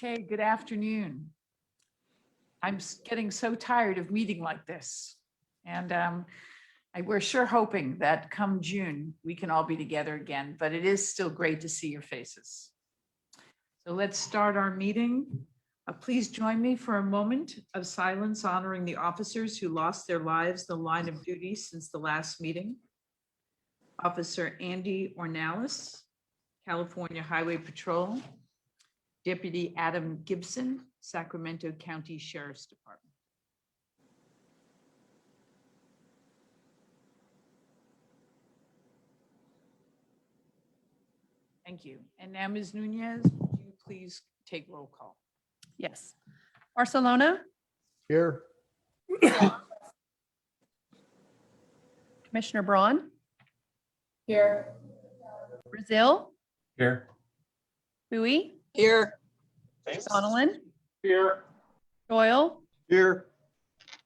Okay, good afternoon. I'm getting so tired of meeting like this. And we're sure hoping that come June, we can all be together again, but it is still great to see your faces. So let's start our meeting. Please join me for a moment of silence honoring the officers who lost their lives in the line of duty since the last meeting. Officer Andy Ornalis, California Highway Patrol. Deputy Adam Gibson, Sacramento County Sheriff's Department. Thank you. And now, Ms. Nunez, would you please take roll call? Yes. Barcelona. Here. Commissioner Braun. Here. Brazil. Here. Bowie. Here. Donellan. Here. Doyle. Here.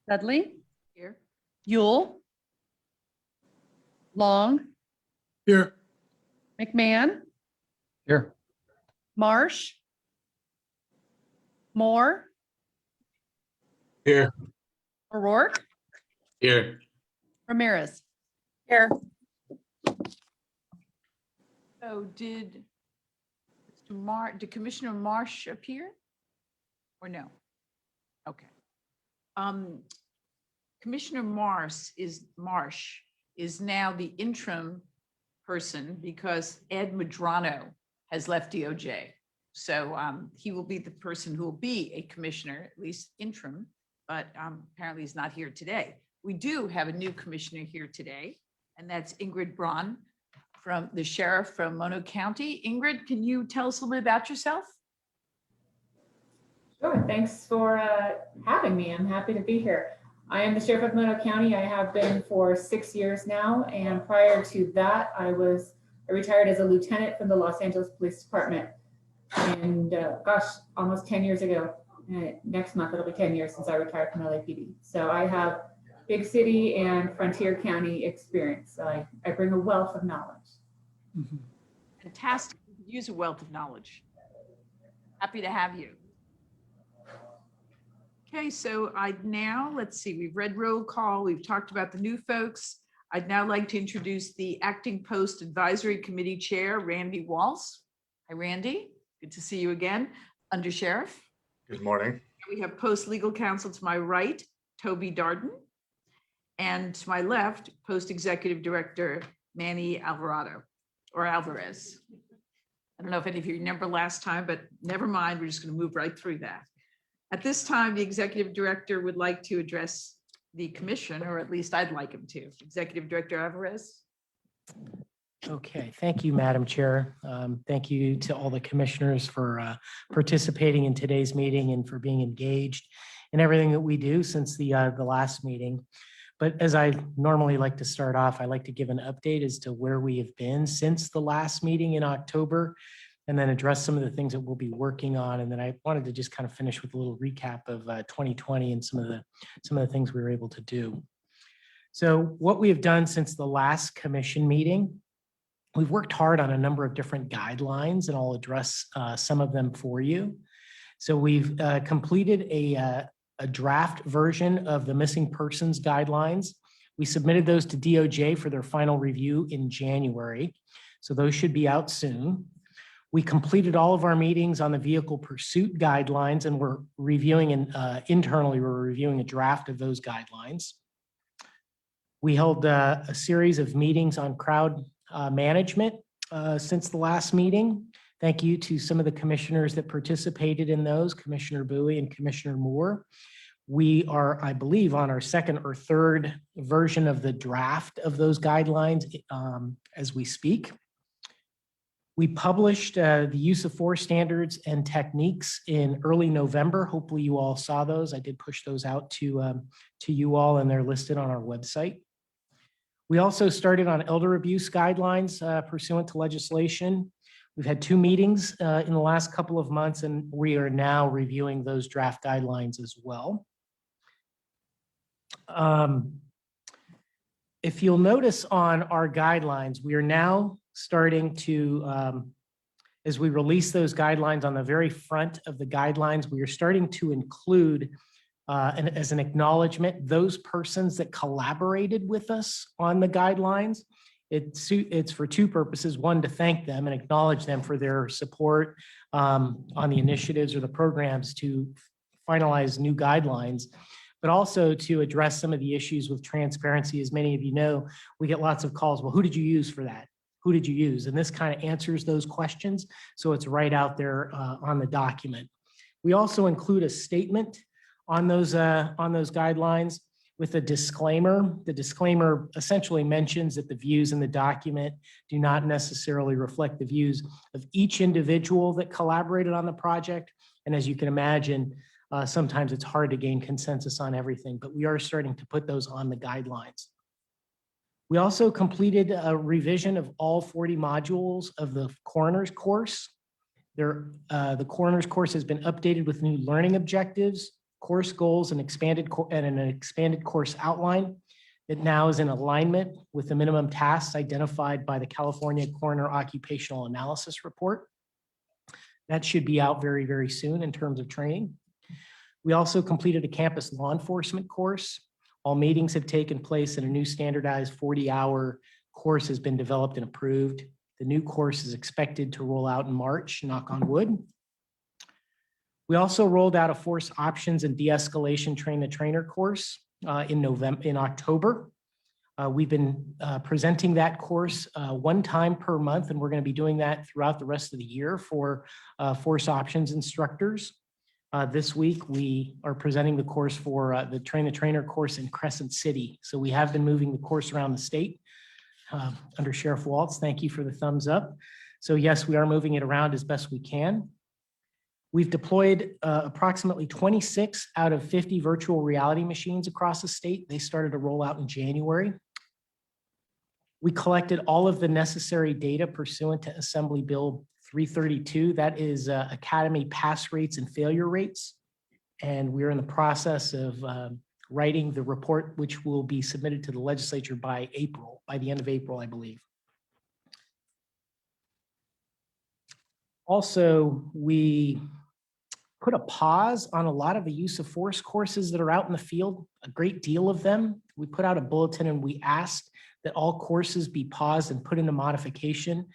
Dudley. Here. Yule. Long. Here. McMahon. Here. Marsh. Moore. Here. O'Rourke. Here. Ramirez. Here. So did Commissioner Marsh appear or no? Okay. Commissioner Marsh is now the interim person because Ed Medrano has left DOJ. So he will be the person who will be a commissioner, at least interim, but apparently he's not here today. We do have a new commissioner here today, and that's Ingrid Braun, from the sheriff from Mono County. Ingrid, can you tell us a little bit about yourself? Sure. Thanks for having me. I'm happy to be here. I am the sheriff of Mono County. I have been for 6 years now. And prior to that, I retired as a lieutenant from the Los Angeles Police Department. And gosh, almost 10 years ago. Next month, it'll be 10 years since I retired from LAPD. So I have big city and frontier county experience. I bring a wealth of knowledge. Fantastic. We could use a wealth of knowledge. Happy to have you. Okay, so let's see, we've read roll call. We've talked about the new folks. I'd now like to introduce the Acting Post Advisory Committee Chair, Randy Walsh. Hi, Randy. Good to see you again. Under Sheriff. Good morning. We have Post Legal Counsel to my right, Toby Darden. And to my left, Post Executive Director, Manny Alvarez. I don't know if any of you remember last time, but never mind, we're just going to move right through that. At this time, the Executive Director would like to address the commission, or at least I'd like him to. Executive Director Alvarez. Okay, thank you, Madam Chair. Thank you to all the commissioners for participating in today's meeting and for being engaged in everything that we do since the last meeting. But as I normally like to start off, I like to give an update as to where we have been since the last meeting in October, and then address some of the things that we'll be working on. And then I wanted to just kind of finish with a little recap of 2020 and some of the things we were able to do. So what we have done since the last commission meeting, we've worked hard on a number of different guidelines, and I'll address some of them for you. So we've completed a draft version of the missing persons guidelines. We submitted those to DOJ for their final review in January. So those should be out soon. We completed all of our meetings on the vehicle pursuit guidelines, and we're reviewing internally, we're reviewing a draft of those guidelines. We held a series of meetings on crowd management since the last meeting. Thank you to some of the commissioners that participated in those, Commissioner Bowie and Commissioner Moore. We are, I believe, on our second or third version of the draft of those guidelines as we speak. We published the use of force standards and techniques in early November. Hopefully you all saw those. I did push those out to you all, and they're listed on our website. We also started on elder abuse guidelines pursuant to legislation. We've had 2 meetings in the last couple of months, and we are now reviewing those draft guidelines as well. If you'll notice on our guidelines, we are now starting to as we release those guidelines, on the very front of the guidelines, we are starting to include as an acknowledgement, those persons that collaborated with us on the guidelines. It's for two purposes. One, to thank them and acknowledge them for their support on the initiatives or the programs to finalize new guidelines, but also to address some of the issues with transparency. As many of you know, we get lots of calls. Well, who did you use for that? Who did you use? And this kind of answers those questions. So it's right out there on the document. We also include a statement on those guidelines with a disclaimer. The disclaimer essentially mentions that the views in the document do not necessarily reflect the views of each individual that collaborated on the project. And as you can imagine, sometimes it's hard to gain consensus on everything, but we are starting to put those on the guidelines. We also completed a revision of all 40 modules of the coroner's course. The coroner's course has been updated with new learning objectives, course goals, and an expanded course outline. It now is in alignment with the minimum tasks identified by the California Coroner Occupational Analysis Report. That should be out very, very soon in terms of training. We also completed a campus law enforcement course. All meetings have taken place and a new standardized 40-hour course has been developed and approved. The new course is expected to roll out in March, knock on wood. We also rolled out a force options and de-escalation train the trainer course in October. We've been presenting that course one time per month, and we're going to be doing that throughout the rest of the year for force options instructors. This week, we are presenting the course for the train the trainer course in Crescent City. So we have been moving the course around the state under Sheriff Walsh. Thank you for the thumbs up. So yes, we are moving it around as best we can. We've deployed approximately 26 out of 50 virtual reality machines across the state. They started to roll out in January. We collected all of the necessary data pursuant to Assembly Bill 332. That is Academy pass rates and failure rates. And we're in the process of writing the report, which will be submitted to the legislature by the end of April, I believe. Also, we put a pause on a lot of the use of force courses that are out in the field, a great deal of them. We put out a bulletin and we asked that all courses be paused and put into modification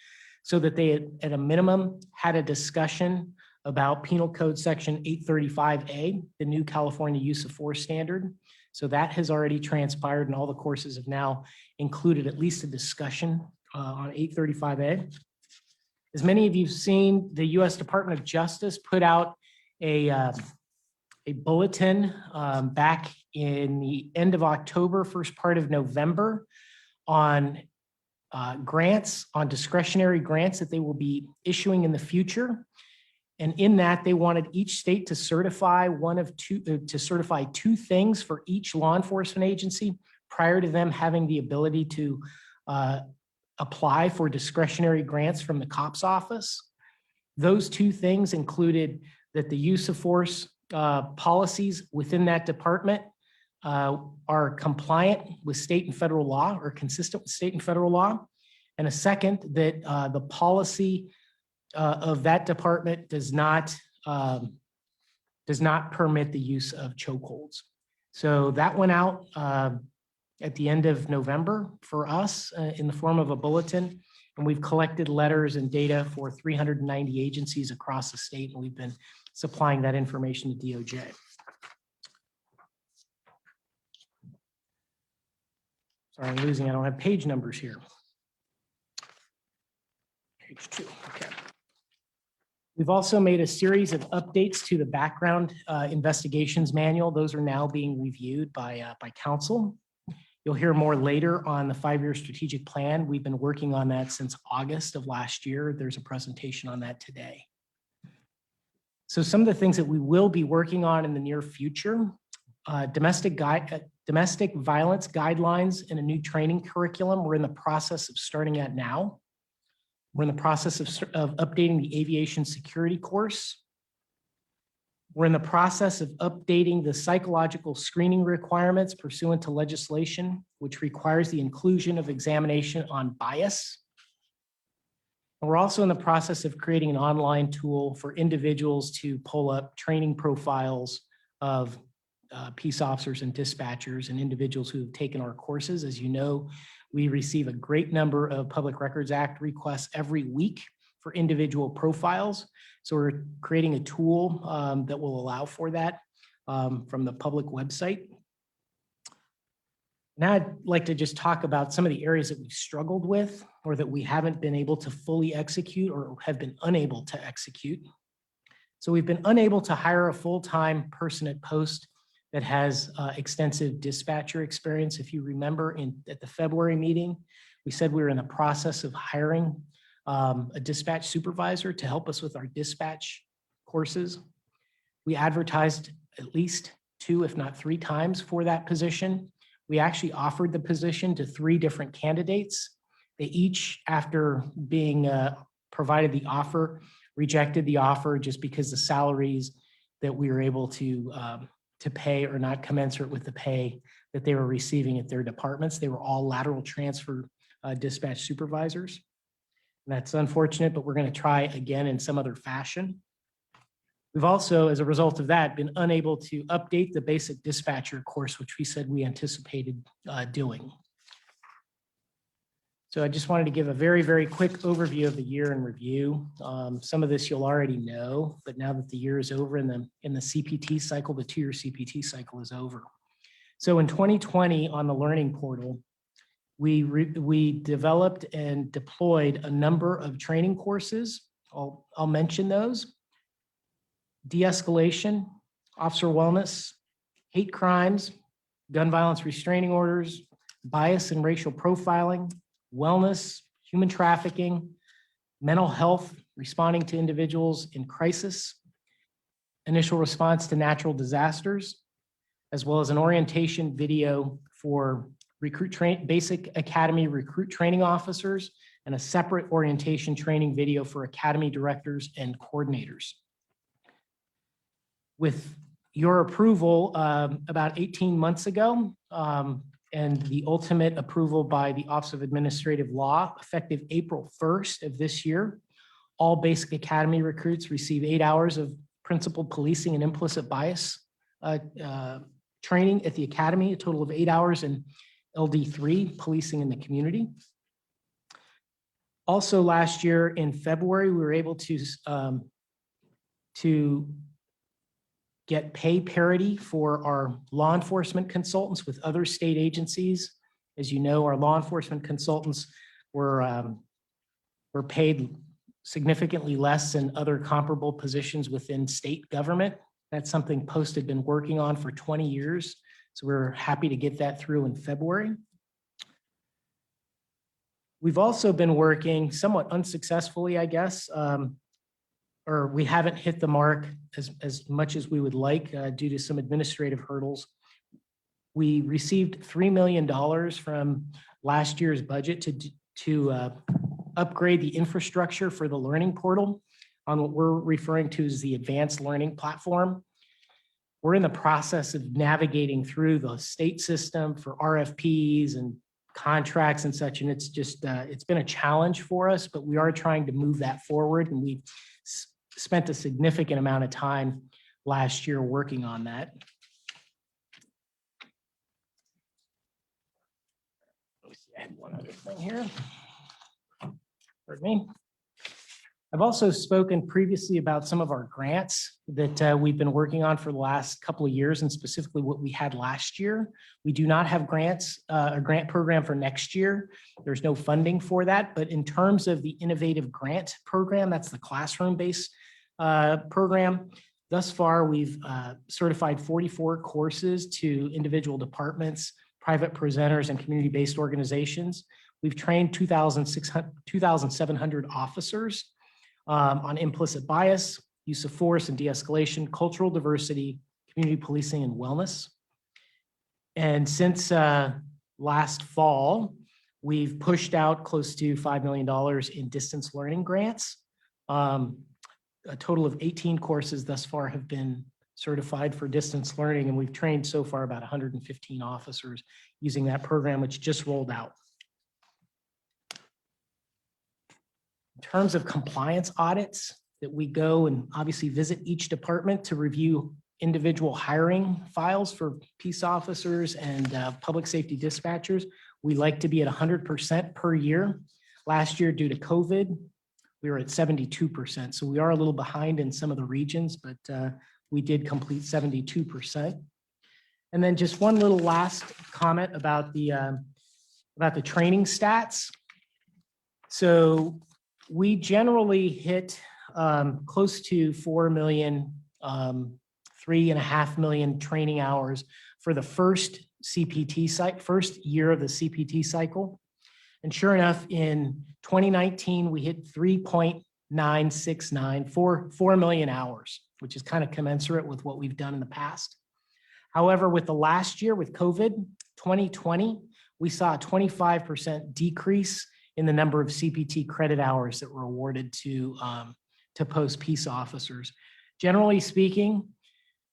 so that they, at a minimum, had a discussion about Penal Code Section 835A, the new California use of force standard. So that has already transpired and all the courses have now included at least a discussion on 835A. As many of you have seen, the U.S. Department of Justice put out a bulletin back in the end of October, first part of November, on grants, on discretionary grants that they will be issuing in the future. And in that, they wanted each state to certify two things for each law enforcement agency prior to them having the ability to apply for discretionary grants from the COPS office. Those two things included that the use of force policies within that department are compliant with state and federal law or consistent with state and federal law. And a second, that the policy of that department does not permit the use of chokeholds. So that went out at the end of November for us in the form of a bulletin. And we've collected letters and data for 390 agencies across the state, and we've been supplying that information to DOJ. Sorry, I'm losing, I don't have page numbers here. Page 2, okay. We've also made a series of updates to the background investigations manual. Those are now being reviewed by council. You'll hear more later on the 5-year strategic plan. We've been working on that since August of last year. There's a presentation on that today. So some of the things that we will be working on in the near future, domestic violence guidelines and a new training curriculum. We're in the process of starting that now. We're in the process of updating the aviation security course. We're in the process of updating the psychological screening requirements pursuant to legislation, which requires the inclusion of examination on bias. And we're also in the process of creating an online tool for individuals to pull up training profiles of peace officers and dispatchers and individuals who have taken our courses. As you know, we receive a great number of Public Records Act requests every week for individual profiles. So we're creating a tool that will allow for that from the public website. Now I'd like to just talk about some of the areas that we've struggled with or that we haven't been able to fully execute or have been unable to execute. So we've been unable to hire a full-time person at post that has extensive dispatcher experience. If you remember at the February meeting, we said we were in the process of hiring a dispatch supervisor to help us with our dispatch courses. We advertised at least 2, if not 3 times for that position. We actually offered the position to 3 different candidates. They each, after being provided the offer, rejected the offer just because the salaries that we were able to pay are not commensurate with the pay that they were receiving at their departments. They were all lateral transfer dispatch supervisors. And that's unfortunate, but we're going to try again in some other fashion. We've also, as a result of that, been unable to update the basic dispatcher course, which we said we anticipated doing. So I just wanted to give a very, very quick overview of the year in review. Some of this you'll already know, but now that the year is over in the CPT cycle, the 2-year CPT cycle is over. So in 2020 on the Learning Portal, we developed and deployed a number of training courses. I'll mention those. De-escalation, officer wellness, hate crimes, gun violence restraining orders, bias and racial profiling, wellness, human trafficking, mental health, responding to individuals in crisis, initial response to natural disasters, as well as an orientation video for basic academy recruit training officers, and a separate orientation training video for academy directors and coordinators. With your approval about 18 months ago, and the ultimate approval by the Office of Administrative Law, effective April 1st of this year, all basic academy recruits receive 8 hours of principled policing and implicit bias training at the academy, a total of 8 hours in LD3, policing in the community. Also last year in February, we were able to get pay parity for our law enforcement consultants with other state agencies. As you know, our law enforcement consultants were paid significantly less than other comparable positions within state government. That's something Post had been working on for 20 years. So we're happy to get that through in February. We've also been working somewhat unsuccessfully, I guess, or we haven't hit the mark as much as we would like due to some administrative hurdles. We received $3 million from last year's budget to upgrade the infrastructure for the Learning Portal on what we're referring to as the Advanced Learning Platform. We're in the process of navigating through the state system for RFPs and contracts and such, and it's just, it's been a challenge for us, but we are trying to move that forward, and we spent a significant amount of time last year working on that. Let me see, I had one other thing here. Pardon me. I've also spoken previously about some of our grants that we've been working on for the last couple of years, and specifically what we had last year. We do not have grants, a grant program for next year. There's no funding for that, but in terms of the innovative grant program, that's the classroom-based program. Thus far, we've certified 44 courses to individual departments, private presenters, and community-based organizations. We've trained 2,700 officers on implicit bias, use of force and de-escalation, cultural diversity, community policing, and wellness. And since last fall, we've pushed out close to $5 million in distance learning grants. A total of 18 courses thus far have been certified for distance learning, and we've trained so far about 115 officers using that program, which just rolled out. In terms of compliance audits, that we go and obviously visit each department to review individual hiring files for peace officers and public safety dispatchers. We like to be at 100% per year. Last year, due to COVID, we were at 72%. So we are a little behind in some of the regions, but we did complete 72%. And then just one little last comment about the training stats. So we generally hit close to 4 million, 3.5 million training hours for the first CPT site, first year of the CPT cycle. And sure enough, in 2019, we hit 3.969, 4 million hours, which is kind of commensurate with what we've done in the past. However, with the last year, with COVID, 2020, we saw a 25% decrease in the number of CPT credit hours that were awarded to post-peace officers. Generally speaking,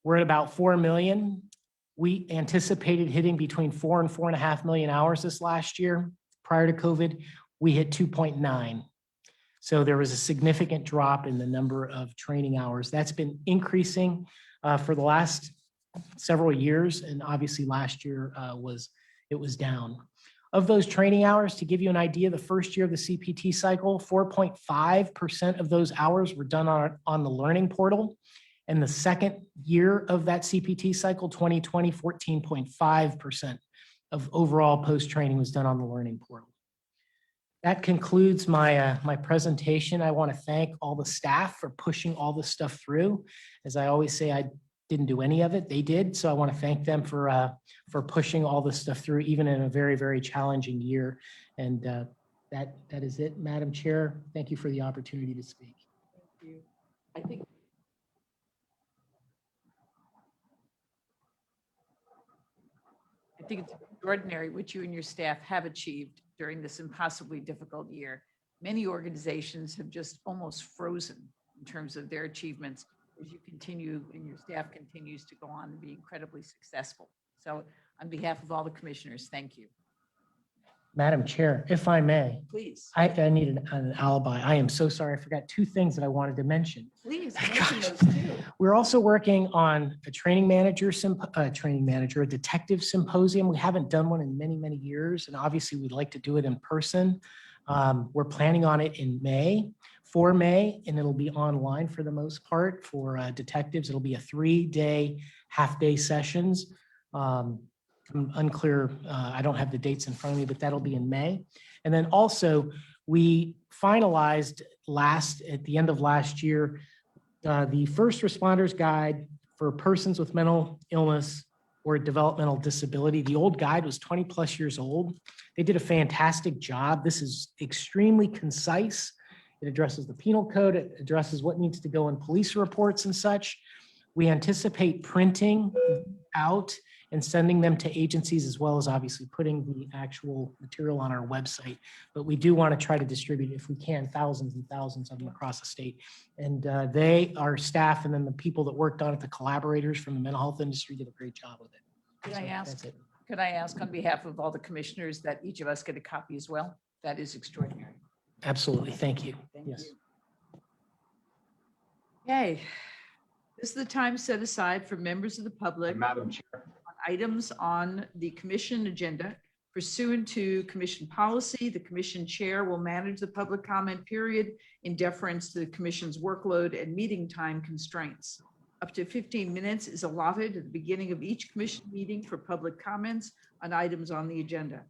we're at about 4 million. We anticipated hitting between 4 and 4.5 million hours this last year. Prior to COVID, we hit 2.9. So there was a significant drop in the number of training hours. That's been increasing for the last several years, and obviously last year it was down. Of those training hours, to give you an idea, the first year of the CPT cycle, 4.5% of those hours were done on the learning portal. And the second year of that CPT cycle, 2020, 14.5% of overall post-training was done on the learning portal. That concludes my presentation. I want to thank all the staff for pushing all this stuff through. As I always say, I didn't do any of it. They did. So I want to thank them for pushing all this stuff through, even in a very, very challenging year. And that is it, Madam Chair. Thank you for the opportunity to speak. Thank you. I think it's extraordinary what you and your staff have achieved during this impossibly difficult year. Many organizations have just almost frozen in terms of their achievements as you continue and your staff continues to go on and be incredibly successful. So on behalf of all the commissioners, thank you. Madam Chair, if I may, Please, I need an alibi. I am so sorry. I forgot two things that I wanted to mention. please Gosh. mention those too. We're also working on a a detective symposium. We haven't done one in many, many years, and obviously we'd like to do it in person. We're planning on it in May, for May, and it'll be online for the most part for detectives. It'll be a 3-day, half-day sessions. I'm unclear, I don't have the dates in front of me, but that'll be in May. And then also, we finalized at the end of last year, the first responders guide for persons with mental illness or developmental disability. The old guide was 20 plus years old. They did a fantastic job. This is extremely concise. It addresses the penal code. It addresses what needs to go in police reports and such. We anticipate printing out and sending them to agencies, as well as obviously putting the actual material on our website. But we do want to try to distribute, if we can, thousands and thousands of them across the state. And our staff, and then the people that worked on it, the collaborators from the mental health industry, did a great job with it. Could So I ask, that's it. could I ask on behalf of all the commissioners that each of us get a copy as well? That is extraordinary. Absolutely. Thank you. Thank Yes. you. Okay, this is the time set aside for members of the public Madam Chair. on items on the commission agenda. Pursuant to commission policy, the commission chair will manage the public comment period in deference to the commission's workload and meeting time constraints. Up to 15 minutes is allotted at the beginning of each commission meeting for public comments on items on the agenda.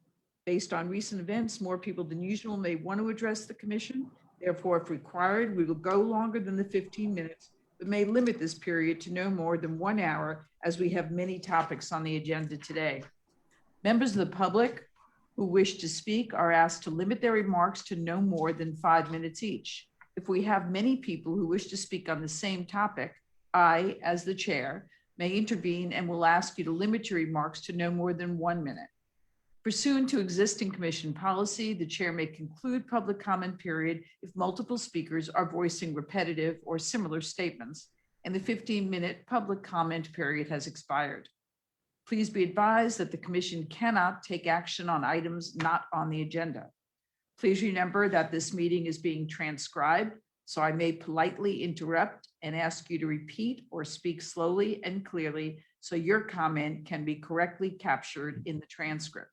Based on recent events, more people than usual may want to address the commission. Therefore, if required, we will go longer than the 15 minutes, but may limit this period to no more than 1 hour, as we have many topics on the agenda today. Members of the public who wish to speak are asked to limit their remarks to no more than 5 minutes each. If we have many people who wish to speak on the same topic, I, as the chair, may intervene and will ask you to limit your remarks to no more than 1 minute. Pursuant to existing commission policy, the chair may conclude public comment period if multiple speakers are voicing repetitive or similar statements, and the 15-minute public comment period has expired. Please be advised that the commission cannot take action on items not on the agenda. Please remember that this meeting is being transcribed, so I may politely interrupt and ask you to repeat or speak slowly and clearly so your comment can be correctly captured in the transcript.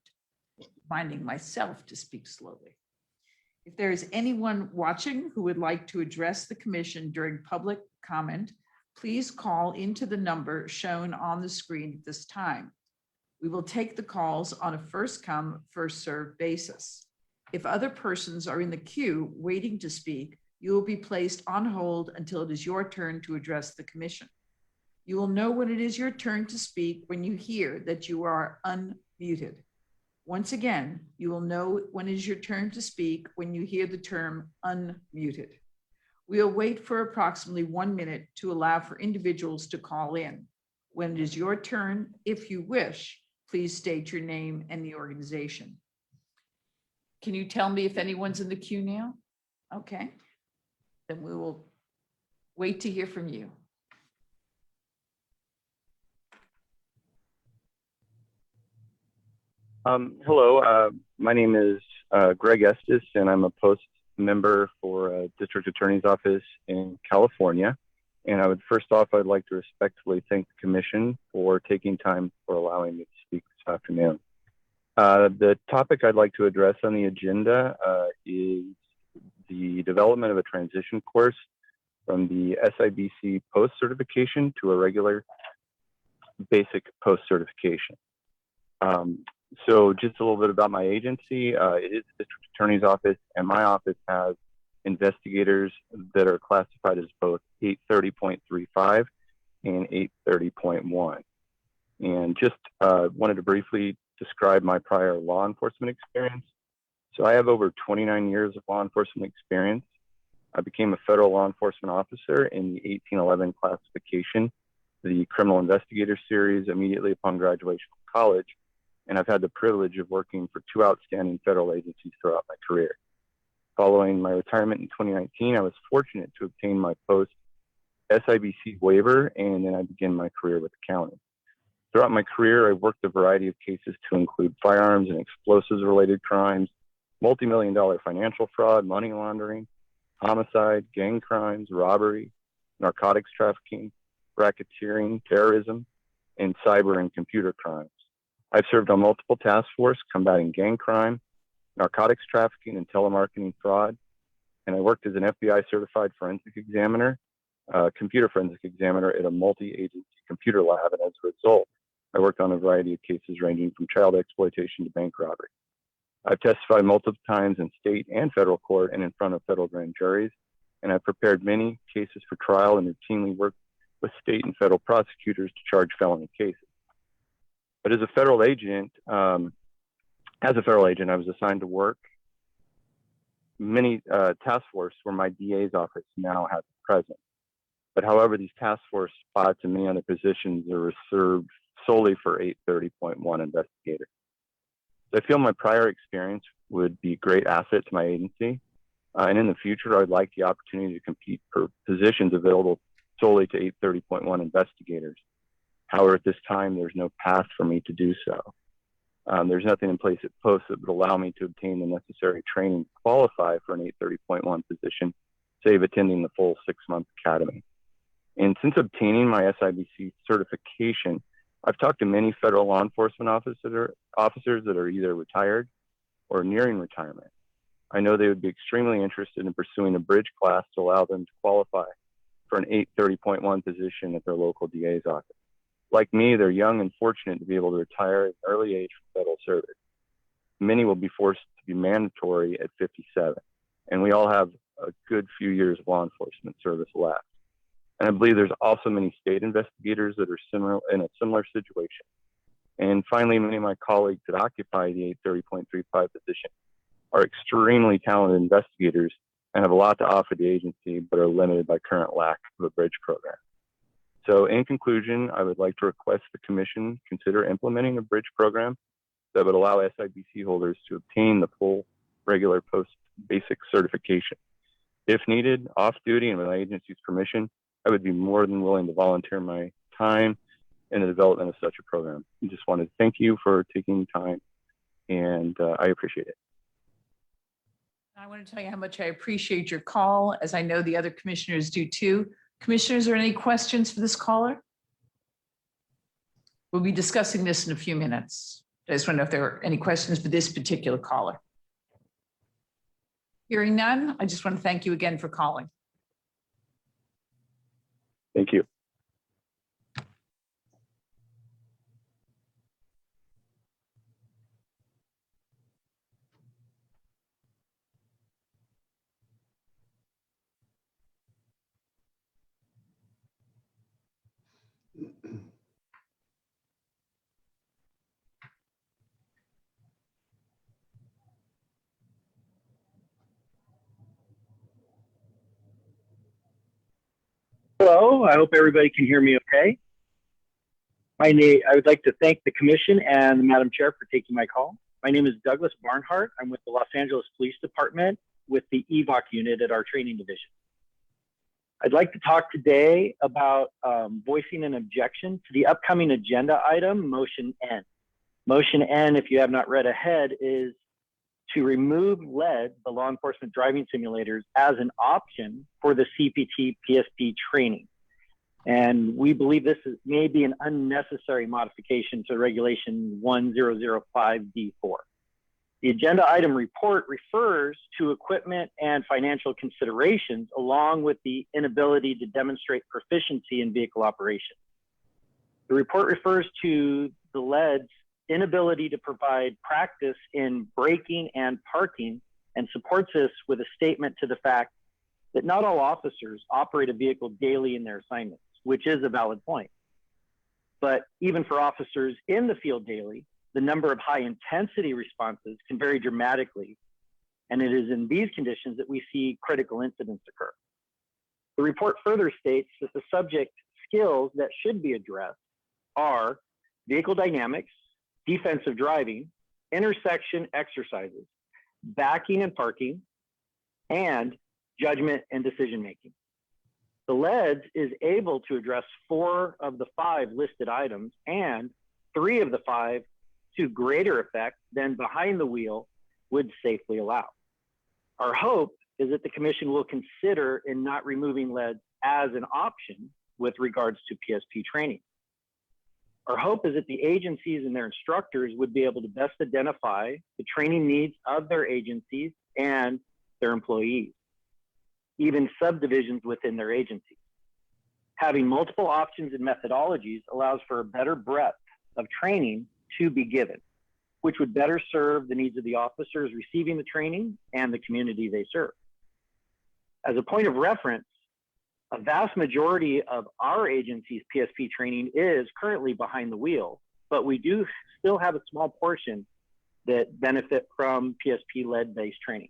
Finding myself to speak slowly. If there is anyone watching who would like to address the commission during public comment, please call into the number shown on the screen at this time. We will take the calls on a first come, first served basis. If other persons are in the queue waiting to speak, you will be placed on hold until it is your turn to address the commission. You will know when it is your turn to speak when you hear that you are unmuted. Once again, you will know when it is your turn to speak when you hear the term unmuted. We'll wait for approximately 1 minute to allow for individuals to call in. When it is your turn, if you wish, please state your name and the organization. Can you tell me if anyone's in the queue now? Okay, then we will wait to hear from you. Hello, my name is Greg Estes, and I'm a post member for District Attorney's Office in California. And I would first off, I'd like to respectfully thank the Commission for taking time for allowing me to speak this afternoon. The topic I'd like to address on the agenda is the development of a transition course from the SIBC post certification to a regular basic post certification. So just a little bit about my agency. It is the District Attorney's Office, and my office has investigators that are classified as both 830.35 and 830.1. And just wanted to briefly describe my prior law enforcement experience. So I have over 29 years of law enforcement experience. I became a federal law enforcement officer in the 1811 classification, the criminal investigator series, immediately upon graduation from college. And I've had the privilege of working for 2 outstanding federal agencies throughout my career. Following my retirement in 2019, I was fortunate to obtain my post SIBC waiver, and then I began my career with the county. Throughout my career, I've worked a variety of cases to include firearms and explosives related crimes, multi-million-dollar financial fraud, money laundering, homicide, gang crimes, robbery, narcotics trafficking, racketeering, terrorism, and cyber and computer crimes. I've served on multiple task forces combating gang crime, narcotics trafficking, and telemarketing fraud. And I worked as an FBI certified forensic examiner, computer forensic examiner at a multi-agency computer lab. And as a result, I worked on a variety of cases ranging from child exploitation to bank robbery. I've testified multiple times in state and federal court and in front of federal grand juries. And I've prepared many cases for trial and routinely worked with state and federal prosecutors to charge felony cases. But as a federal agent, I was assigned to work many task force where my DA's office now has present. But however, these task force spots and many other positions are reserved solely for 830.1 investigators. So I feel my prior experience would be a great asset to my agency. And in the future, I'd like the opportunity to compete for positions available solely to 830.1 investigators. However, at this time, there's no path for me to do so. There's nothing in place at post that would allow me to obtain the necessary training to qualify for an 830.1 position, save attending the full 6-month academy. And since obtaining my SIBC certification, I've talked to many federal law enforcement officers that are either retired or nearing retirement. I know they would be extremely interested in pursuing a bridge class to allow them to qualify for an 830.1 position at their local DA's office. Like me, they're young and fortunate to be able to retire at an early age from federal service. Many will be forced to be mandatory at 57, and we all have a good few years of law enforcement service left. And I believe there's also many state investigators that are in a similar situation. And finally, many of my colleagues that occupy the 830.35 position are extremely talented investigators and have a lot to offer the agency, but are limited by current lack of a bridge program. So in conclusion, I would like to request the Commission consider implementing a bridge program that would allow SIBC holders to obtain the full regular post basic certification. If needed, off duty and with my agency's permission, I would be more than willing to volunteer my time in the development of such a program. I just wanted to thank you for taking time, and I appreciate it. I want to tell you how much I appreciate your call, as I know the other commissioners do too. Commissioners, are there any questions for this caller? We'll be discussing this in a few minutes. I just want to know if there are any questions for this particular caller. Hearing none, I just want to thank you again for calling. Thank you. Hello, I hope everybody can hear me okay. I would like to thank the commission and the Madam Chair for taking my call. My name is Douglas Barnhart. I'm with the Los Angeles Police Department with the EVOC unit at our training division. I'd like to talk today about voicing an objection to the upcoming agenda item, Motion N. Motion N, if you have not read ahead, is to remove lead, the law enforcement driving simulators, as an option for the CPT PSP training. And we believe this may be an unnecessary modification to Regulation 1005D4. The agenda item report refers to equipment and financial considerations, along with the inability to demonstrate proficiency in vehicle operation. The report refers to the lead's inability to provide practice in braking and parking, and supports this with a statement to the fact that not all officers operate a vehicle daily in their assignments, which is a valid point. But even for officers in the field daily, the number of high intensity responses can vary dramatically. And it is in these conditions that we see critical incidents occur. The report further states that the subject skills that should be addressed are vehicle dynamics, defensive driving, intersection exercises, backing and parking, and judgment and decision-making. The LEDS is able to address 4 of the 5 listed items and 3 of the 5 to greater effect than behind the wheel would safely allow. Our hope is that the commission will consider in not removing LEDs as an option with regards to PSP training. Our hope is that the agencies and their instructors would be able to best identify the training needs of their agencies and their employees, even subdivisions within their agencies. Having multiple options and methodologies allows for a better breadth of training to be given, which would better serve the needs of the officers receiving the training and the community they serve. As a point of reference, a vast majority of our agency's PSP training is currently behind the wheel, but we do still have a small portion that benefit from PSP lead-based training.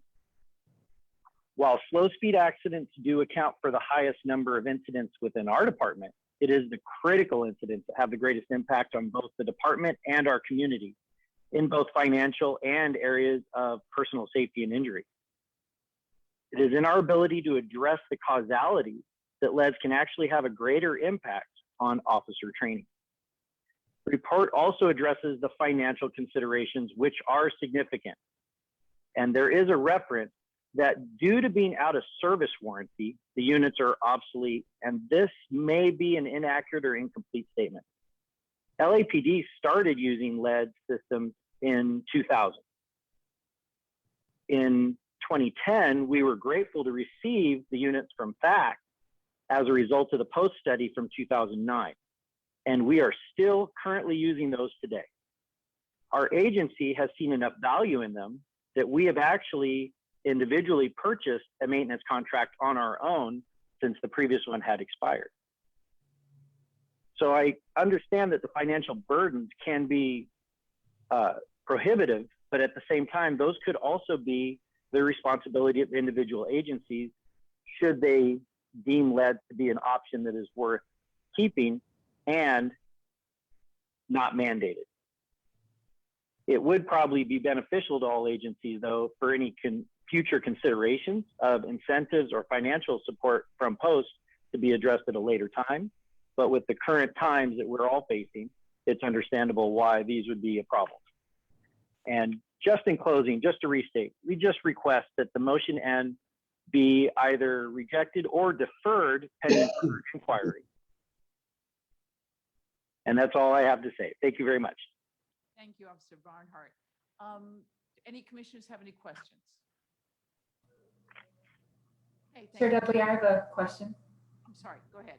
While slow speed accidents do account for the highest number of incidents within our department, it is the critical incidents that have the greatest impact on both the department and our community in both financial and areas of personal safety and injury. It is in our ability to address the causality that LEDs can actually have a greater impact on officer training. The report also addresses the financial considerations, which are significant. And there is a reference that due to being out of service warranty, the units are obsolete, and this may be an inaccurate or incomplete statement. LAPD started using LED systems in 2000. In 2010, we were grateful to receive the units from FACT as a result of the post study from 2009. And we are still currently using those today. Our agency has seen enough value in them that we have actually individually purchased a maintenance contract on our own since the previous one had expired. So I understand that the financial burdens can be prohibitive, but at the same time, those could also be the responsibility of individual agencies should they deem lead to be an option that is worth keeping and not mandated. It would probably be beneficial to all agencies, though, for any future considerations of incentives or financial support from post to be addressed at a later time. But with the current times that we're all facing, it's understandable why these would be a problem. And just in closing, just to restate, we just request that the motion N be either rejected or deferred pending further inquiry. And that's all I have to say. Thank you very much. Thank you, Officer Barnhart. Any commissioners have any questions? Okay, Chair thank you. Dudley, I have a question. I'm sorry, go ahead.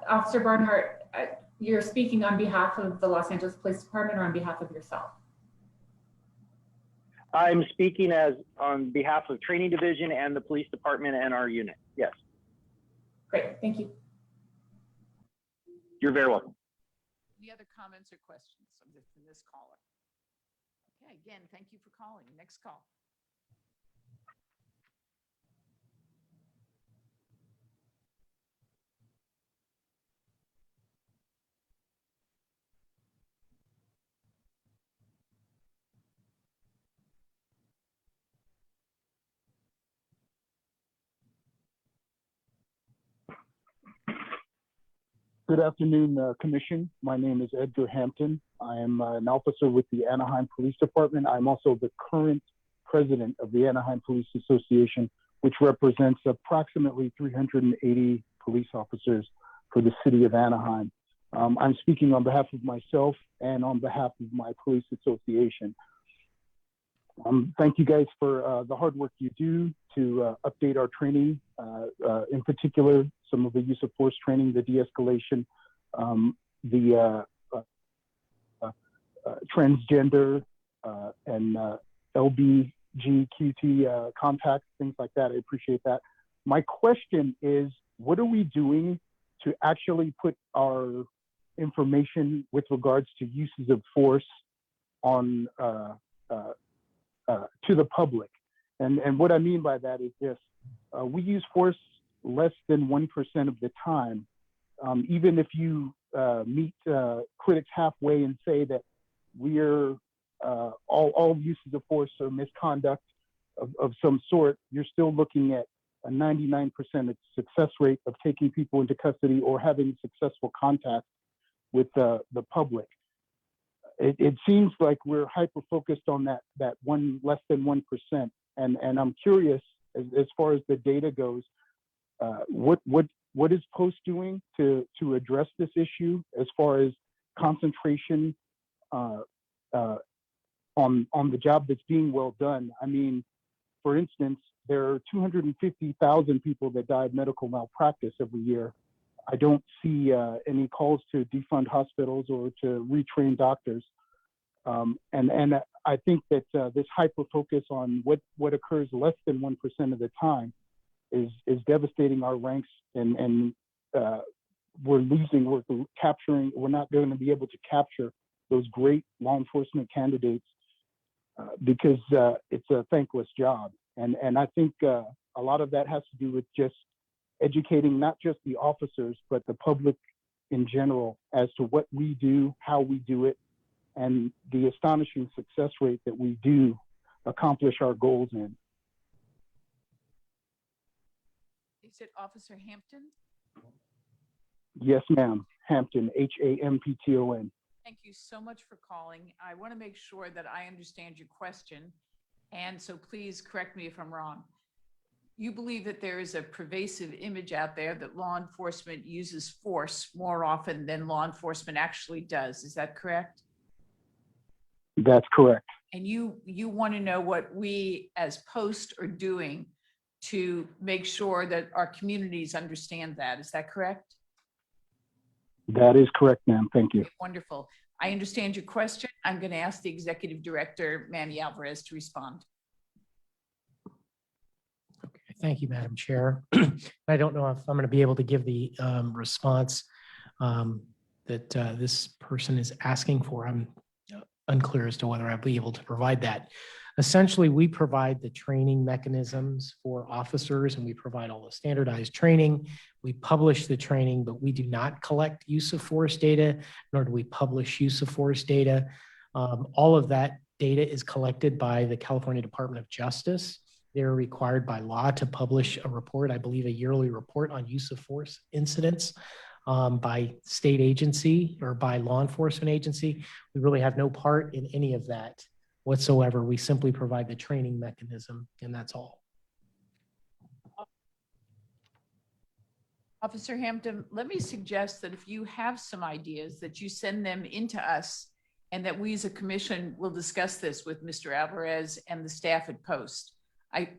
Officer Barnhart, you're speaking on behalf of the Los Angeles Police Department or on behalf of yourself? I'm speaking as on behalf of Training Division and the Police Department and our unit. Yes, Great, thank you. you're very welcome. Any other comments or questions from this caller? Okay, again, thank you for calling. Next call. Good afternoon, Commission. My name is Edgar Hampton. I am an officer with the Anaheim Police Department. I'm also the current president of the Anaheim Police Association, which represents approximately 380 police officers for the city of Anaheim. I'm speaking on behalf of myself and on behalf of my police association. Thank you guys for the hard work you do to update our training, in particular, some of the use of force training, the de-escalation, the transgender and LBGQT contacts, things like that. I appreciate that. My question is, what are we doing to actually put our information with regards to uses of force on to the public? And what I mean by that is this: we use force less than 1% of the time. Even if you meet critics halfway and say that we're all uses of force are misconduct of some sort, you're still looking at a 99% success rate of taking people into custody or having successful contact with the public. It seems like we're hyper focused on that one less than 1%, and I'm curious as far as the data goes, what is Post doing to address this issue as far as concentration on the job that's being well done? I mean, for instance, there are 250,000 people that die of medical malpractice every year. I don't see any calls to defund hospitals or to retrain doctors. And I think that this hyper focus on what occurs less than 1% of the time is devastating our ranks, and we're capturing, we're not going to be able to capture those great law enforcement candidates because it's a thankless job. And I think a lot of that has to do with just educating not just the officers, but the public in general as to what we do, how we do it, and the astonishing success rate that we do accomplish our goals in. Is it Officer Hampton? Yes, ma'am. Hampton, Hampton. Thank you so much for calling. I want to make sure that I understand your question, and so please correct me if I'm wrong. You believe that there is a pervasive image out there that law enforcement uses force more often than law enforcement actually does. Is that correct? That's correct. And you want to know what we as Post are doing to make sure that our communities understand that. Is that correct? That is correct, ma'am. Thank you. Wonderful. I understand your question. I'm going to ask the Executive Director, Manny Alvarez, to respond. Okay, thank you, Madam Chair. I don't know if I'm going to be able to give the response that this person is asking for. I'm unclear as to whether I'll be able to provide that. Essentially, we provide the training mechanisms for officers, and we provide all the standardized training. We publish the training, but we do not collect use of force data, nor do we publish use of force data. All of that data is collected by the California Department of Justice. They're required by law to publish a report, I believe a yearly report on use of force incidents. by state agency or by law enforcement agency. We really have no part in any of that whatsoever. We simply provide the training mechanism, and that's all. Officer Hampton, let me suggest that if you have some ideas, that you send them into us, and that we as a commission will discuss this with Mr. Alvarez and the staff at Post.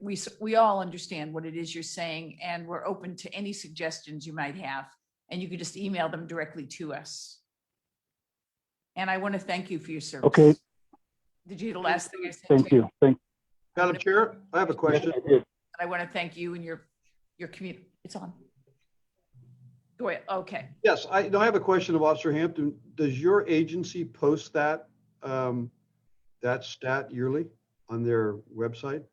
We all understand what it is you're saying, and we're open to any suggestions you might have, and you could just email them directly to us. And I want to thank you for your service. Okay. Did you hear the last thing I said? Thank you. Madam Chair, I have a question. I want to thank you and your community. It's on. Go ahead. Okay. Yes, I have a question of Officer Hampton. Does your agency post that that stat yearly on their website?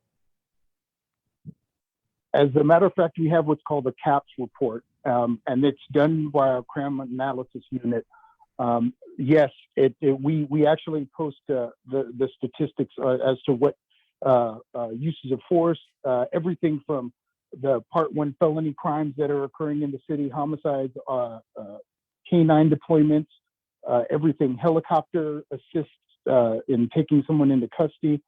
As a matter of fact, we have what's called a CAPS report, and it's done by our crime analysis unit. Yes, we actually post the statistics as to what uses of force, everything from the Part 1 felony crimes that are occurring in the city, homicides, K-9 deployments, everything, helicopter assists in taking someone into custody,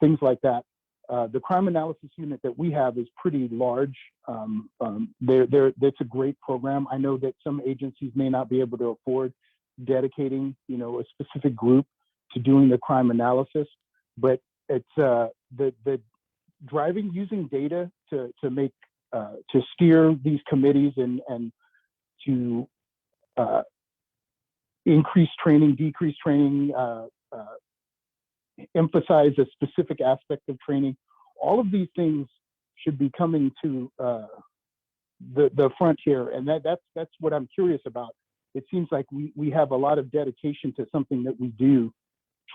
things like that. The crime analysis unit that we have is pretty large. That's a great program. I know that some agencies may not be able to afford dedicating, a specific group to doing the crime analysis, but it's the driving using data to make to steer these committees and to increase training, decrease training, emphasize a specific aspect of training. All of these things should be coming to the front here, and that's what I'm curious about. It seems like we have a lot of dedication to something that we do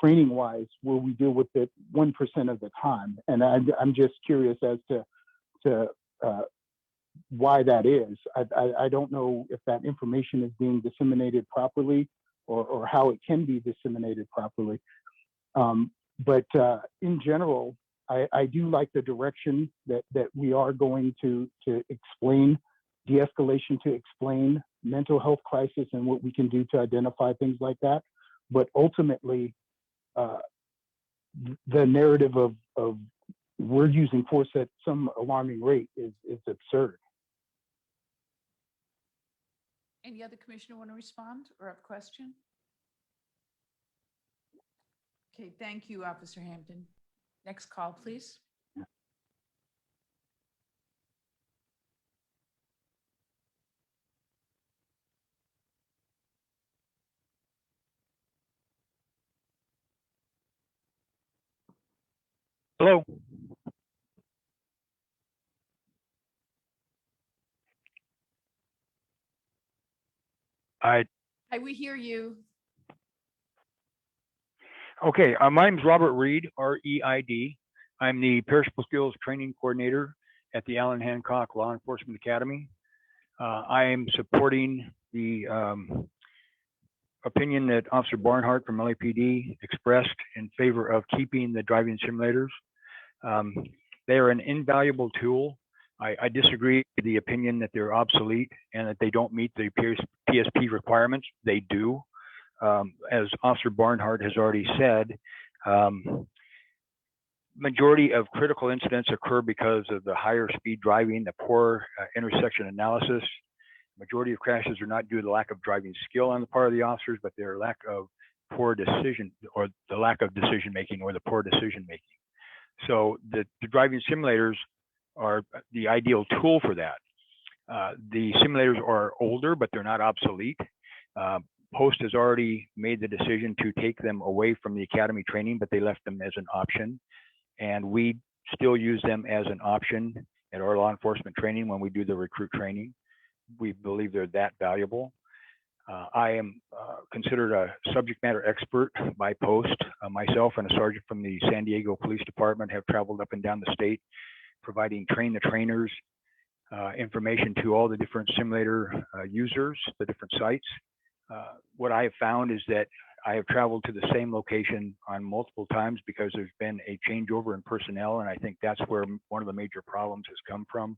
training-wise, where we deal with it 1% of the time, and I'm just curious as to why that is. I don't know if that information is being disseminated properly or how it can be disseminated properly. But in general, I do like the direction that we are going to explain de-escalation, to explain mental health crisis and what we can do to identify things like that. But ultimately, the narrative of we're using force at some alarming rate is absurd. Any other commissioner want to respond or have a question? Okay, thank you, Officer Hampton. Next call, please. Hello. Hi, we hear you. Okay, my name's Robert Reed, R-E-I-D. I'm the Perishable Skills Training Coordinator at the Allen Hancock Law Enforcement Academy. I am supporting the opinion that Officer Barnhart from LAPD expressed in favor of keeping the driving simulators. They are an invaluable tool. I disagree with the opinion that they're obsolete and that they don't meet the PSP requirements. They do. As Officer Barnhart has already said, majority of critical incidents occur because of the higher speed driving, the poor intersection analysis. Majority of crashes are not due to the lack of driving skill on the part of the officers, but their lack of poor decision or the lack of decision making or the poor decision making. So the driving simulators are the ideal tool for that. The simulators are older, but they're not obsolete. Post has already made the decision to take them away from the academy training, but they left them as an option. And we still use them as an option at our law enforcement training when we do the recruit training. We believe they're that valuable. I am considered a subject matter expert by Post. Myself and a sergeant from the San Diego Police Department have traveled up and down the state, providing train the trainers information to all the different simulator users, the different sites. What I have found is that I have traveled to the same location on multiple times because there's been a changeover in personnel, and I think that's where one of the major problems has come from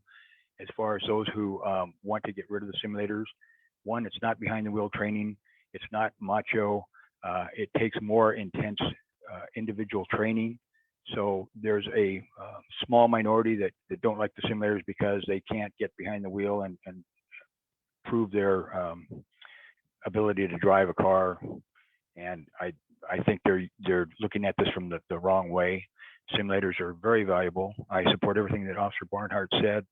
as far as those who want to get rid of the simulators. One, it's not behind the wheel training. It's not macho. It takes more intense individual training. So there's a small minority that don't like the simulators because they can't get behind the wheel and prove their ability to drive a car. And I think they're looking at this from the wrong way. Simulators are very valuable. I support everything that Officer Barnhart said.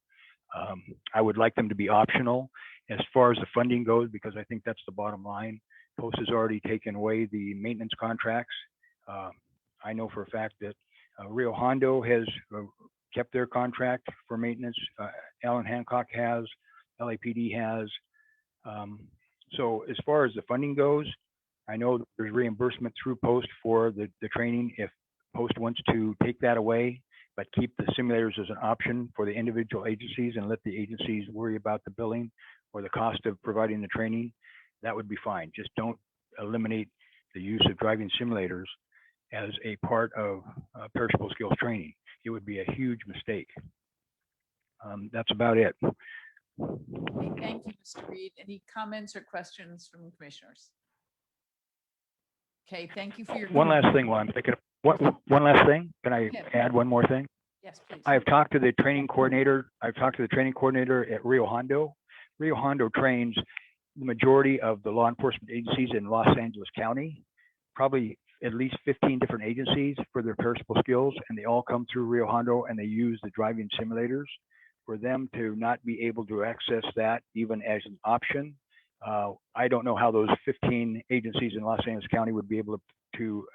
I would like them to be optional as far as the funding goes, because I think that's the bottom line. Post has already taken away the maintenance contracts. I know for a fact that Rio Hondo has kept their contract for maintenance. Allen Hancock has, LAPD has. So as far as the funding goes, I know there's reimbursement through Post for the training if Post wants to take that away, but keep the simulators as an option for the individual agencies and let the agencies worry about the billing or the cost of providing the training. That would be fine. Just don't eliminate the use of driving simulators as a part of perishable skills training. It would be a huge mistake. That's about it. Okay, thank you, Mr. Reed. Any comments or questions from commissioners? Okay, thank you for your. One last thing while I'm thinking. One last thing. Can I Yeah. add one more thing? Yes, please. I've talked to the training coordinator. I've talked to the training coordinator at Rio Hondo. Rio Hondo trains the majority of the law enforcement agencies in Los Angeles County, probably at least 15 different agencies for their perishable skills, and they all come through Rio Hondo and they use the driving simulators. For them to not be able to access that even as an option, I don't know how those 15 agencies in Los Angeles County would be able to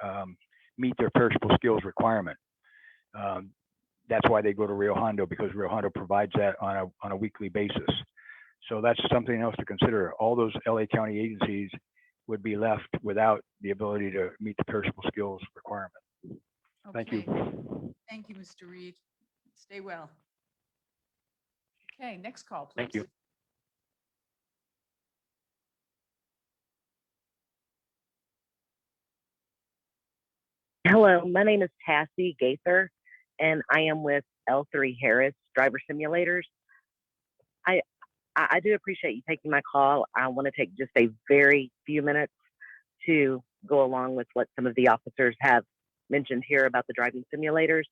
meet their perishable skills requirement. That's why they go to Rio Hondo, because Rio Hondo provides that on a weekly basis. So that's something else to consider. All those LA County agencies would be left without the ability to meet the perishable skills requirement. Thank you. Okay. Thank you, Mr. Reed. Stay well. Okay, next call, please. Thank you. Hello, my name is Tassie Gaither, and I am with L3 Harris Driver Simulators. I do appreciate you taking my call. I want to take just a very few minutes to go along with what some of the officers have mentioned here about the driving simulators.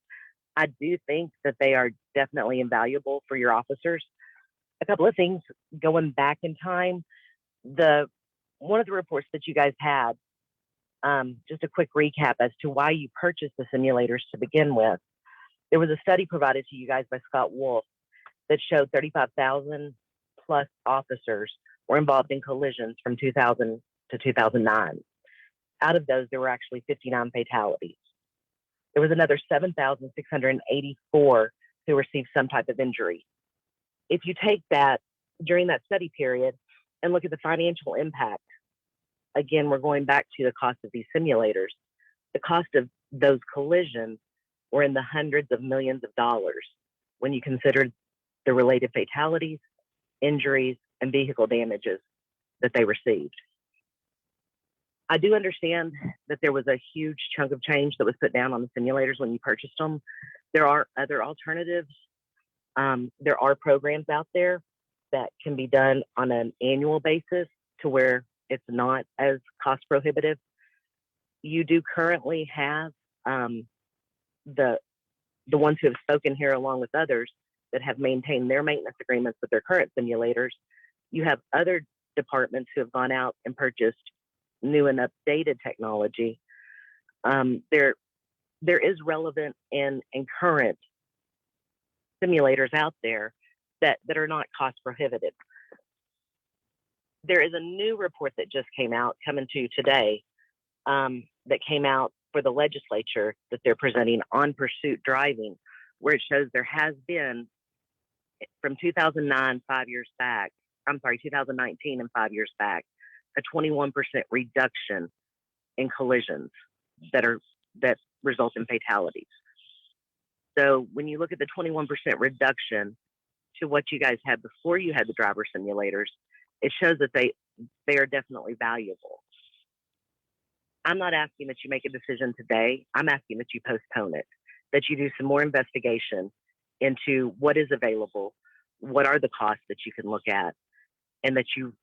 I do think that they are definitely invaluable for your officers. A couple of things going back in time, one of the reports that you guys had, just a quick recap as to why you purchased the simulators to begin with. There was a study provided to you guys by Scott Walsh that showed 35,000 plus officers were involved in collisions from 2000 to 2009. Out of those, there were actually 59 fatalities. There was another 7,684 who received some type of injury. If you take that during that study period and look at the financial impact, again, we're going back to the cost of these simulators. The cost of those collisions were in the hundreds of millions of dollars when you consider the related fatalities, injuries, and vehicle damages that they received. I do understand that there was a huge chunk of change that was put down on the simulators when you purchased them. There are other alternatives. There are programs out there that can be done on an annual basis to where it's not as cost prohibitive. You do currently have the ones who have spoken here, along with others that have maintained their maintenance agreements with their current simulators. You have other departments who have gone out and purchased new and updated technology. There is relevant and current simulators out there that are not cost prohibitive. There is a new report that just coming to today, that came out for the legislature that they're presenting on pursuit driving, where it shows there has been, from 2009, 5 years back, 2019 and 5 years back, a 21% reduction in collisions that result in fatalities. So when you look at the 21% reduction to what you guys had before you had the driver simulators, it shows that they are definitely valuable. I'm not asking that you make a decision today. I'm asking that you postpone it, that you do some more investigation into what is available, what are the costs that you can look at, and that you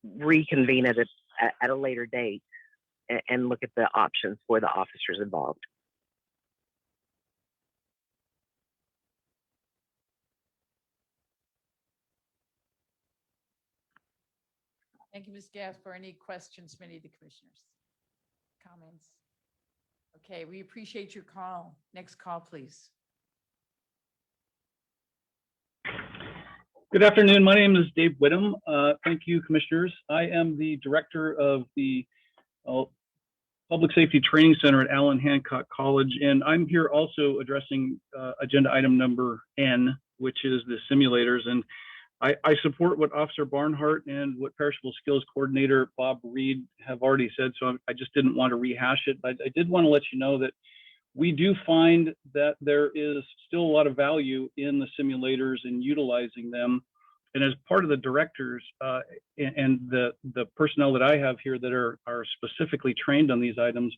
reconvene at a later date and look at the options for the officers involved. Thank you, Ms. Gaspar. Any questions from any of the commissioners? Comments? Okay, we appreciate your call. Next call, please. Good afternoon. My name is Dave Whittam. Thank you, commissioners. I am the director of the Public Safety Training Center at Allen Hancock College, and I'm here also addressing agenda item number N, which is the simulators. And I support what Officer Barnhart and what Perishable Skills Coordinator Bob Reed have already said, so I just didn't want to rehash it. But I did want to let you know that we do find that there is still a lot of value in the simulators and utilizing them. And as part of the directors and the personnel that I have here that are specifically trained on these items,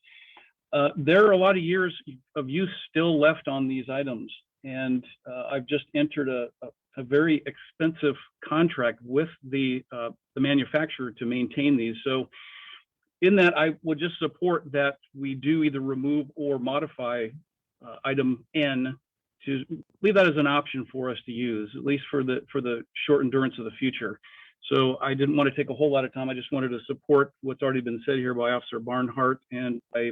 there are a lot of years of use still left on these items. And I've just entered a very expensive contract with the manufacturer to maintain these. So in that, I would just support that we do either remove or modify item N to leave that as an option for us to use, at least for the short endurance of the future. So I didn't want to take a whole lot of time. I just wanted to support what's already been said here by Officer Barnhart and by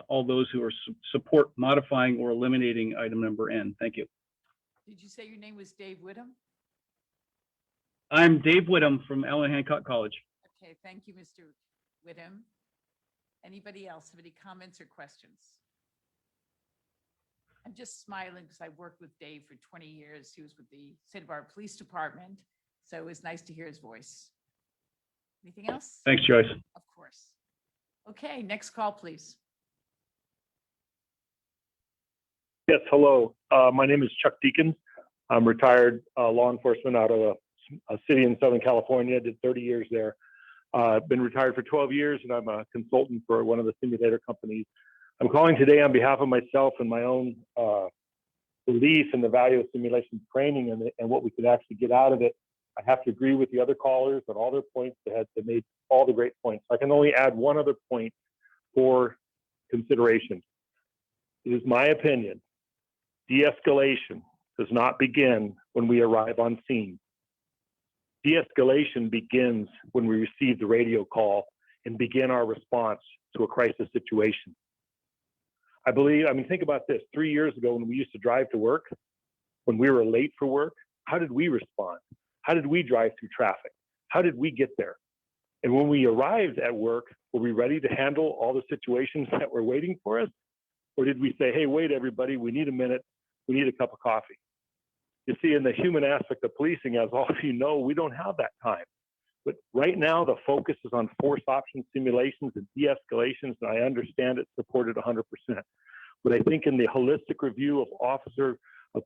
all those who are support modifying or eliminating item number N. Thank you. Did you say your name was Dave Whittam? I'm Dave Whittam from Allen Hancock College. Okay, thank you, Mr. Whittam. Anybody else have any comments or questions? I'm just smiling because I worked with Dave for 20 years. He was with the Santa Barbara Police Department, so it was nice to hear his voice. Anything else? Thanks, Joyce. Of course. Okay, next call, please. Yes, hello. My name is Chuck Deacon. I'm retired law enforcement out of a city in Southern California. Did 30 years there. Been retired for 12 years, and I'm a consultant for one of the simulator companies. I'm calling today on behalf of myself and my own belief in the value of simulation training and what we could actually get out of it. I have to agree with the other callers on all their points. They made all the great points. I can only add one other point for consideration. It is my opinion, de-escalation does not begin when we arrive on scene. De-escalation begins when we receive the radio call and begin our response to a crisis situation. I mean, think about this. 3 years ago when we used to drive to work, when we were late for work, how did we respond? How did we drive through traffic? How did we get there? And when we arrived at work, were we ready to handle all the situations that were waiting for us? Or did we say, hey, wait, everybody, we need a minute. We need a cup of coffee. You see, in the human aspect of policing, as all of you know, we don't have that time. But right now, the focus is on force option simulations and de-escalations, and I understand it's supported 100%. But I think in the holistic review of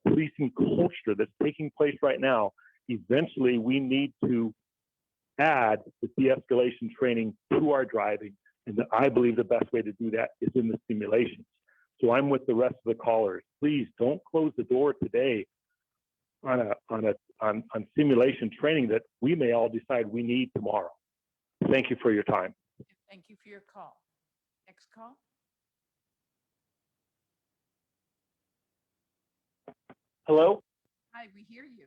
policing culture that's taking place right now, eventually we need to add the de-escalation training to our driving, and I believe the best way to do that is in the simulations. So I'm with the rest of the callers. Please don't close the door today on simulation training that we may all decide we need tomorrow. Thank you for your time. Thank you for your call. Next call. Hello? Hi, we hear you.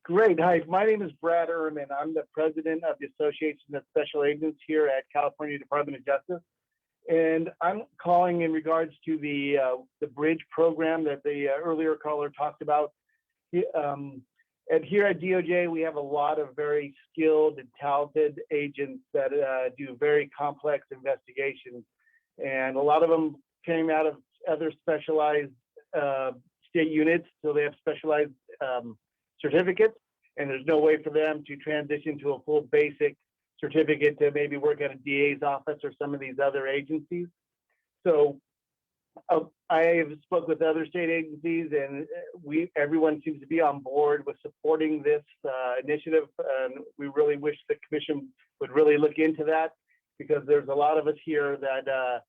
Great. Hi, my name is Brad Ehrman. I'm the president of the Association of Special Agents here at California Department of Justice. And I'm calling in regards to the bridge program that the earlier caller talked about. And here at DOJ, we have a lot of very skilled and talented agents that do very complex investigations. And a lot of them came out of other specialized state units, so they have specialized certificates, and there's no way for them to transition to a full basic certificate to maybe work at a DA's office or some of these other agencies. So I have spoke with other state agencies, and everyone seems to be on board with supporting this initiative. And we really wish the commission would really look into that, because there's a lot of us here that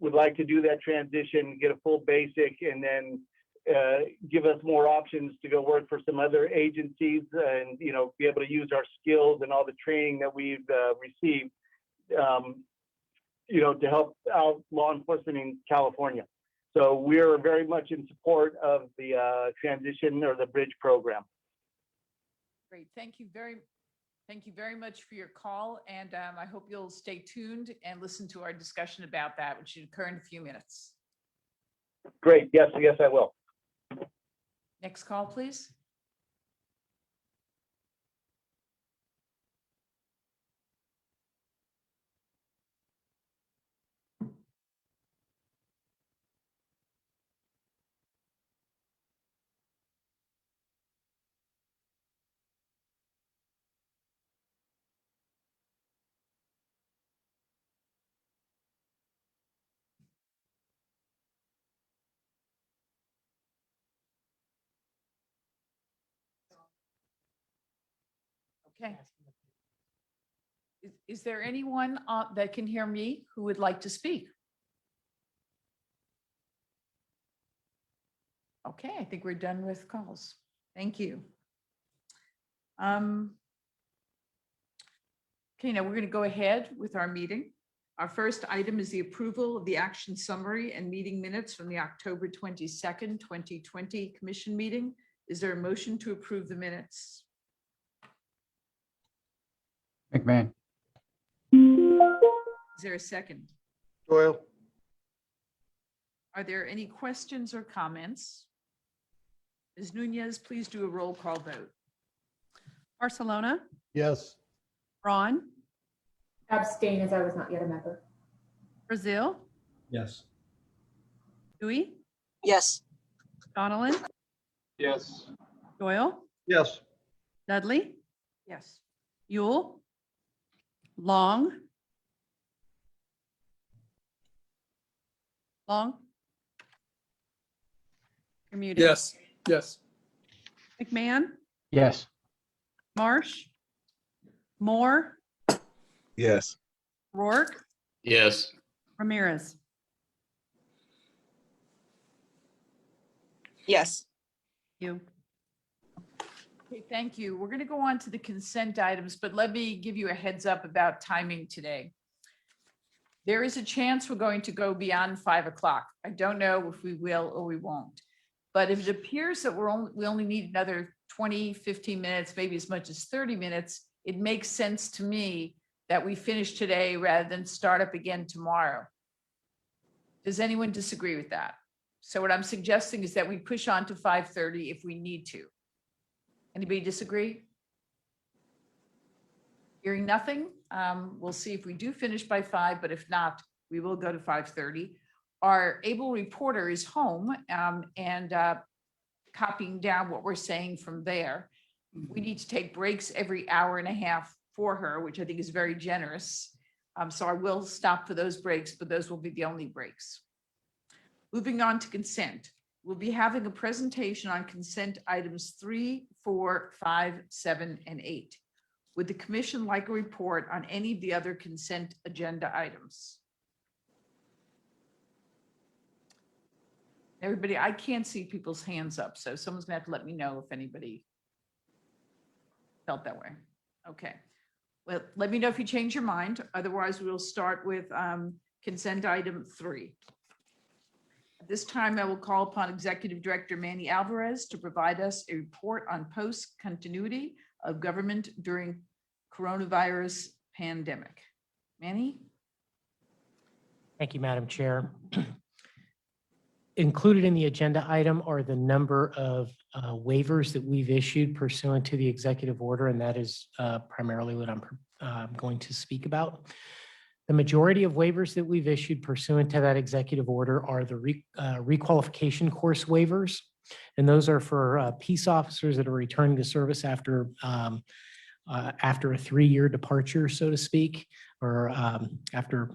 would like to do that transition, get a full basic, and then give us more options to go work for some other agencies and, you know, be able to use our skills and all the training that we've received, you know, to help out law enforcement in California. So we're very much in support of the transition or the bridge program. Great. Thank you very much for your call. And I hope you'll stay tuned and listen to our discussion about that, which should occur in a few minutes. Great. Yes, I will. Next call, please. Okay. Is there anyone that can hear me who would like to speak? Okay, I think we're done with calls. Thank you. Okay, now we're going to go ahead with our meeting. Our first item is the approval of the action summary and meeting minutes from the October 22nd, 2020 commission meeting. Is there a motion to approve the minutes? McMahon. Is there a second? Doyle. Are there any questions or comments? Ms. Nunez, please do a roll call vote. Barcelona, Yes. Braun, Abstain as I was not yet a member. Brazil, Yes. Dewey, Yes. Donellan, Yes. Doyle, Yes. Dudley, Yes. Yule, Long, you're muted. Yes. Yes. McMahon, Yes. Marsh, Moore, Yes. Rourke, Yes. Ramirez. Yes. You. Okay, thank you. We're going to go on to the consent items, but let me give you a heads up about timing today. There is a chance we're going to go beyond 5 o'clock. I don't know if we will or we won't. But if it appears that we only need another 20, 15 minutes, maybe as much as 30 minutes, it makes sense to me that we finish today rather than start up again tomorrow. Does anyone disagree with that? So what I'm suggesting is that we push on to 5:30 if we need to. Anybody disagree? Hearing nothing, we'll see if we do finish by 5, but if not, we will go to 5:30. Our able reporter is home and copying down what we're saying from there. We need to take breaks every hour and a half for her, which I think is very generous. So I will stop for those breaks, but those will be the only breaks. Moving on to consent. We'll be having a presentation on consent items 3, 4, 5, 7, and 8. Would the commission like a report on any of the other consent agenda items? Everybody, I can't see people's hands up, so someone's gonna have to let me know if anybody felt that way. Okay. Well, let me know if you change your mind. Otherwise, we'll start with consent item 3. At this time, I will call upon Executive Director Manny Alvarez to provide us a report on post-continuity of government during coronavirus pandemic. Manny? Thank you, Madam Chair. Included in the agenda item are the number of waivers that we've issued pursuant to the executive order, and that is primarily what I'm going to speak about. The majority of waivers that we've issued pursuant to that executive order are the requalification course waivers, and those are for peace officers that are returning to service after a 3-year departure, so to speak, or after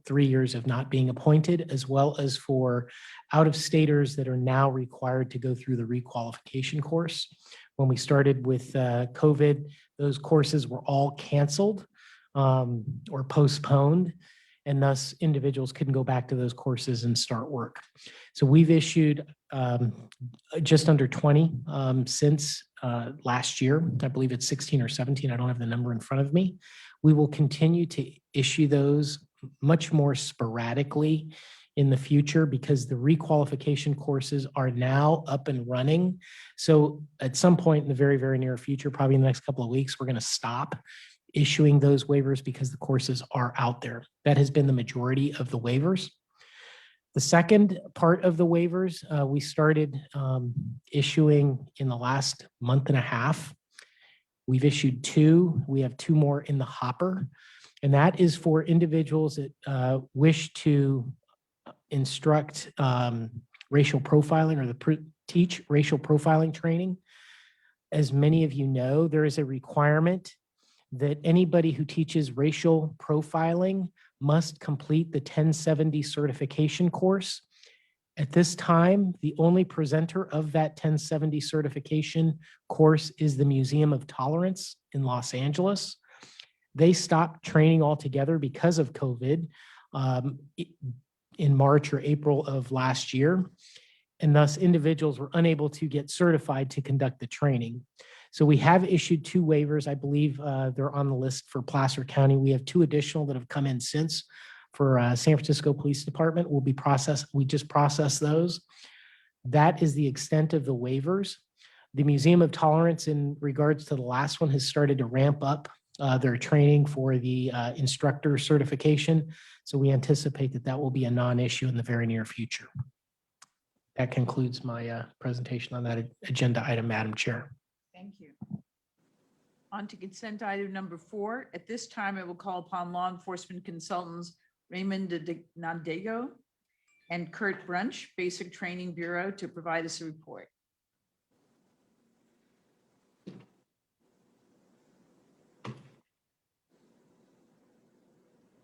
3 years of not being appointed, as well as for out-of-staters that are now required to go through the requalification course. When we started with COVID, those courses were all canceled or postponed. and thus individuals couldn't go back to those courses and start work. So we've issued just under 20 since last year. I believe it's 16 or 17. I don't have the number in front of me. We will continue to issue those much more sporadically in the future because the requalification courses are now up and running. So at some point in the very, very near future, probably in the next couple of weeks, we're going to stop issuing those waivers because the courses are out there. That has been the majority of the waivers. The second part of the waivers, we started issuing in the last month and a half. We've issued 2. We have 2 more in the hopper. And that is for individuals that wish to instruct racial profiling or teach racial profiling training. As many of you know, there is a requirement that anybody who teaches racial profiling must complete the 1070 certification course. At this time, the only presenter of that 1070 certification course is the Museum of Tolerance in Los Angeles. They stopped training altogether because of COVID in March or April of last year, and thus individuals were unable to get certified to conduct the training. So we have issued 2 waivers. I believe they're on the list for Placer County. We have 2 additional that have come in since for San Francisco Police Department. Will be processed. We just processed those. That is the extent of the waivers. The Museum of Tolerance, in regards to the last one, has started to ramp up their training for the instructor certification. So we anticipate that that will be a non-issue in the very near future. That concludes my presentation on that agenda item, Madam Chair. Thank you. On to consent item number 4. At this time, I will call upon law enforcement consultants Raymond Nandego and Kurt Brunch, Basic Training Bureau, to provide us a report.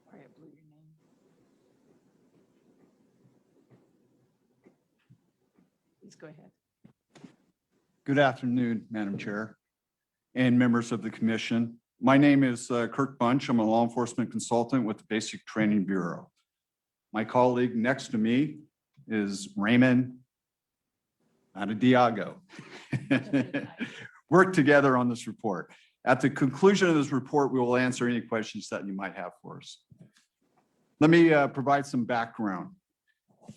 Sorry, I blew your name. Please go ahead. Good afternoon, Madam Chair and members of the commission. My name is Kirk Bunch. I'm a law enforcement consultant with the Basic Training Bureau. My colleague next to me is Raymond Nandego. Work together on this report. At the conclusion of this report, we will answer any questions that you might have for us. Let me provide some background.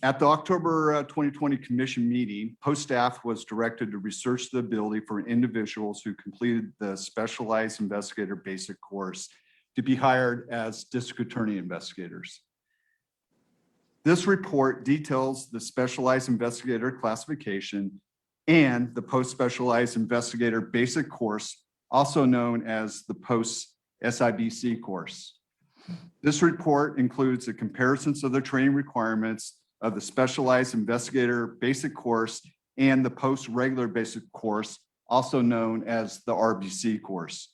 At the October 2020 commission meeting, post staff was directed to research the ability for individuals who completed the specialized investigator basic course to be hired as district attorney investigators. This report details the specialized investigator classification and the post-specialized investigator basic course, also known as the post-SIBC course. This report includes the comparisons of the training requirements of the specialized investigator basic course and the post-regular basic course, also known as the RBC course.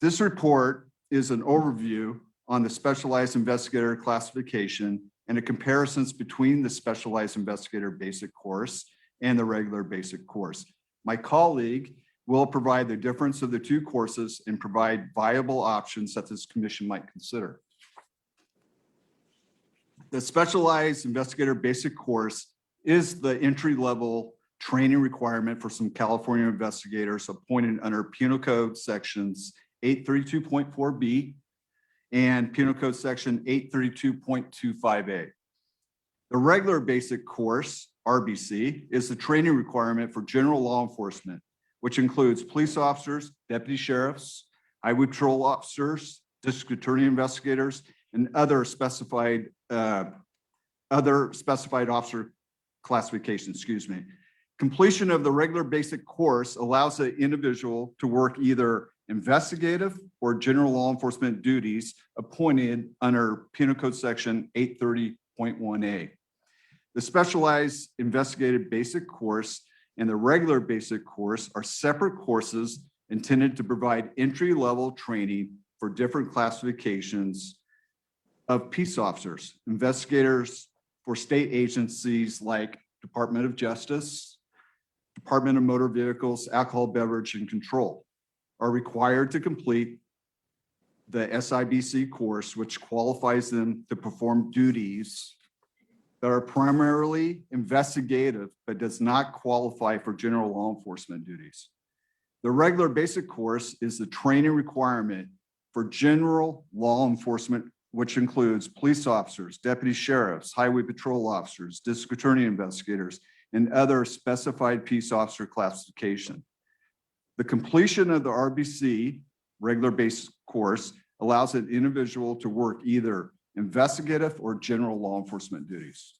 This report is an overview on the specialized investigator classification and the comparisons between the specialized investigator basic course and the regular basic course. My colleague will provide the difference of the 2 courses and provide viable options that this commission might consider. The specialized investigator basic course is the entry-level training requirement for some California investigators appointed under Penal Code sections 832.4B and Penal Code section 832.25A. The regular basic course, RBC, is the training requirement for general law enforcement, which includes police officers, deputy sheriffs, highway patrol officers, district attorney investigators, and other specified officer classifications, Completion of the regular basic course allows the individual to work either investigative or general law enforcement duties appointed under Penal Code section 830.1A. The specialized investigative basic course and the regular basic course are separate courses intended to provide entry-level training for different classifications of peace officers. Investigators for state agencies like Department of Justice, Department of Motor Vehicles, Alcohol, Beverage, and Control are required to complete the SIBC course, which qualifies them to perform duties that are primarily investigative, but does not qualify for general law enforcement duties. The regular basic course is the training requirement for general law enforcement, which includes police officers, deputy sheriffs, highway patrol officers, district attorney investigators, and other specified peace officer classification. The completion of the RBC, regular basic course, allows an individual to work either investigative or general law enforcement duties.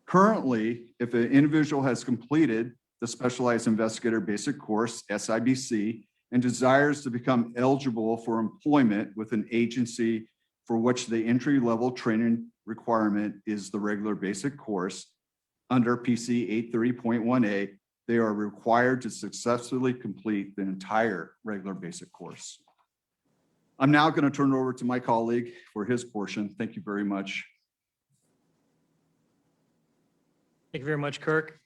Currently, if an individual has completed the Specialized Investigator Basic Course, SIBC, and desires to become eligible for employment with an agency for which the entry-level training requirement is the regular basic course under PC 830.1A, they are required to successfully complete the entire regular basic course. I'm now going to turn it over to my colleague for his portion. Thank you very much. Thank you very much, Kirk.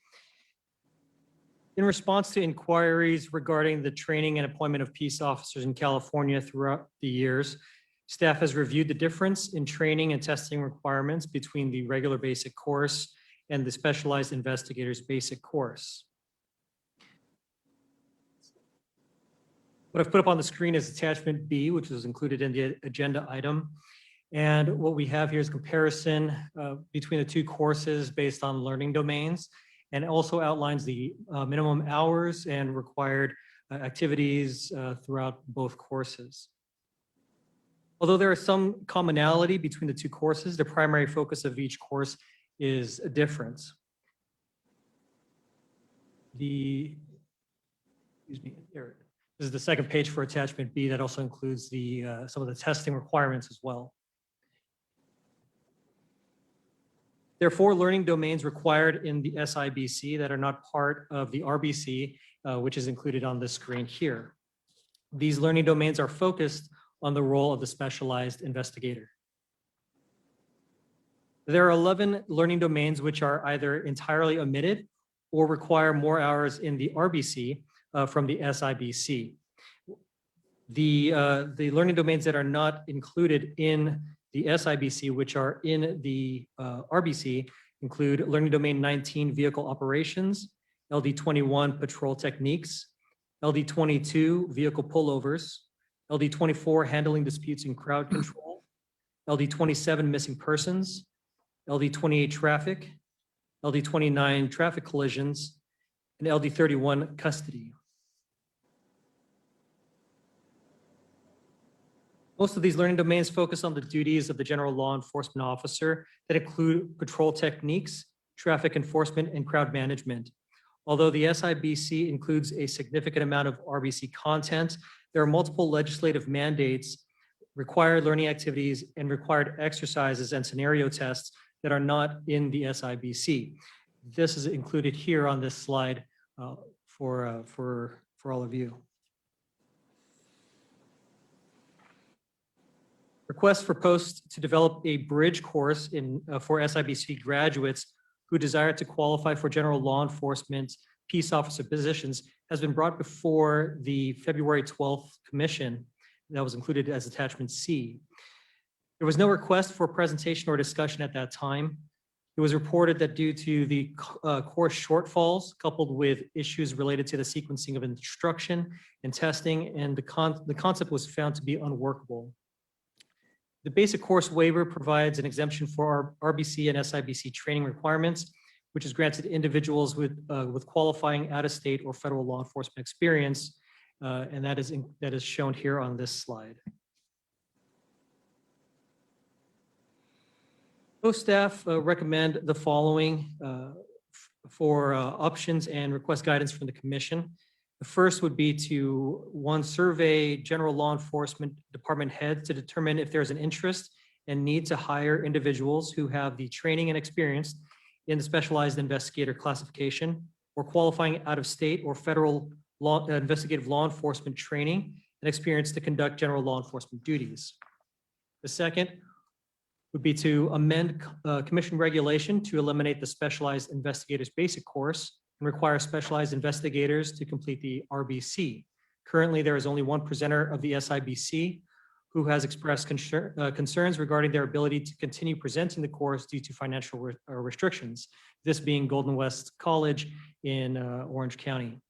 In response to inquiries regarding the training and appointment of peace officers in California throughout the years, staff has reviewed the difference in training and testing requirements between the regular basic course and the Specialized Investigators Basic Course. What I've put up on the screen is attachment B, which was included in the agenda item. And what we have here is comparison between the two courses based on learning domains, and also outlines the minimum hours and required activities throughout both courses. Although there is some commonality between the two courses, the primary focus of each course is a difference. This is the second page for attachment B that also includes the some of the testing requirements as well. There are 4 learning domains required in the SIBC that are not part of the RBC, which is included on the screen here. These learning domains are focused on the role of the specialized investigator. There are 11 learning domains which are either entirely omitted or require more hours in the RBC from the SIBC. The learning domains that are not included in the SIBC, which are in the RBC, include Learning Domain 19, Vehicle Operations, LD 21, Patrol Techniques, LD 22, Vehicle Pullovers, LD 24, Handling Disputes and Crowd Control, LD 27, Missing Persons, LD 28, Traffic, LD 29, Traffic Collisions, and LD 31, Custody. Most of these learning domains focus on the duties of the general law enforcement officer that include patrol techniques, traffic enforcement, and crowd management. Although the SIBC includes a significant amount of RBC content, there are multiple legislative mandates, required learning activities, and required exercises and scenario tests that are not in the SIBC. This is included here on this slide for all of you. Request for posts to develop a bridge course for SIBC graduates who desire to qualify for general law enforcement peace officer positions has been brought before the February 12th commission that was included as attachment C. There was no request for presentation or discussion at that time. It was reported that due to the course shortfalls coupled with issues related to the sequencing of instruction and testing, and the concept was found to be unworkable. The basic course waiver provides an exemption for our RBC and SIBC training requirements, which is granted to individuals with qualifying out-of-state or federal law enforcement experience, and that is shown here on this slide. Post staff recommend the following for options and request guidance from the commission. The first would be to, 1, survey general law enforcement department heads to determine if there's an interest and need to hire individuals who have the training and experience in the specialized investigator classification or qualifying out-of-state or federal investigative law enforcement training and experience to conduct general law enforcement duties. The second would be to amend commission regulation to eliminate the specialized investigators basic course and require specialized investigators to complete the RBC. Currently, there is only one presenter of the SIBC who has expressed concerns regarding their ability to continue presenting the course due to financial restrictions, this being Golden West College in Orange County.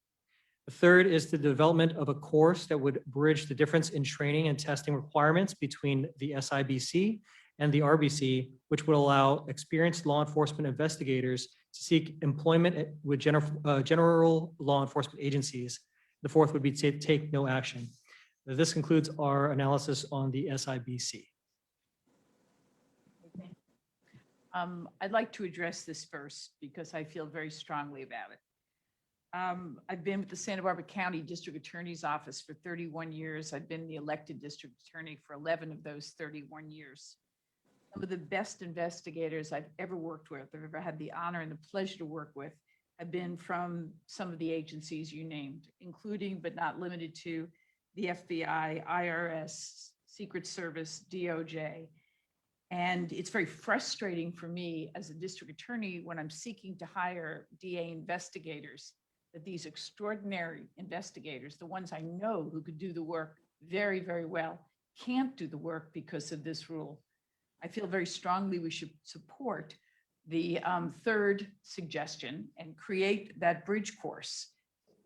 The third is the development of a course that would bridge the difference in training and testing requirements between the SIBC and the RBC, which would allow experienced law enforcement investigators to seek employment with general law enforcement agencies. The fourth would be to take no action. This concludes our analysis on the SIBC. I'd like to address this first because I feel very strongly about it. I've been with the Santa Barbara County District Attorney's Office for 31 years. I've been the elected district attorney for 11 of those 31 years. Some of the best investigators I've ever worked with, I've ever had the honor and the pleasure to work with, have been from some of the agencies you named, including but not limited to the FBI, IRS, Secret Service, DOJ. And it's very frustrating for me as a district attorney when I'm seeking to hire DA investigators, that these extraordinary investigators, the ones I know who could do the work very, very well, can't do the work because of this rule. I feel very strongly we should support the third suggestion and create that bridge course.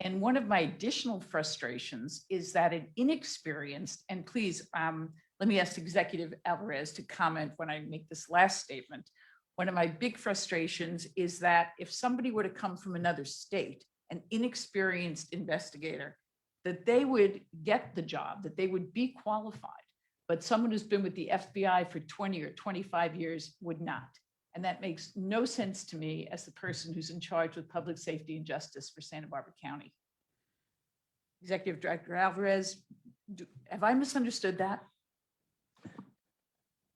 And one of my additional frustrations is that an inexperienced, and please, let me ask Executive Alvarez to comment when I make this last statement. One of my big frustrations is that if somebody were to come from another state, an inexperienced investigator, that they would get the job, that they would be qualified, but someone who's been with the FBI for 20 or 25 years would not. And that makes no sense to me as the person who's in charge with public safety and justice for Santa Barbara County. Executive Director Alvarez, have I misunderstood that?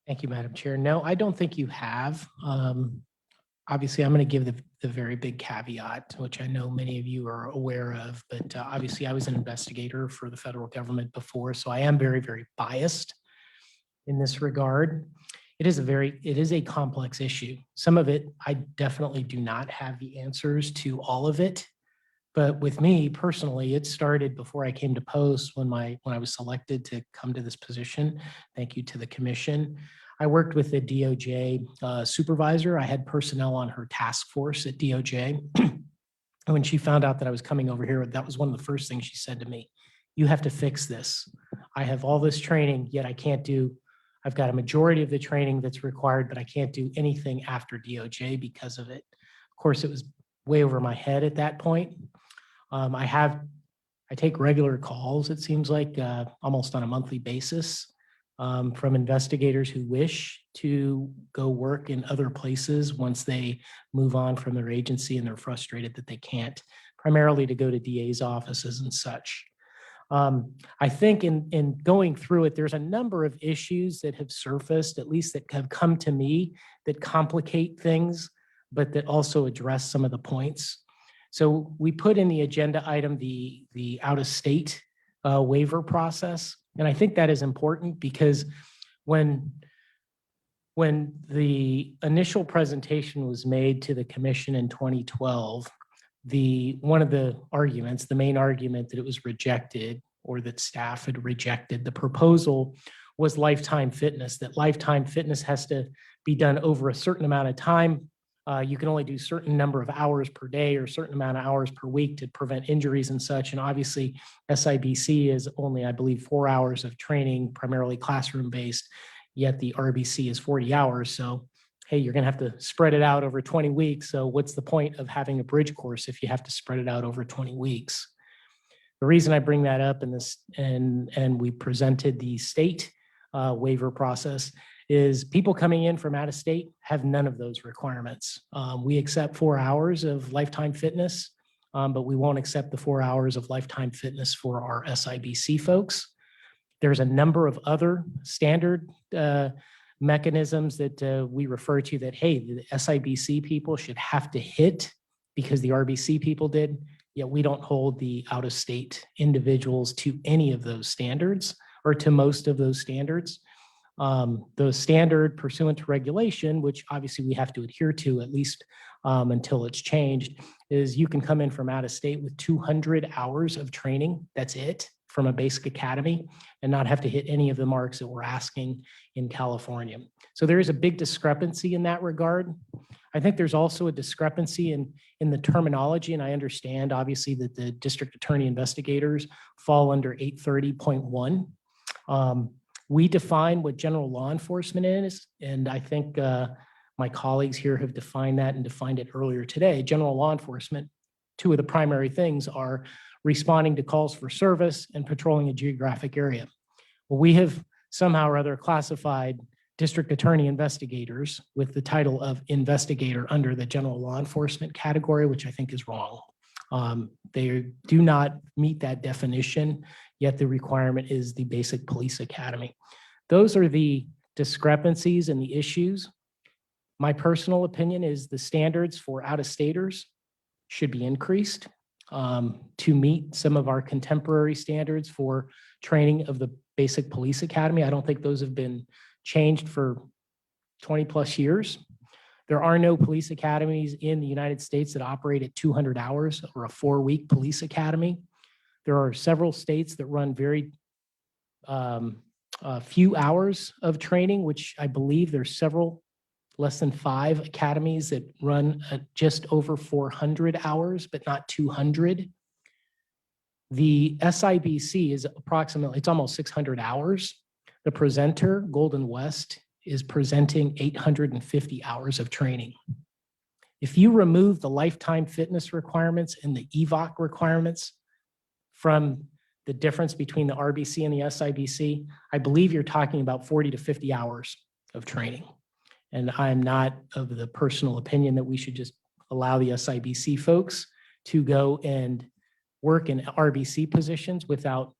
Thank you, Madam Chair. No, I don't think you have. Obviously, I'm going to give the very big caveat, which I know many of you are aware of, but obviously I was an investigator for the federal government before, so I am very, very biased in this regard. It is a complex issue. Some of it, I definitely do not have the answers to all of it. But with me personally, it started before I came to post when I was selected to come to this position. Thank you to the commission. I worked with the DOJ supervisor. I had personnel on her task force at DOJ. And when she found out that I was coming over here, that was one of the first things she said to me. You have to fix this. I have all this training, yet I've got a majority of the training that's required, but I can't do anything after DOJ because of it. Of course, it was way over my head at that point. I take regular calls, it seems like almost on a monthly basis from investigators who wish to go work in other places once they move on from their agency and they're frustrated that they can't, primarily to go to DA's offices and such. I think in going through it, there's a number of issues that have surfaced, at least that have come to me, that complicate things, but that also address some of the points. So we put in the agenda item the out-of-state waiver process. And I think that is important because when the initial presentation was made to the commission in 2012, one of the arguments, the main argument that it was rejected or that staff had rejected the proposal was lifetime fitness, that lifetime fitness has to be done over a certain amount of time. You can only do a certain number of hours per day or a certain amount of hours per week to prevent injuries and such. And obviously SIBC is only, I believe, 4 hours of training, primarily classroom based, yet the RBC is 40 hours. So, hey, you're gonna have to spread it out over 20 weeks. So what's the point of having a bridge course if you have to spread it out over 20 weeks? The reason I bring that up in this, and we presented the state waiver process, is people coming in from out of state have none of those requirements. We accept 4 hours of lifetime fitness, but we won't accept the 4 hours of lifetime fitness for our SIBC folks. There's a number of other standard mechanisms that we refer to that, hey, the SIBC people should have to hit because the RBC people did, yet we don't hold the out-of-state individuals to any of those standards or to most of those standards. The standard pursuant to regulation, which obviously we have to adhere to at least until it's changed, is you can come in from out of state with 200 hours of training. That's it. from a basic academy and not have to hit any of the marks that we're asking in California. So there is a big discrepancy in that regard. I think there's also a discrepancy in the terminology, and I understand obviously that the district attorney investigators fall under 830.1. We define what general law enforcement is, and I think my colleagues here have defined that and defined it earlier today. General law enforcement, two of the primary things are responding to calls for service and patrolling a geographic area. Well, we have somehow or other classified district attorney investigators with the title of investigator under the general law enforcement category, which I think is wrong. They do not meet that definition, yet the requirement is the basic police academy. Those are the discrepancies and the issues. My personal opinion is the standards for out-of-staters should be increased to meet some of our contemporary standards for training of the basic police academy. I don't think those have been changed for 20 plus years. There are no police academies in the United States that operate at 200 hours or a 4-week police academy. There are several states that run very few hours of training, which I believe there's several less than 5 academies that run just over 400 hours, but not 200. The SIBC is approximately, it's almost 600 hours. The presenter, Golden West, is presenting 850 hours of training. If you remove the lifetime fitness requirements and the EVOC requirements from the difference between the RBC and the SIBC, I believe you're talking about 40 to 50 hours of training. And I'm not of the personal opinion that we should just allow the SIBC folks to go and work in RBC positions without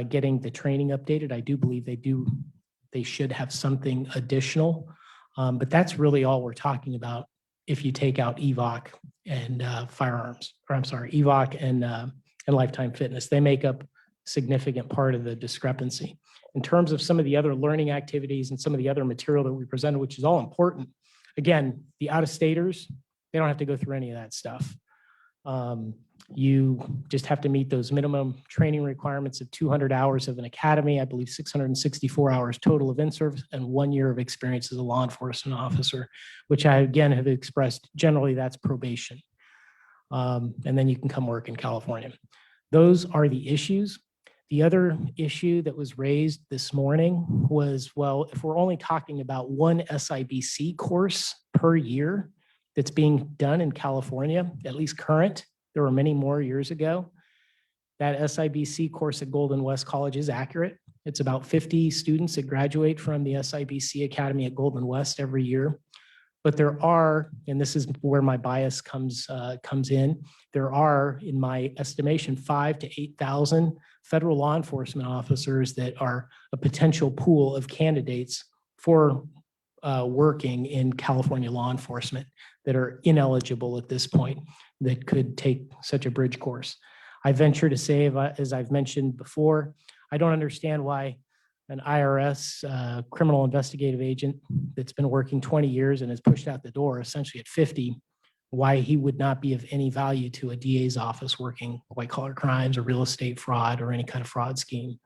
getting the training updated. I do believe they should have something additional, but that's really all we're talking about if you take out EVOC and firearms, or I'm sorry, EVOC and lifetime fitness. They make up a significant part of the discrepancy. In terms of some of the other learning activities and some of the other material that we presented, which is all important, again, the out-of-staters, they don't have to go through any of that stuff. You just have to meet those minimum training requirements of 200 hours of an academy, I believe 664 hours total of in-service, and 1 year of experience as a law enforcement officer, which I, again, have expressed, generally that's probation. And then you can come work in California. Those are the issues. The other issue that was raised this morning was, well, if we're only talking about one SIBC course per year that's being done in California, at least current, there were many more years ago, that SIBC course at Golden West College is accurate. It's about 50 students that graduate from the SIBC Academy at Golden West every year. But there are, and this is where my bias comes in, there are, in my estimation, 5,000 to 8,000 federal law enforcement officers that are a potential pool of candidates for working in California law enforcement that are ineligible at this point that could take such a bridge course. I venture to say, as I've mentioned before, I don't understand why an IRS criminal investigative agent that's been working 20 years and has pushed out the door essentially at 50, why he would not be of any value to a DA's office working white collar crimes or real estate fraud or any kind of fraud scheme.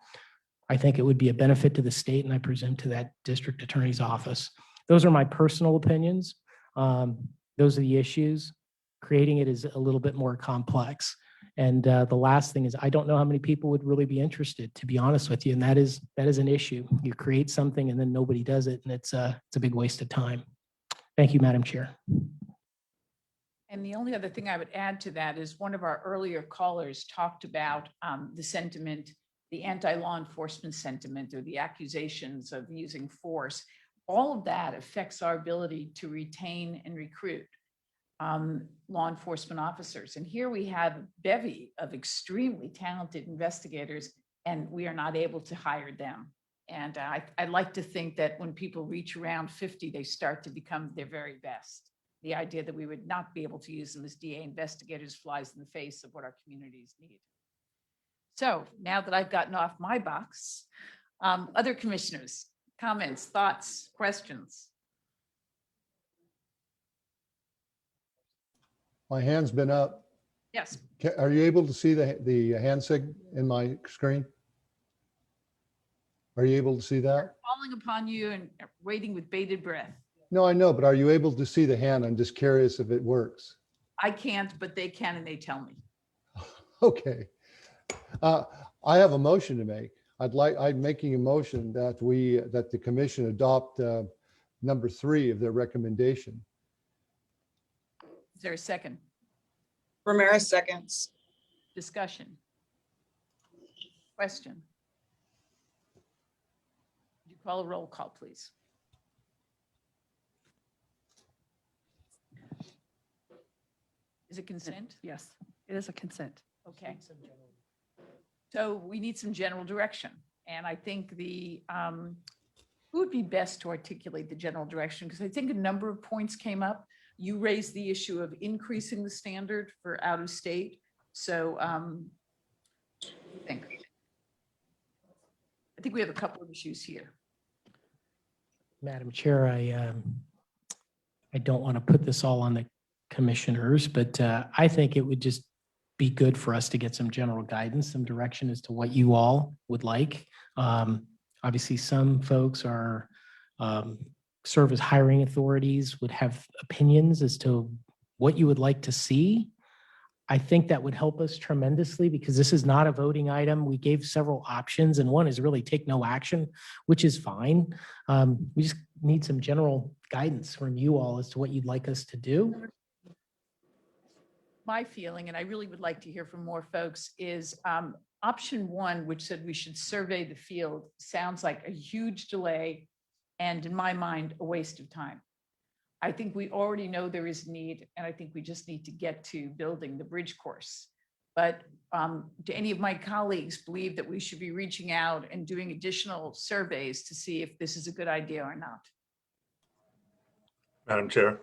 I think it would be a benefit to the state, and I presume to that district attorney's office. Those are my personal opinions. Those are the issues. Creating it is a little bit more complex. And the last thing is, I don't know how many people would really be interested, to be honest with you. And that is an issue. You create something and then nobody does it, and it's a big waste of time. Thank you, Madam Chair. And the only other thing I would add to that is one of our earlier callers talked about the sentiment, the anti-law enforcement sentiment, or the accusations of using force. All of that affects our ability to retain and recruit law enforcement officers. And here we have a bevy of extremely talented investigators, and we are not able to hire them. And I like to think that when people reach around 50, they start to become their very best. The idea that we would not be able to use them as DA investigators flies in the face of what our communities need. So now that I've gotten off my box, other commissioners, comments, thoughts, questions? My hand's been up. Yes. Are you able to see the hand sig in my screen? Are you able to see that? Calling upon you and waiting with bated breath. No, I know, but are you able to see the hand? I'm just curious if it works. I can't, but they can and they tell me. Okay. I have a motion to make. I'm making a motion that that the commission adopt number 3 of their recommendation. Is there a second? Ramirez seconds. Discussion? Question? Would you call a roll call, please? Is it consent? Yes, it is a consent. Okay. So we need some general direction. And I think who would be best to articulate the general direction? Because I think a number of points came up. You raised the issue of increasing the standard for out of state. So I think we have a couple of issues here. Madam Chair, I don't want to put this all on the commissioners, but I think it would just be good for us to get some general guidance, some direction as to what you all would like. Obviously, some folks are serve as hiring authorities, would have opinions as to what you would like to see. I think that would help us tremendously because this is not a voting item. We gave several options and one is really take no action, which is fine. We just need some general guidance from you all as to what you'd like us to do. My feeling, and I really would like to hear from more folks, is option 1, which said we should survey the field, sounds like a huge delay and in my mind, a waste of time. I think we already know there is need, and I think we just need to get to building the bridge course. But do any of my colleagues believe that we should be reaching out and doing additional surveys to see if this is a good idea or not? Madam Chair,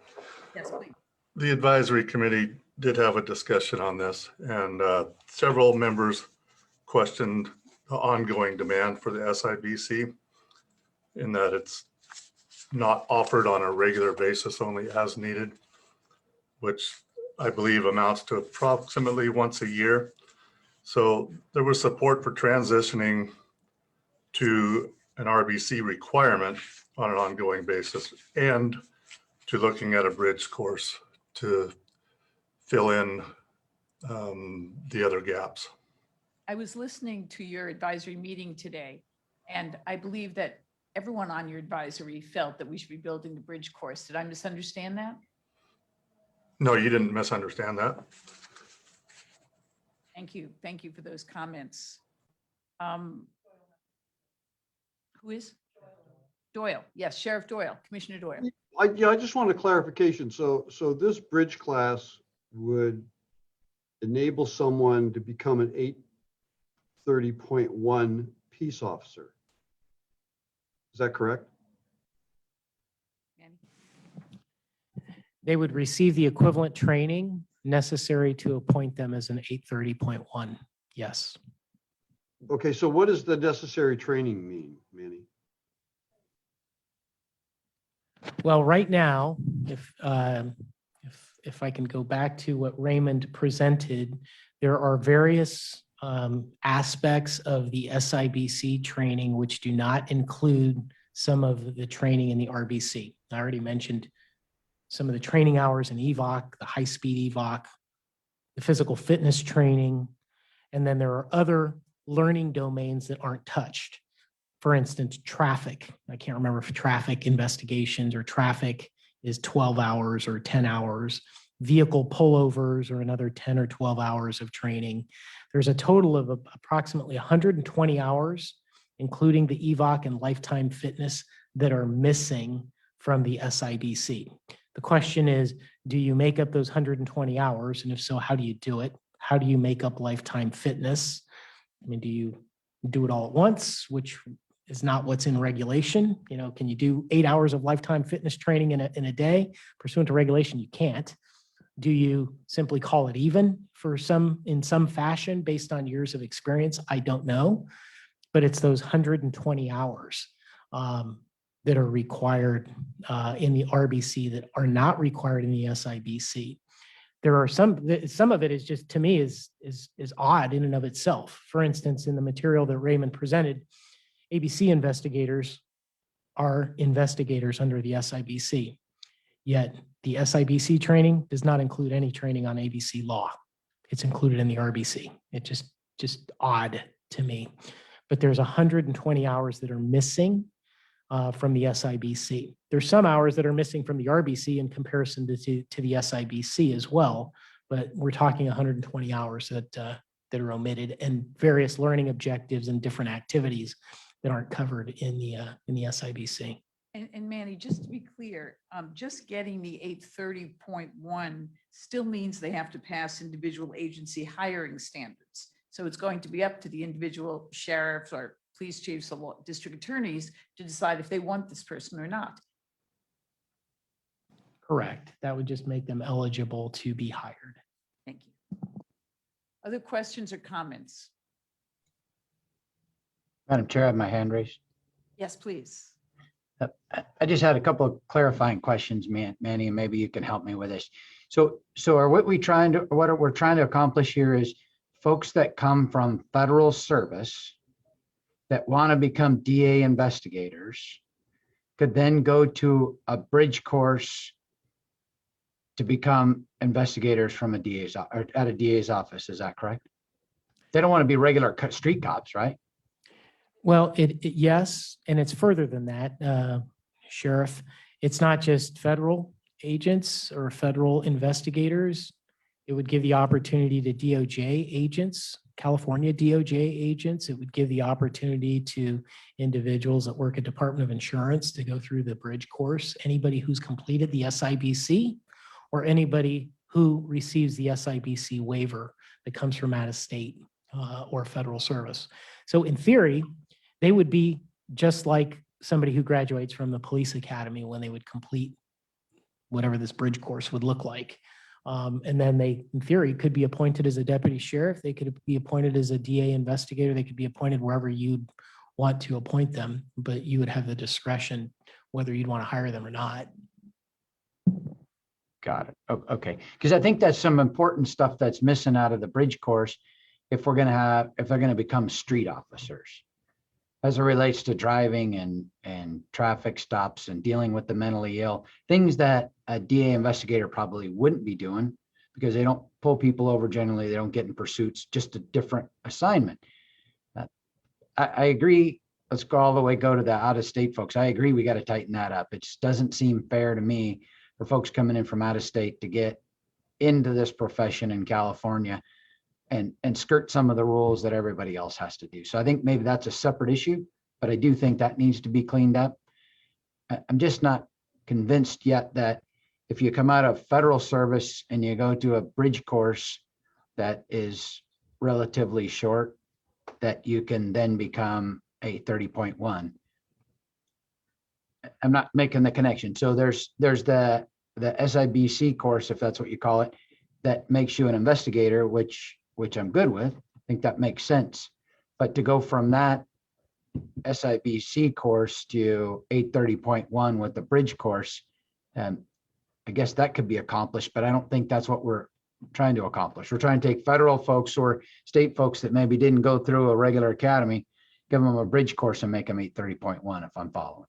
Yes, please. the advisory committee did have a discussion on this, and several members questioned the ongoing demand for the SIBC in that it's not offered on a regular basis, only as needed, which I believe amounts to approximately once a year. So there was support for transitioning to an RBC requirement on an ongoing basis and to looking at a bridge course to fill in the other gaps. I was listening to your advisory meeting today, and I believe that everyone on your advisory felt that we should be building the bridge course. Did I misunderstand that? No, you didn't misunderstand that. Thank you. Thank you for those comments. Who is? Doyle. Yes, Sheriff Doyle, Commissioner Doyle. I just want a clarification. So this bridge class would enable someone to become an 830.1 peace officer. Is that correct? They would receive the equivalent training necessary to appoint them as an 830.1. Yes. Okay, so what does the necessary training mean, Manny? Well, right now, if I can go back to what Raymond presented, there are various aspects of the SIBC training which do not include some of the training in the RBC. I already mentioned some of the training hours in EVOC, the high-speed EVOC, the physical fitness training, and then there are other learning domains that aren't touched. For instance, traffic. I can't remember if traffic investigations or traffic is 12 hours or 10 hours. Vehicle pullovers or another 10 or 12 hours of training. There's a total of approximately 120 hours, including the EVOC and lifetime fitness, that are missing from the SIBC. The question is, do you make up those 120 hours? And if so, how do you do it? How do you make up lifetime fitness? I mean, do you do it all at once, which is not what's in regulation? You know, can you do 8 hours of lifetime fitness training in a day? Pursuant to regulation, you can't. Do you simply call it even for in some fashion based on years of experience? I don't know, but it's those 120 hours that are required in the RBC that are not required in the SIBC. There are some of it is just, to me, is odd in and of itself. For instance, in the material that Raymond presented, ABC investigators are investigators under the SIBC. Yet the SIBC training does not include any training on ABC law. It's included in the RBC. It just odd to me. But there's 120 hours that are missing from the SIBC. There's some hours that are missing from the RBC in comparison to the SIBC as well. But we're talking 120 hours that are omitted, and various learning objectives and different activities that aren't covered in the SIBC. And Manny, just to be clear, just getting the 830.1 still means they have to pass individual agency hiring standards. So it's going to be up to the individual sheriffs or police chiefs or district attorneys to decide if they want this person or not. Correct. That would just make them eligible to be hired. Thank you. Other questions or comments? Madam Chair, I have my hand raised. Yes, please. I just had a couple of clarifying questions, Manny, and maybe you can help me with this. So are what we're trying to accomplish here is folks that come from federal service that want to become DA investigators could then go to a bridge course to become investigators from a DA's or at a DA's office. Is that correct? They don't want to be regular street cops, right? Well, yes, and it's further than that, Sheriff. It's not just federal agents or federal investigators. It would give the opportunity to DOJ agents, California DOJ agents. It would give the opportunity to individuals that work at Department of Insurance to go through the bridge course. Anybody who's completed the SIBC or anybody who receives the SIBC waiver that comes from out of state or federal service. So in theory, they would be just like somebody who graduates from the police academy when they would complete whatever this bridge course would look like. And then they, in theory, could be appointed as a deputy sheriff. They could be appointed as a DA investigator. They could be appointed wherever you'd want to appoint them, but you would have the discretion whether you'd want to hire them or not. Got it. Okay. Because I think that's some important stuff that's missing out of the bridge course if they're going to become street officers, as it relates to driving and traffic stops and dealing with the mentally ill, things that a DA investigator probably wouldn't be doing because they don't pull people over generally. They don't get in pursuits, just a different assignment. I agree. Let's go all the way, go to the out of state folks. I agree. We got to tighten that up. It just doesn't seem fair to me for folks coming in from out of state to get into this profession in California and skirt some of the rules that everybody else has to do. So I think maybe that's a separate issue, but I do think that needs to be cleaned up. I'm just not convinced yet that if you come out of federal service and you go to a bridge course that is relatively short, that you can then become a 30.1. I'm not making the connection. So there's the SIBC course, if that's what you call it, that makes you an investigator, which I'm good with. I think that makes sense. But to go from that SIBC course to 830.1 with the bridge course, I guess that could be accomplished, but I don't think that's what we're trying to accomplish. We're trying to take federal folks or state folks that maybe didn't go through a regular academy, give them a bridge course and make them 830.1 if I'm following.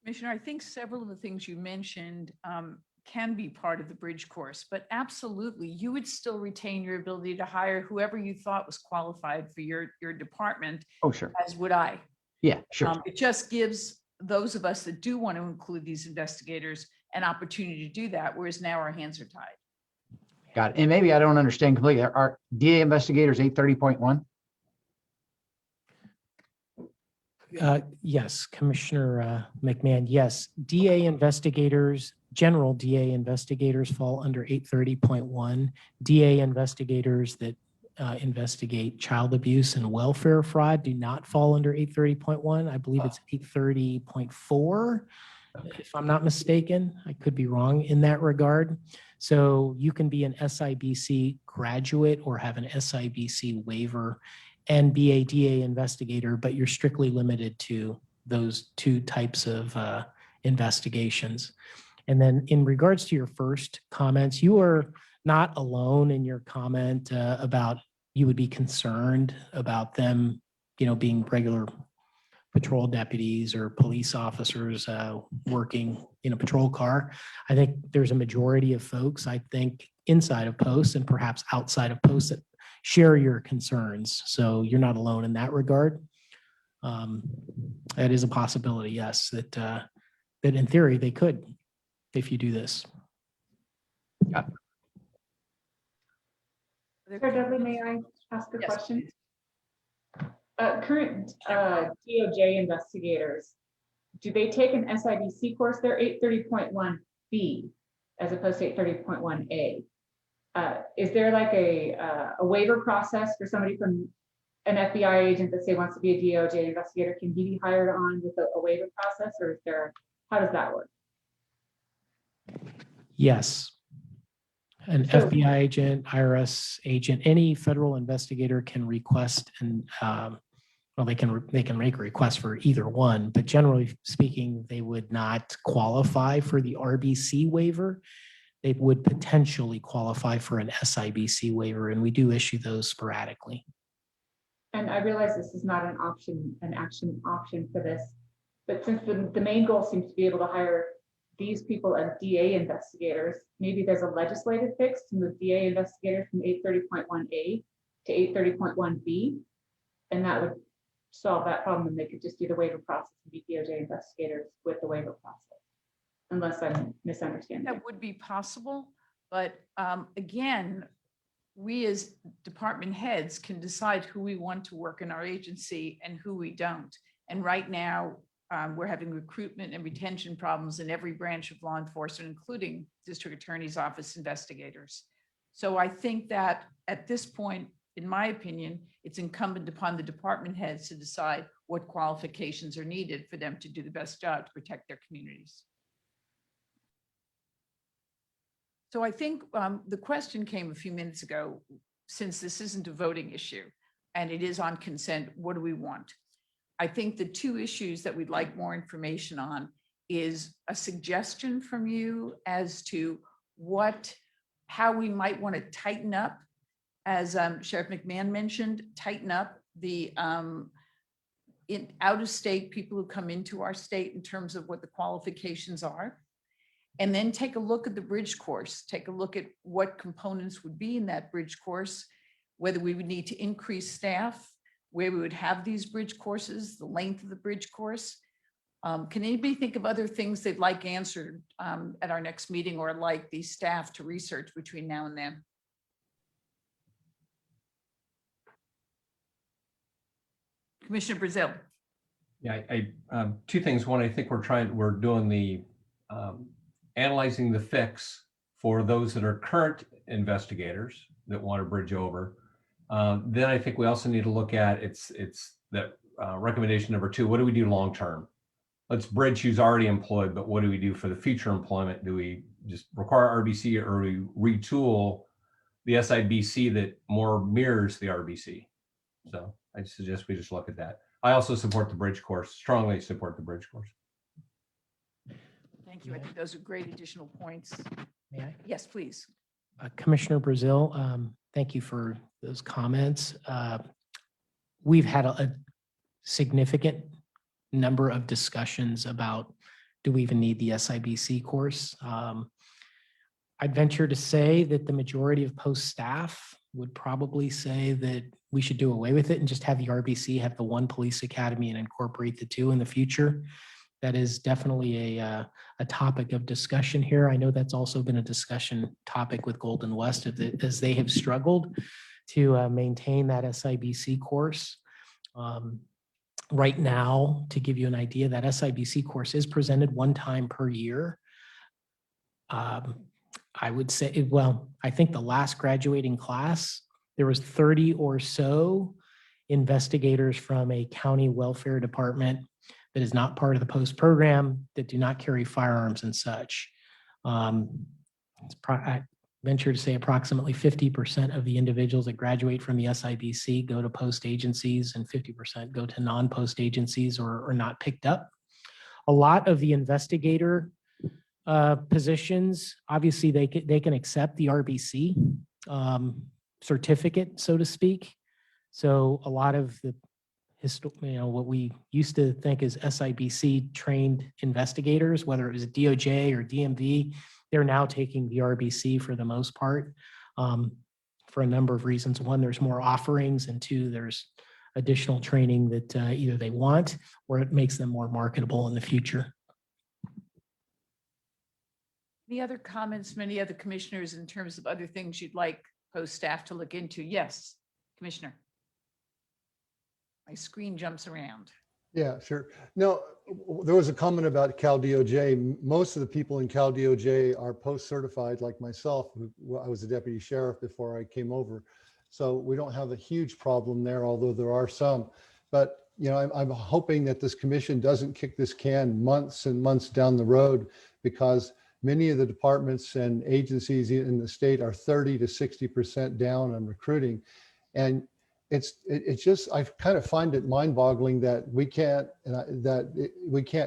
Commissioner, I think several of the things you mentioned can be part of the bridge course, but absolutely, you would still retain your ability to hire whoever you thought was qualified for your department. Oh, sure. As would I. Yeah, sure. It just gives those of us that do want to include these investigators an opportunity to do that, whereas now our hands are tied. Got it. And maybe I don't understand completely. Are DA investigators 830.1? Yes, Commissioner McMahon, yes. DA investigators, general DA investigators fall under 830.1. DA investigators that investigate child abuse and welfare fraud do not fall under 830.1. I believe it's 830.4, if I'm not mistaken. I could be wrong in that regard. So you can be an SIBC graduate or have an SIBC waiver and be a DA investigator, but you're strictly limited to those two types of investigations. And then in regards to your first comments, you are not alone in your comment about you would be concerned about them being regular patrol deputies or police officers working in a patrol car. I think there's a majority of folks, I think, inside of posts and perhaps outside of posts that share your concerns. So you're not alone in that regard. That is a possibility, yes, that in theory they could if you do this. Chair Dudley, may I ask a question? Current DOJ investigators, do they take an SIBC course? They're 830.1B as opposed to 830.1A. Is there like a waiver process for somebody from an FBI agent that say wants to be a DOJ investigator? Can he be hired on with a waiver process, or is there, how does that work? Yes. An FBI agent, IRS agent, any federal investigator can request and they can make a request for either one, but generally speaking, they would not qualify for the RBC waiver. They would potentially qualify for an SIBC waiver, and we do issue those sporadically. And I realize this is not an action option for this, but since the main goal seems to be able to hire these people as DA investigators, maybe there's a legislative fix to move DA investigators from 830.1A to 830.1B, and that would solve that problem, and they could just do the waiver process and be DOJ investigators with the waiver process, unless I'm misunderstanding. That would be possible, but again, we as department heads can decide who we want to work in our agency and who we don't. And right now, we're having recruitment and retention problems in every branch of law enforcement, including district attorney's office investigators. So I think that at this point, in my opinion, it's incumbent upon the department heads to decide what qualifications are needed for them to do the best job to protect their communities. So I think the question came a few minutes ago, since this isn't a voting issue and it is on consent, what do we want? I think the two issues that we'd like more information on is a suggestion from you as to how we might want to tighten up, as Sheriff McMahon mentioned, tighten up the out-of-state people who come into our state in terms of what the qualifications are. And then take a look at the bridge course, take a look at what components would be in that bridge course, whether we would need to increase staff, where we would have these bridge courses, the length of the bridge course. Can anybody think of other things they'd like answered at our next meeting, or like the staff to research between now and then? Commissioner Brazil. Yeah, two things. One, I think we're doing the analyzing the fix for those that are current investigators that want to bridge over. Then I think we also need to look at it's that recommendation number 2. What do we do long term? Let's bridge who's already employed, but what do we do for the future employment? Do we just require RBC, or we retool the SIBC that more mirrors the RBC? So I suggest we just look at that. I also support the bridge course, strongly support the bridge course. Thank you. I think those are great additional points. May I? Yes, please. Commissioner Brazil, thank you for those comments. We've had a significant number of discussions about, do we even need the SIBC course? I'd venture to say that the majority of post staff would probably say that we should do away with it and just have the RBC have the one police academy and incorporate the two in the future. That is definitely a topic of discussion here. I know that's also been a discussion topic with Golden West as they have struggled to maintain that SIBC course. Right now, to give you an idea, that SIBC course is presented one time per year. I would say, well, I think the last graduating class, there was 30 or so investigators from a county welfare department that is not part of the post program, that do not carry firearms and such. I venture to say approximately 50% of the individuals that graduate from the SIBC go to post agencies, and 50% go to non-post agencies or are not picked up. A lot of the investigator positions, obviously they can accept the RBC certificate, so to speak. So a lot of the what we used to think as SIBC trained investigators, whether it was DOJ or DMV, they're now taking the RBC for the most part, for a number of reasons. One, there's more offerings, and two, there's additional training that either they want or it makes them more marketable in the future. Any other comments from any other commissioners in terms of other things you'd like post staff to look into? Yes, Commissioner. My screen jumps around. Yeah, sure. No, there was a comment about Cal DOJ. Most of the people in Cal DOJ are post-certified like myself. I was a deputy sheriff before I came over. So we don't have a huge problem there, although there are some. But, you know, I'm hoping that this commission doesn't kick this can months and months down the road, because many of the departments and agencies in the state are 30 to 60% down on recruiting. And it's just, I kind of find it mind-boggling that we can't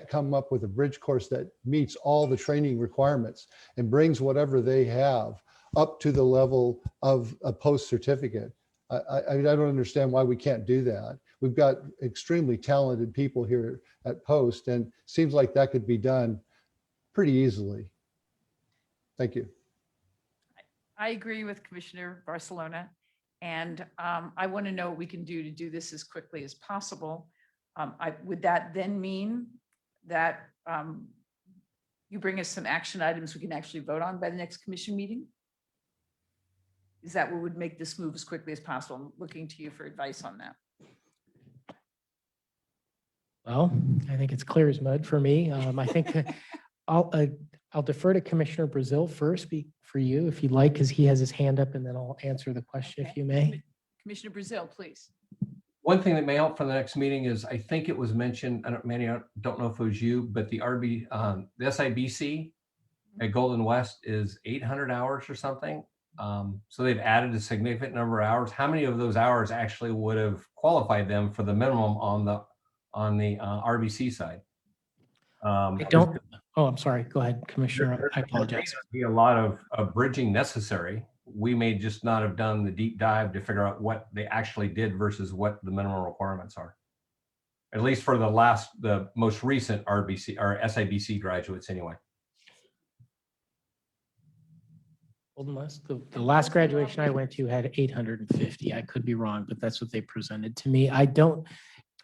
come up with a bridge course that meets all the training requirements and brings whatever they have up to the level of a post certificate. I don't understand why we can't do that. We've got extremely talented people here at Post, and seems like that could be done pretty easily. Thank you. I agree with Commissioner Barcelona. And I want to know what we can do to do this as quickly as possible. Would that then mean that you bring us some action items we can actually vote on by the next commission meeting? Is that what would make this move as quickly as possible? I'm looking to you for advice on that. Well, I think it's clear as mud for me. I think I'll defer to Commissioner Brazil first for you, if you'd like, because he has his hand up, and then I'll answer the question if you may. Commissioner Brazil, please. One thing that may help for the next meeting is, I think it was mentioned, Manny, I don't know if it was you, but the SIBC at Golden West is 800 hours or something. So they've added a significant number of hours. How many of those hours actually would have qualified them for the minimum on the RBC side? I don't. Oh, I'm sorry. Go ahead, Commissioner. I apologize. Be a lot of bridging necessary. We may just not have done the deep dive to figure out what they actually did versus what the minimum requirements are. At least for the most recent RBC or SIBC graduates anyway. Golden West, the last graduation I went to had 850. I could be wrong, but that's what they presented to me. I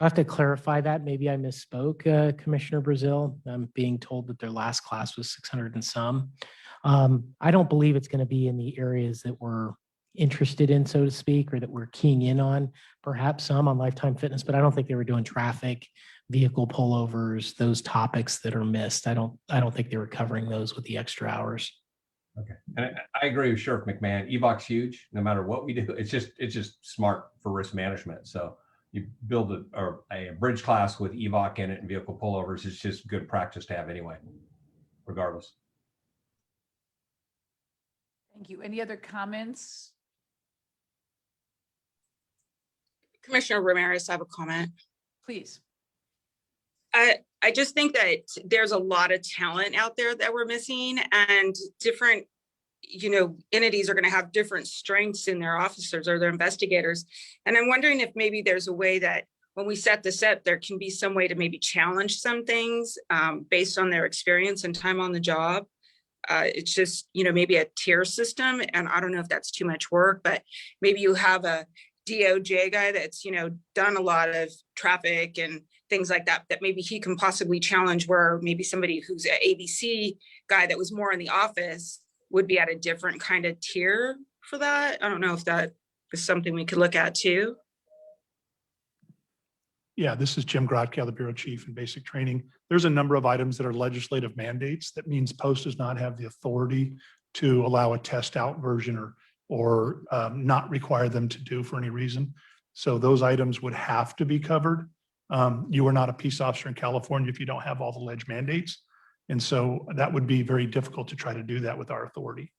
have to clarify that. Maybe I misspoke, Commissioner Brazil. I'm being told that their last class was 600 and some. I don't believe it's going to be in the areas that we're interested in, so to speak, or that we're keying in on. Perhaps some on lifetime fitness, but I don't think they were doing traffic, vehicle pullovers, those topics that are missed. I don't think they were covering those with the extra hours. Okay, and I agree with Sheriff McMahon. EVOC's huge. No matter what we do, it's just smart for risk management. So you build a bridge class with EVOC in it and vehicle pullovers. It's just good practice to have anyway, regardless. Thank you. Any other comments? Commissioner Ramirez, I have a comment. Please. I just think that there's a lot of talent out there that we're missing, and different, entities are going to have different strengths in their officers or their investigators. And I'm wondering if maybe there's a way that when we set this up, there can be some way to maybe challenge some things based on their experience and time on the job. It's just, maybe a tier system. And I don't know if that's too much work, but maybe you have a DOJ guy that's, done a lot of traffic and things like that, that maybe he can possibly challenge, where maybe somebody who's an ABC guy that was more in the office would be at a different kind of tier for that. I don't know if that is something we could look at too. Yeah, this is Jim Grotke, the Bureau Chief in Basic Training. There's a number of items that are legislative mandates. That means Post does not have the authority to allow a test out version or not require them to do for any reason. So those items would have to be covered. You are not a peace officer in California if you don't have all the ledge mandates. And so that would be very difficult to try to do that with our authority.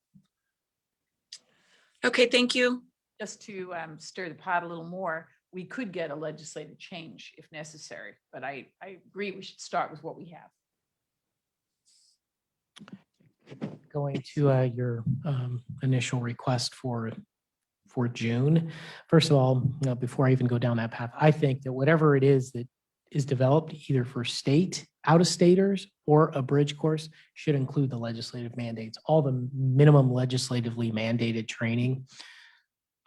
Okay, thank you. Just to stir the pot a little more, we could get a legislative change if necessary, but I agree we should start with what we have. Going to your initial request for for June. First of all, before I even go down that path, I think that whatever it is that is developed either for state, out-of-staters, or a bridge course should include the legislative mandates, all the minimum legislatively mandated training.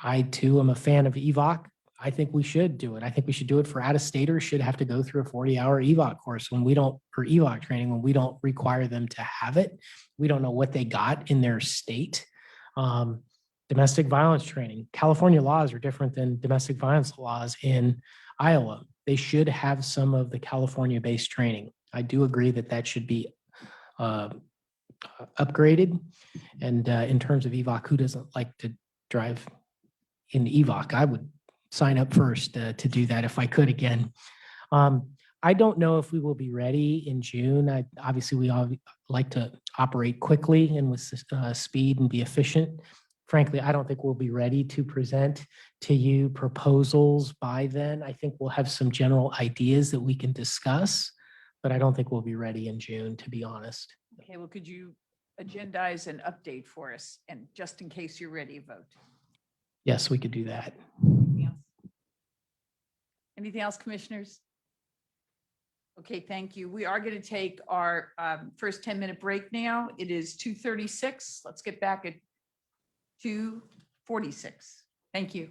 I too am a fan of EVOC. I think we should do it. I think we should do it for out-of-staters, should have to go through a 40-hour EVOC course when we don't, or EVOC training, when we don't require them to have it. We don't know what they got in their state. Domestic violence training. California laws are different than domestic violence laws in Iowa. They should have some of the California-based training. I do agree that that should be upgraded. And in terms of EVOC, who doesn't like to drive in EVOC? I would sign up first to do that if I could again. I don't know if we will be ready in June. Obviously, we all like to operate quickly and with speed and be efficient. Frankly, I don't think we'll be ready to present to you proposals by then. I think we'll have some general ideas that we can discuss, but I don't think we'll be ready in June, to be honest. Okay, well, could you agendize an update for us, and just in case you're ready to vote? Yes, we could do that. Anything else? Anything else, commissioners? Okay, thank you. We are going to take our first 10-minute break now. It is 2:36. Let's get back at 2:46. Thank you.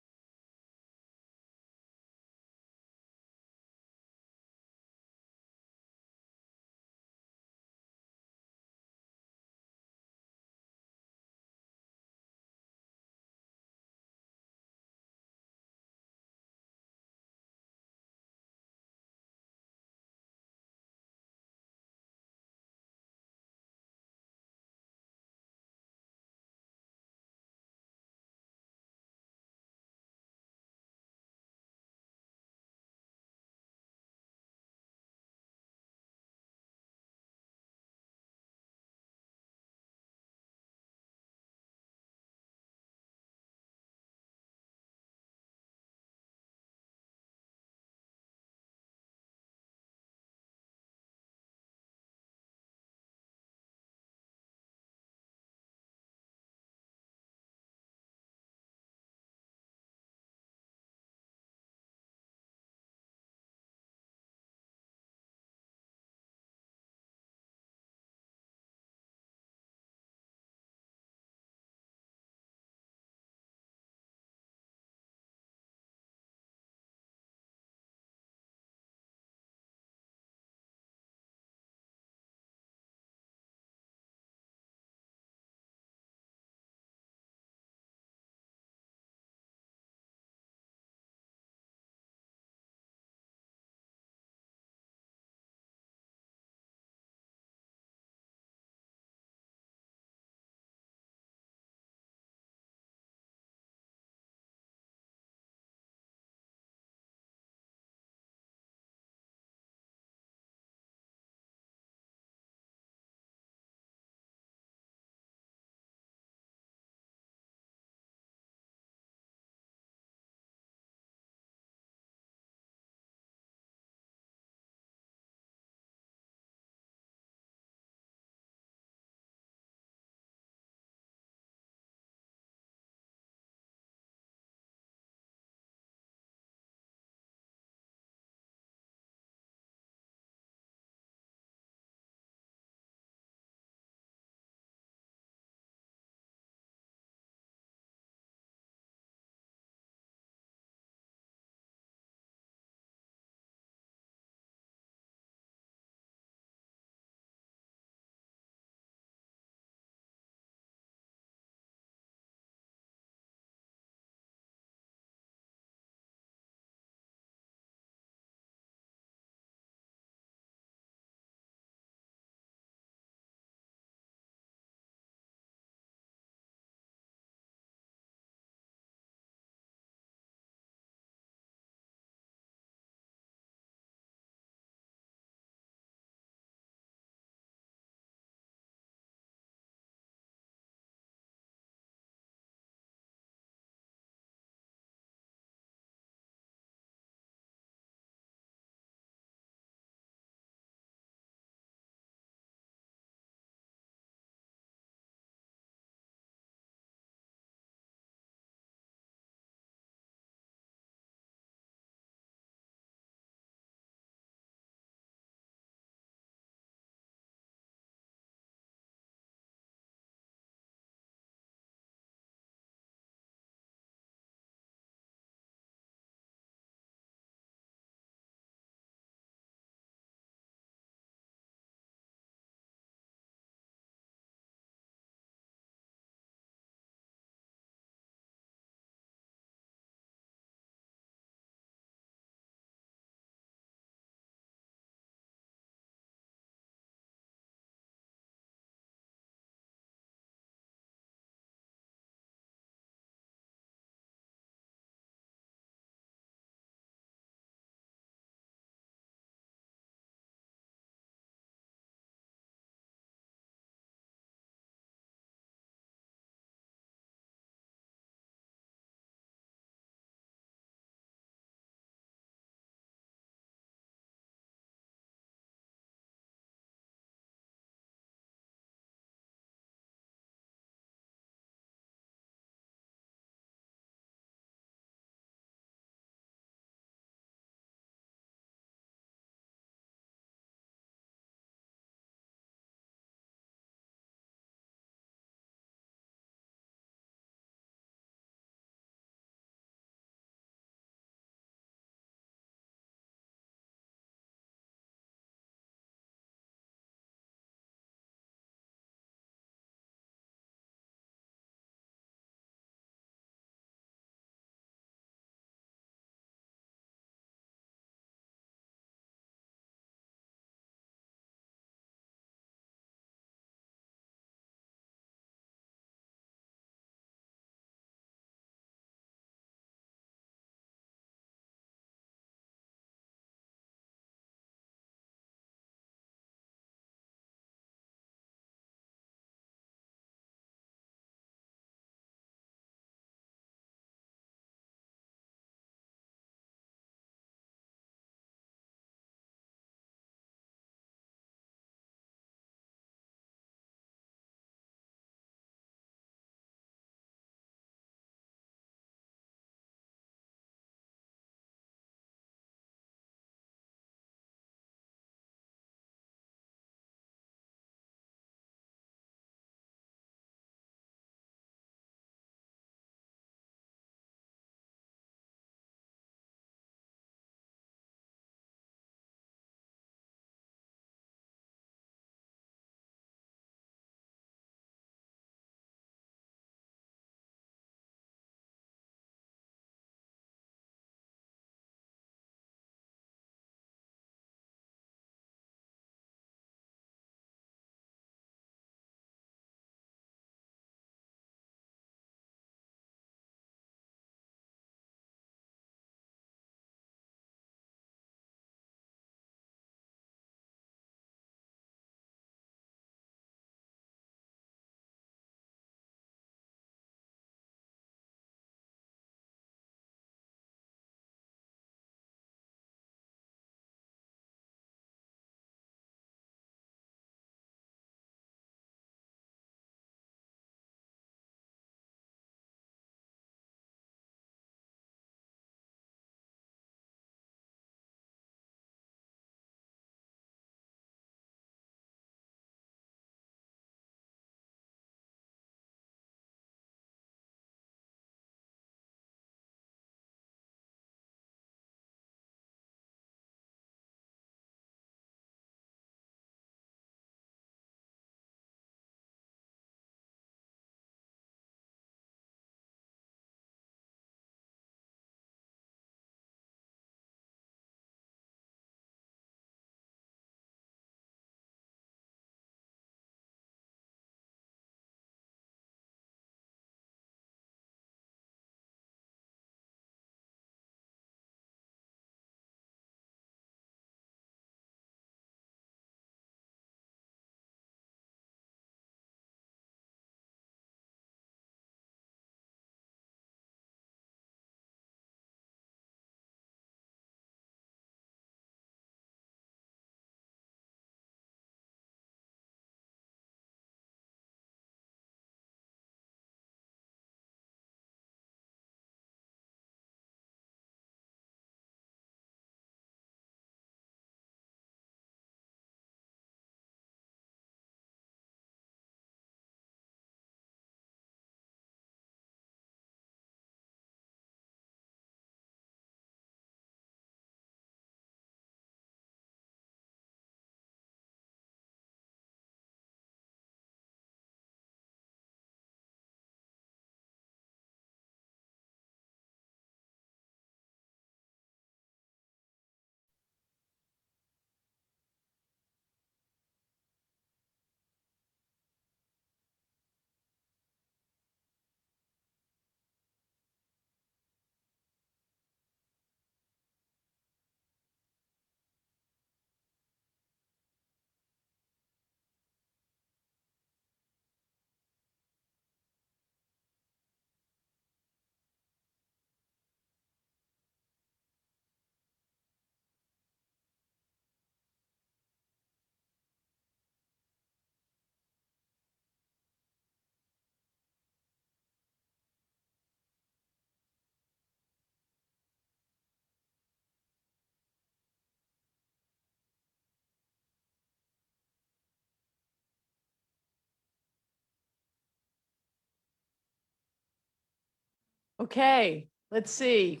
Okay, let's see.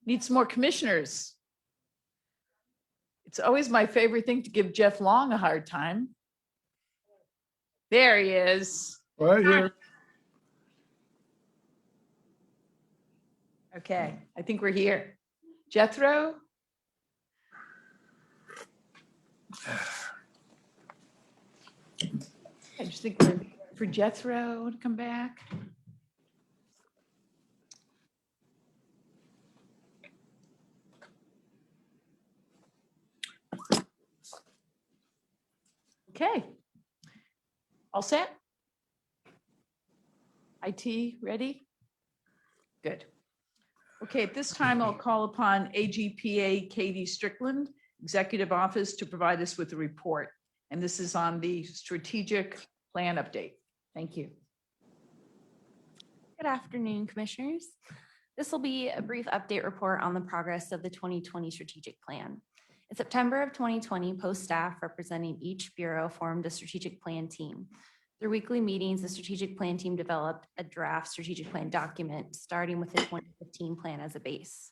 Need some more commissioners. It's always my favorite thing to give Jeff Long a hard time. There he is. Right here. Okay, I think we're here. Jethro? I just think we're for Jethro to come back. Okay. All set? IT ready? Good. Okay, at this time, I'll call upon AGPA Katie Strickland, Executive Office, to provide us with a report. And this is on the strategic plan update. Thank you. Good afternoon, Commissioners. This will be a brief update report on the progress of the 2020 strategic plan. In September of 2020, post staff representing each bureau formed a strategic plan team. Through weekly meetings, the strategic plan team developed a draft strategic plan document, starting with the 2015 plan as a base.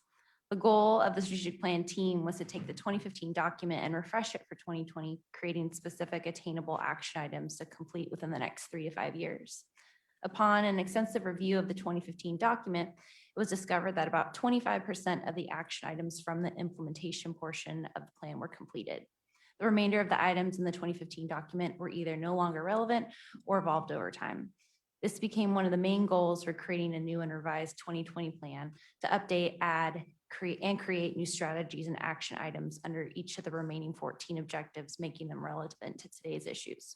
The goal of the strategic plan team was to take the 2015 document and refresh it for 2020, creating specific attainable action items to complete within the next 3 to 5 years. Upon an extensive review of the 2015 document, it was discovered that about 25% of the action items from the implementation portion of the plan were completed. The remainder of the items in the 2015 document were either no longer relevant or evolved over time. This became one of the main goals for creating a new and revised 2020 plan to update, add, create new strategies and action items under each of the remaining 14 objectives, making them relevant to today's issues.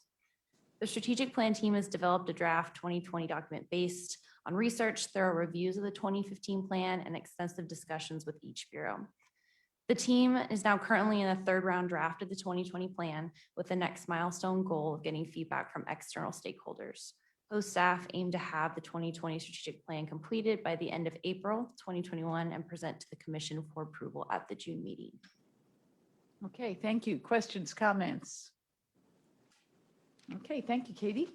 The strategic plan team has developed a draft 2020 document based on research, thorough reviews of the 2015 plan, and extensive discussions with each bureau. The team is now currently in a third round draft of the 2020 plan with the next milestone goal of getting feedback from external stakeholders. Post staff aim to have the 2020 strategic plan completed by the end of April 2021 and present to the Commission for approval at the June meeting. Okay, thank you. Questions, comments? Okay, thank you, Katie.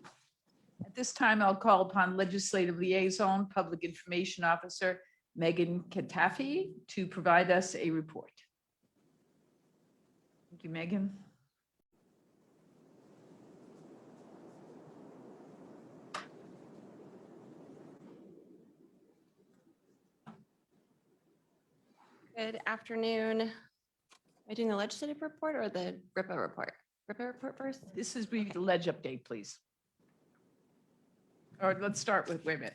At this time, I'll call upon Legislative Liaison, Public Information Officer, Megan Katafi, to provide us a report. Thank you, Megan. Good afternoon. Am I doing the legislative report or the RIPA report? RIPA report first? This is the ledge update, please. Or let's start with, wait a minute.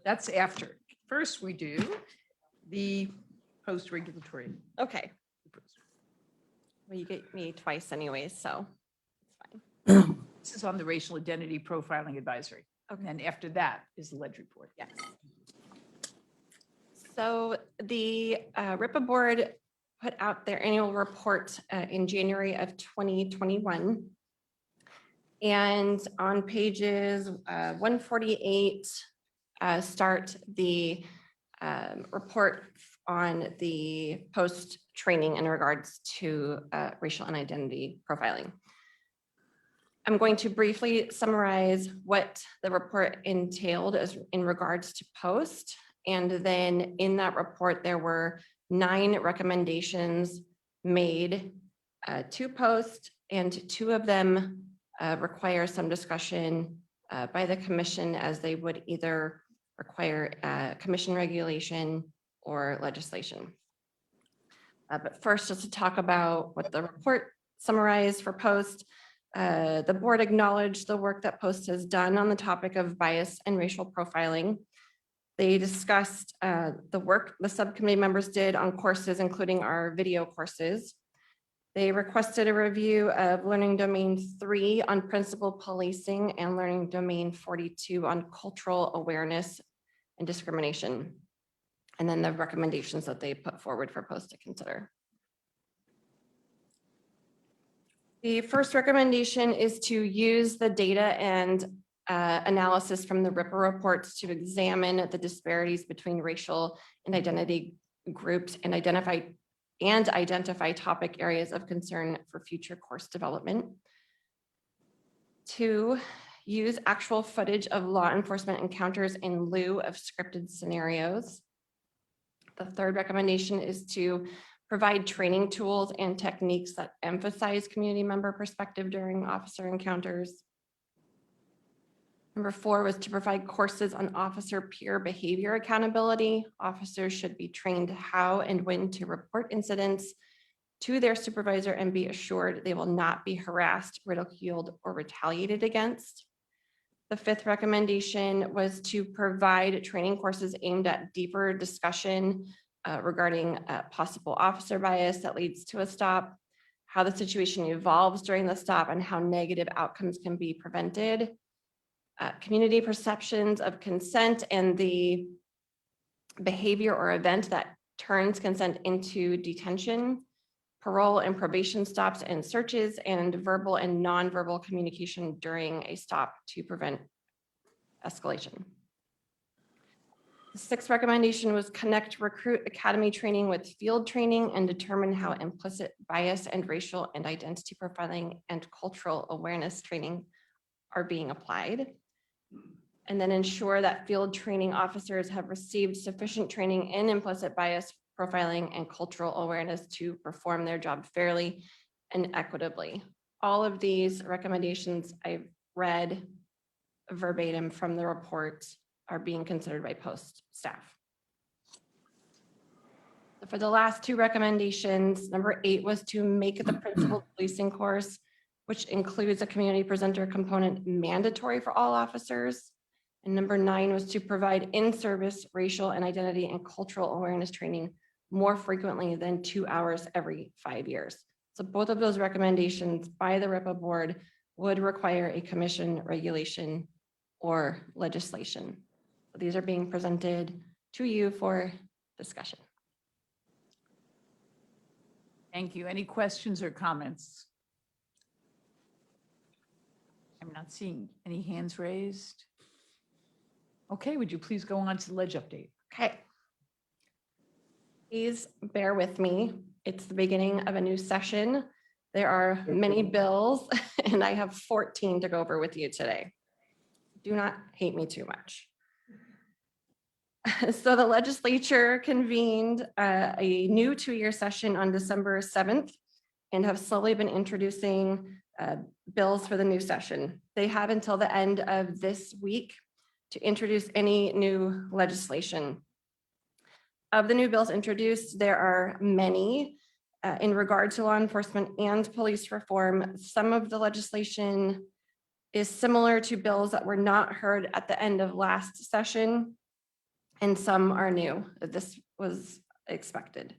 That's after. First, we do the post-regulatory. Okay. Well, you get me twice anyways, so it's fine. This is on the Racial Identity Profiling Advisory. Okay. And after that is the ledge report. Yes. So the RIPA board put out their annual report in January of 2021. And on pages 148, start the report on the post training in regards to racial and identity profiling. I'm going to briefly summarize what the report entailed as in regards to post. And then in that report, there were 9 recommendations made to post, and 2 of them require some discussion by the commission, as they would either require commission regulation or legislation. But first, just to talk about what the report summarized for post, the board acknowledged the work that post has done on the topic of bias and racial profiling. They discussed the work the subcommittee members did on courses, including our video courses. They requested a review of Learning Domain 3 on principal policing and Learning Domain 42 on cultural awareness and discrimination. And then the recommendations that they put forward for post to consider. The first recommendation is to use the data and analysis from the RIPA reports to examine the disparities between racial and identity groups and identify topic areas of concern for future course development. 2, use actual footage of law enforcement encounters in lieu of scripted scenarios. The third recommendation is to provide training tools and techniques that emphasize community member perspective during officer encounters. Number 4 was to provide courses on officer peer behavior accountability. Officers should be trained how and when to report incidents to their supervisor and be assured they will not be harassed, ridiculed, or retaliated against. The 5th recommendation was to provide training courses aimed at deeper discussion regarding possible officer bias that leads to a stop, how the situation evolves during the stop, and how negative outcomes can be prevented. Community perceptions of consent and the behavior or event that turns consent into detention, parole and probation stops and searches, and verbal and nonverbal communication during a stop to prevent escalation. The 6th recommendation was connect recruit academy training with field training and determine how implicit bias and racial and identity profiling and cultural awareness training are being applied. And then ensure that field training officers have received sufficient training in implicit bias profiling and cultural awareness to perform their job fairly and equitably. All of these recommendations I've read verbatim from the report are being considered by post staff. For the last 2 recommendations, number 8 was to make the principal policing course, which includes a community presenter component, mandatory for all officers. And number 9 was to provide in-service racial and identity and cultural awareness training more frequently than 2 hours every 5 years. So both of those recommendations by the RIPA board would require a commission regulation or legislation. These are being presented to you for discussion. Thank you. Any questions or comments? I'm not seeing any hands raised. Okay, would you please go on to the ledge update? Okay. Please bear with me. It's the beginning of a new session. There are many bills and I have 14 to go over with you today. Do not hate me too much. So the legislature convened a new 2-year session on December 7th and have slowly been introducing bills for the new session. They have until the end of this week to introduce any new legislation. Of the new bills introduced, there are many in regard to law enforcement and police reform. Some of the legislation is similar to bills that were not heard at the end of last session, and some are new. This was expected.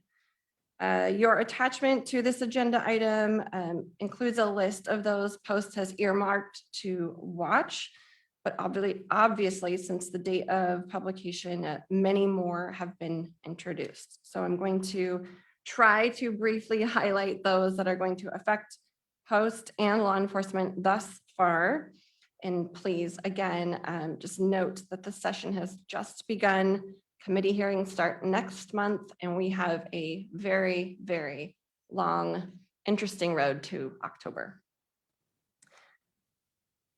Your attachment to this agenda item includes a list of those posts has earmarked to watch, but obviously since the date of publication, many more have been introduced. So I'm going to try to briefly highlight those that are going to affect post and law enforcement thus far. And please, again, just note that the session has just begun. Committee hearings start next month, and we have a very, very long, interesting road to October.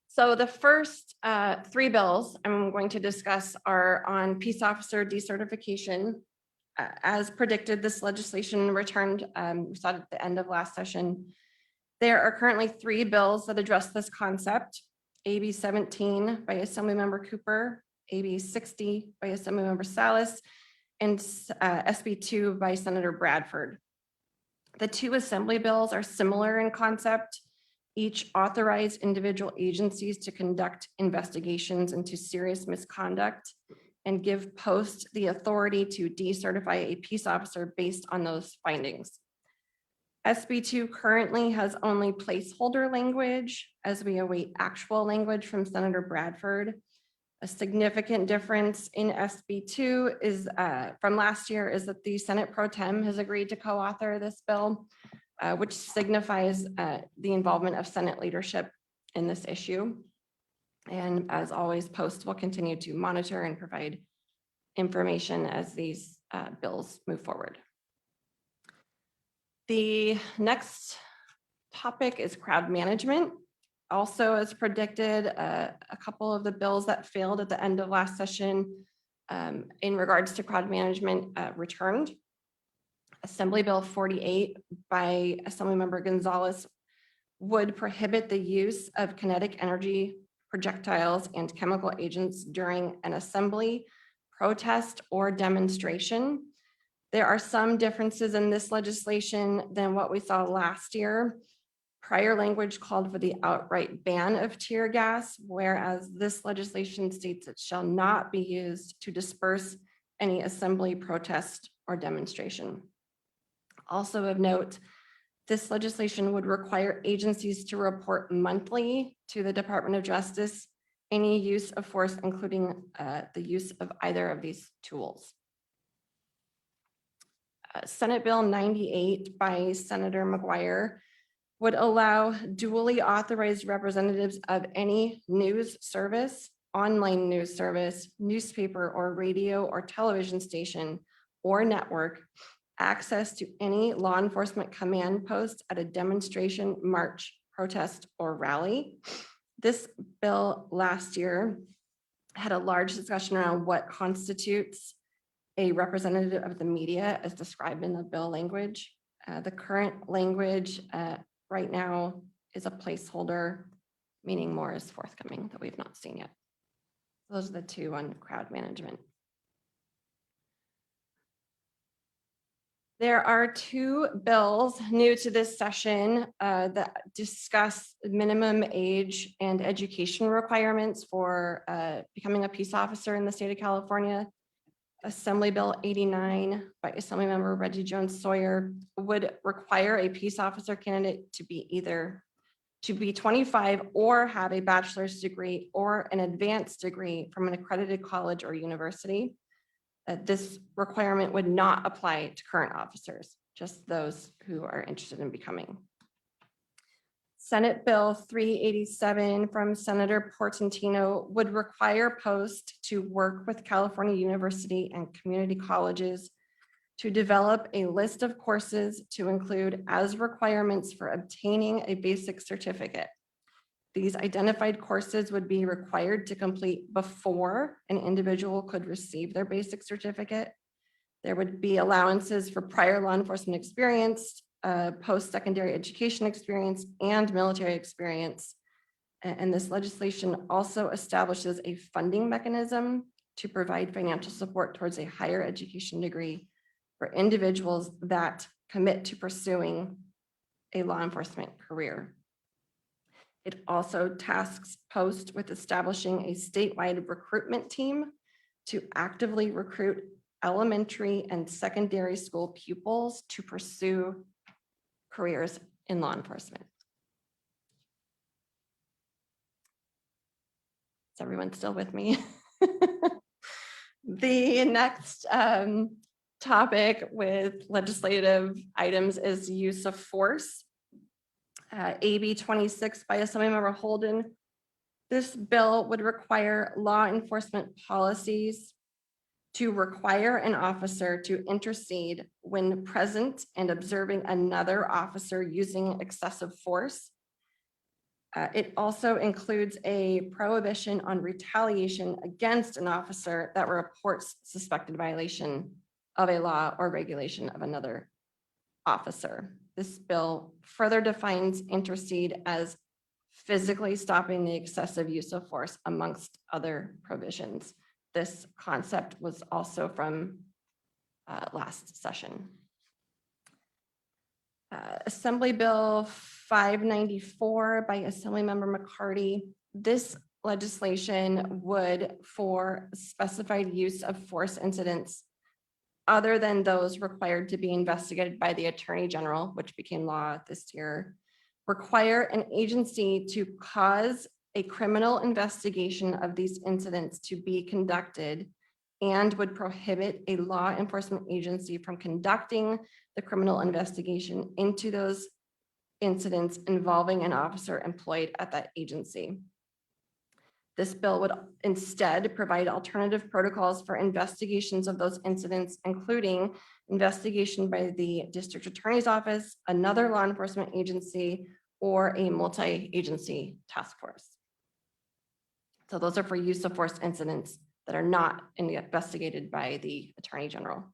So the first 3 bills I'm going to discuss are on peace officer decertification. As predicted, this legislation returned, we saw it at the end of last session. There are currently 3 bills that address this concept. AB 17 by Assemblymember Cooper, AB 60 by Assemblymember Salas, and SB 2 by Senator Bradford. The 2 assembly bills are similar in concept. Each authorize individual agencies to conduct investigations into serious misconduct and give post the authority to decertify a peace officer based on those findings. SB 2 currently has only placeholder language as we await actual language from Senator Bradford. A significant difference in SB 2 is from last year is that the Senate Pro Tem has agreed to co-author this bill, which signifies the involvement of Senate leadership in this issue. And as always, Post will continue to monitor and provide information as these bills move forward. The next topic is crowd management. Also, as predicted, a couple of the bills that failed at the end of last session in regards to crowd management returned. Assembly Bill 48 by Assemblymember Gonzalez would prohibit the use of kinetic energy projectiles and chemical agents during an assembly, protest, or demonstration. There are some differences in this legislation than what we saw last year. Prior language called for the outright ban of tear gas, whereas this legislation states it shall not be used to disperse any assembly, protest, or demonstration. Also of note, this legislation would require agencies to report monthly to the Department of Justice any use of force, including the use of either of these tools. Senate Bill 98 by Senator McGuire would allow duly authorized representatives of any news service, online news service, newspaper or radio or television station or network access to any law enforcement command post at a demonstration, march, protest, or rally. This bill last year had a large discussion around what constitutes a representative of the media as described in the bill language. The current language right now is a placeholder, meaning more is forthcoming that we've not seen yet. Those are the two on crowd management. There are two bills new to this session that discuss minimum age and education requirements for becoming a peace officer in the state of California. Assembly Bill 89 by Assemblymember Reggie Jones Sawyer would require a peace officer candidate to be 25 or have a bachelor's degree or an advanced degree from an accredited college or university. This requirement would not apply to current officers, just those who are interested in becoming. Senate Bill 387 from Senator Portantino would require post to work with California University and community colleges to develop a list of courses to include as requirements for obtaining a basic certificate. These identified courses would be required to complete before an individual could receive their basic certificate. There would be allowances for prior law enforcement experience, post-secondary education experience, and military experience. And this legislation also establishes a funding mechanism to provide financial support towards a higher education degree for individuals that commit to pursuing a law enforcement career. It also tasks Post with establishing a statewide recruitment team to actively recruit elementary and secondary school pupils to pursue careers in law enforcement. Is everyone still with me? The next topic with legislative items is use of force. AB 26 by Assemblymember Holden. This bill would require law enforcement policies to require an officer to intercede when present and observing another officer using excessive force. It also includes a prohibition on retaliation against an officer that reports suspected violation of a law or regulation of another officer. This bill further defines intercede as physically stopping the excessive use of force amongst other provisions. This concept was also from last session. Assembly Bill 594 by Assemblymember McCarty. This legislation would, for specified use of force incidents other than those required to be investigated by the Attorney General, which became law this year, require an agency to cause a criminal investigation of these incidents to be conducted and would prohibit a law enforcement agency from conducting the criminal investigation into those incidents involving an officer employed at that agency. This bill would instead provide alternative protocols for investigations of those incidents, including investigation by the district attorney's office, another law enforcement agency, or a multi-agency task force. So those are for use of force incidents that are not investigated by the Attorney General.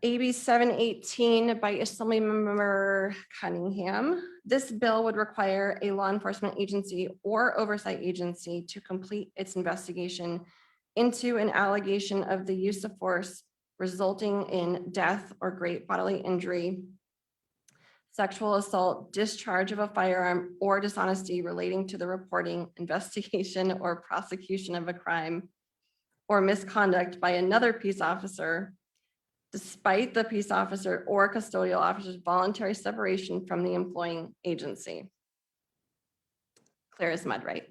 AB 718 by Assemblymember Cunningham. This bill would require a law enforcement agency or oversight agency to complete its investigation into an allegation of the use of force resulting in death or great bodily injury, sexual assault, discharge of a firearm, or dishonesty relating to the reporting, investigation, or prosecution of a crime or misconduct by another peace officer, despite the peace officer or custodial officer's voluntary separation from the employing agency. Clear as mud, right?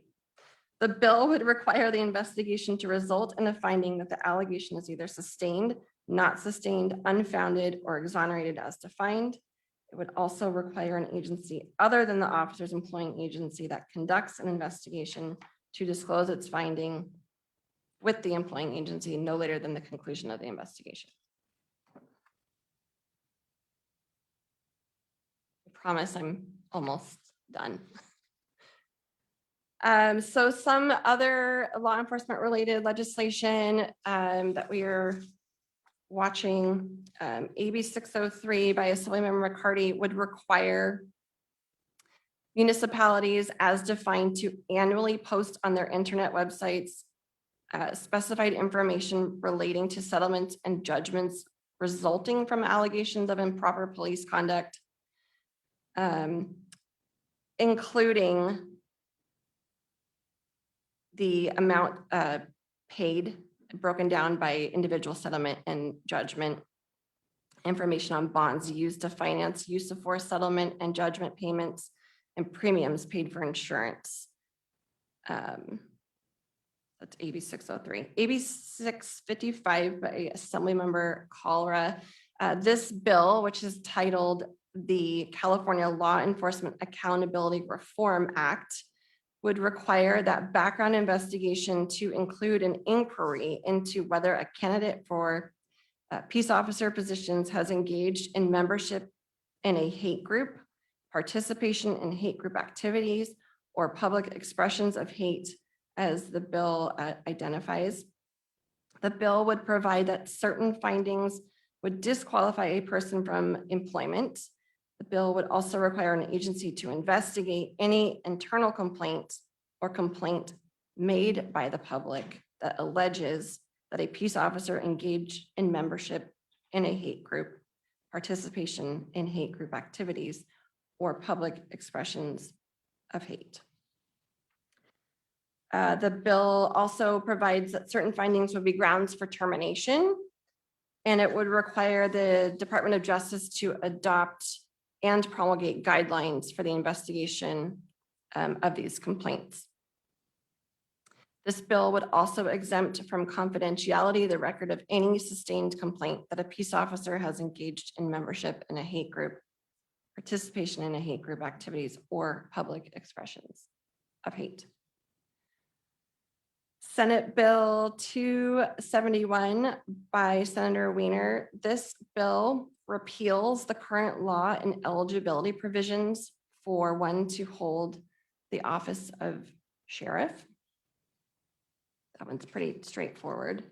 The bill would require the investigation to result in a finding that the allegation is either sustained, not sustained, unfounded, or exonerated as defined. It would also require an agency other than the officer's employing agency that conducts an investigation to disclose its finding with the employing agency no later than the conclusion of the investigation. I promise I'm almost done. So some other law enforcement related legislation that we are watching, AB 603 by Assemblymember McCarty would require municipalities as defined to annually post on their internet websites specified information relating to settlements and judgments resulting from allegations of improper police conduct, including the amount paid, broken down by individual settlement and judgment, information on bonds used to finance use of force settlement and judgment payments, and premiums paid for insurance. That's AB 603. AB 655 by Assemblymember Colra. This bill, which is titled the California Law Enforcement Accountability Reform Act, would require that background investigation to include an inquiry into whether a candidate for peace officer positions has engaged in membership in a hate group, participation in hate group activities, or public expressions of hate, as the bill identifies. The bill would provide that certain findings would disqualify a person from employment. The bill would also require an agency to investigate any internal complaint or complaint made by the public that alleges that a peace officer engaged in membership in a hate group, participation in hate group activities, or public expressions of hate. The bill also provides that certain findings would be grounds for termination, and it would require the Department of Justice to adopt and promulgate guidelines for the investigation of these complaints. This bill would also exempt from confidentiality the record of any sustained complaint that a peace officer has engaged in membership in a hate group, participation in a hate group activities, or public expressions of hate. Senate Bill 271 by Senator Wiener. This bill repeals the current law and eligibility provisions for one to hold the office of sheriff. That one's pretty straightforward.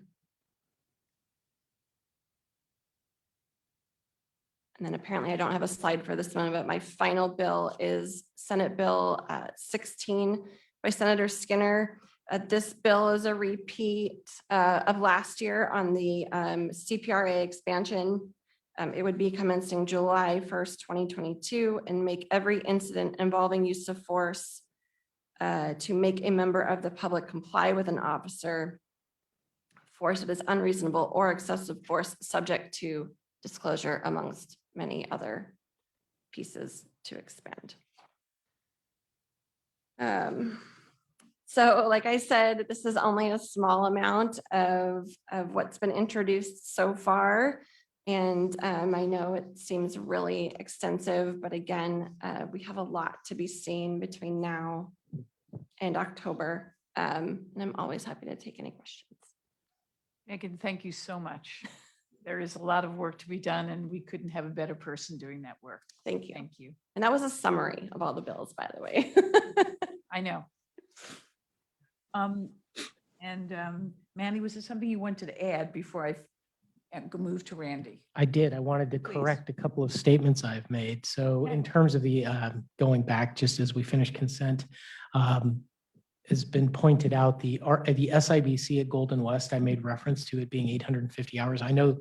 And then apparently I don't have a slide for this one, but my final bill is Senate Bill 16 by Senator Skinner. This bill is a repeat of last year on the CPRA expansion. It would be commencing July 1st, 2022, and make every incident involving use of force to make a member of the public comply with an officer, force that is unreasonable or excessive force subject to disclosure, amongst many other pieces to expand. So like I said, this is only a small amount of what's been introduced so far. And I know it seems really extensive, but again, we have a lot to be seen between now and October. And I'm always happy to take any questions. Megan, thank you so much. There is a lot of work to be done and we couldn't have a better person doing that work. Thank you. Thank you. And that was a summary of all the bills, by the way. I know. Manny, was there something you wanted to add before I move to Randy? I did. I wanted to Please. correct a couple of statements I've made. So in terms of the, going back, just as we finish consent, has been pointed out, the SIBC at Golden West, I made reference to it being 850 hours. I know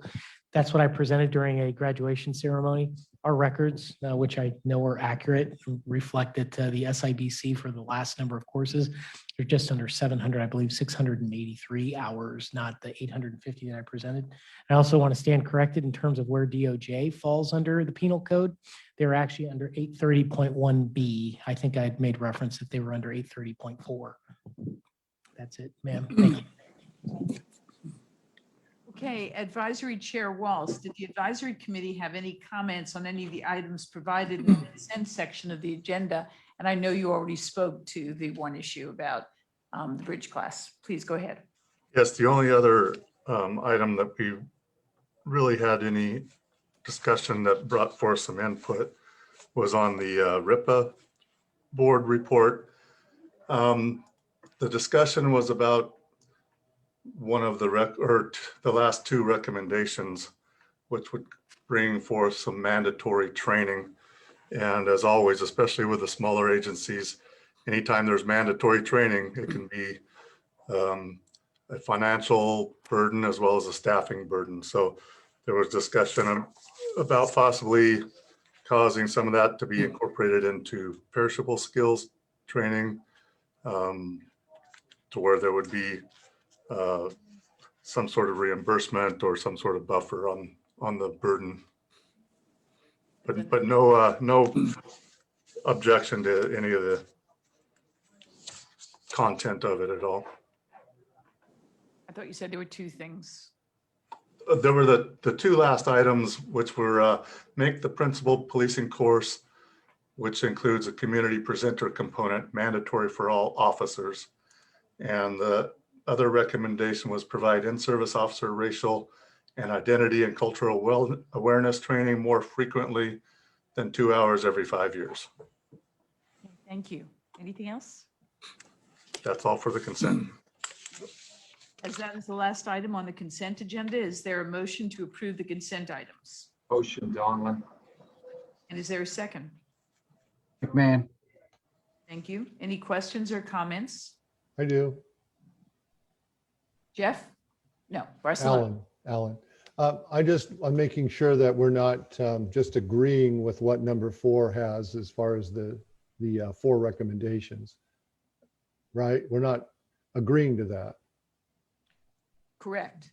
that's what I presented during a graduation ceremony. Our records, which I know are accurate, reflect that the SIBC for the last number of courses, they're just under 700, I believe 683 hours, not the 850 that I presented. I also want to stand corrected in terms of where DOJ falls under the penal code. They're actually under 830.1B. I think I had made reference that they were under 830.4. That's it, ma'am. Thank you. Okay, Advisory Chair Walsh, did the advisory committee have any comments on any of the items provided in the consent section of the agenda? And I know you already spoke to the one issue about the bridge class. Please go ahead. Yes, the only other item that we really had any discussion that brought forth some input was on the RIPA board report. The discussion was about one of the last two recommendations, which would bring forth some mandatory training. And as always, especially with the smaller agencies, anytime there's mandatory training, it can be a financial burden as well as a staffing burden. So there was discussion about possibly causing some of that to be incorporated into perishable skills training, to where there would be some sort of reimbursement or some sort of buffer on the burden. But no objection to any of the content of it at all. I thought you said there were two things. There were the two last items, which were make the principal policing course, which includes a community presenter component, mandatory for all officers. And the other recommendation was provide in-service officer racial and identity and cultural awareness training more frequently than 2 hours every 5 years. Thank you. Anything else? That's all for the consent. As that is the last item on the consent agenda, is there a motion to approve the consent items? Motion, Donlin. And is there a second? McMahon. Thank you. Any questions or comments? I do. Jeff? No, Barcelona. Alan. I'm making sure that we're not just agreeing with what number 4 has as far as the 4 recommendations, right? We're not agreeing to that. Correct.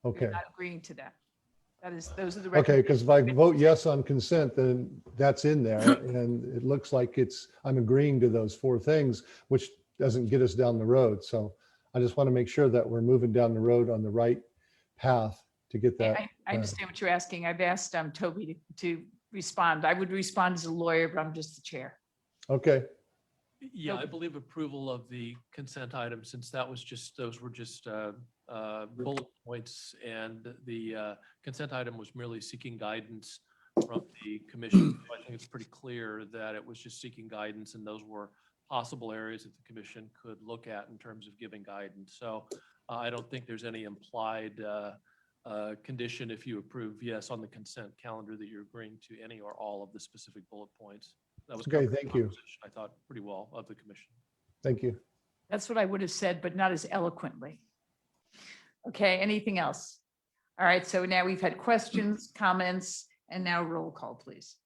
Okay. We're not agreeing to that. Those are the. Okay, because if I vote yes on consent, then that's in there. And it looks like I'm agreeing to those 4 things, which doesn't get us down the road. So I just want to make sure that we're moving down the road on the right path to get that. I understand what you're asking. I've asked Toby to respond. I would respond as a lawyer, but I'm just the chair. Okay. Yeah, I believe approval of the consent item, since those were just bullet points, and the consent item was merely seeking guidance from the commission. So I think it's pretty clear that it was just seeking guidance, and those were possible areas that the commission could look at in terms of giving guidance. So I don't think there's any implied condition if you approve yes on the consent calendar that you're agreeing to any or all of the specific bullet points. That was okay. Thank you. I thought pretty well of the commission. Thank you. That's what I would have said, but not as eloquently. Okay, anything else? All right, so now we've had questions, comments, and now roll call, please.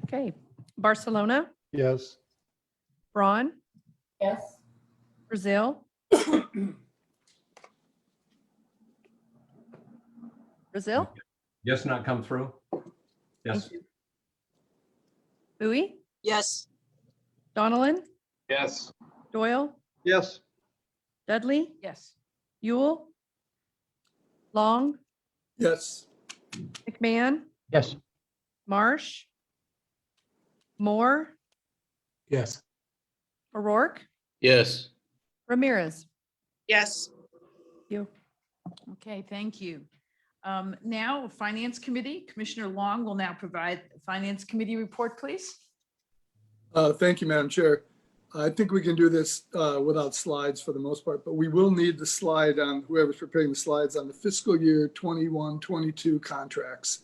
Okay, Barcelona, Yes. Braun, Yes. Brazil. Brazil, Yes, not come through? Yes. Bowie, Yes. Donilon, Yes. Doyle, Yes. Dudley, Yes. Yule, Long, Yes. McMahon, Yes. Marsh, Moore, Yes. O'Rourke, Yes. Ramirez. Yes. You. Okay, thank you. Now, Finance Committee, Commissioner Long will now provide the Finance Committee report, please. Thank you, Madam Chair. I think we can do this without slides for the most part, but we will need the slide on whoever's preparing the slides on the fiscal year 21-22 contracts.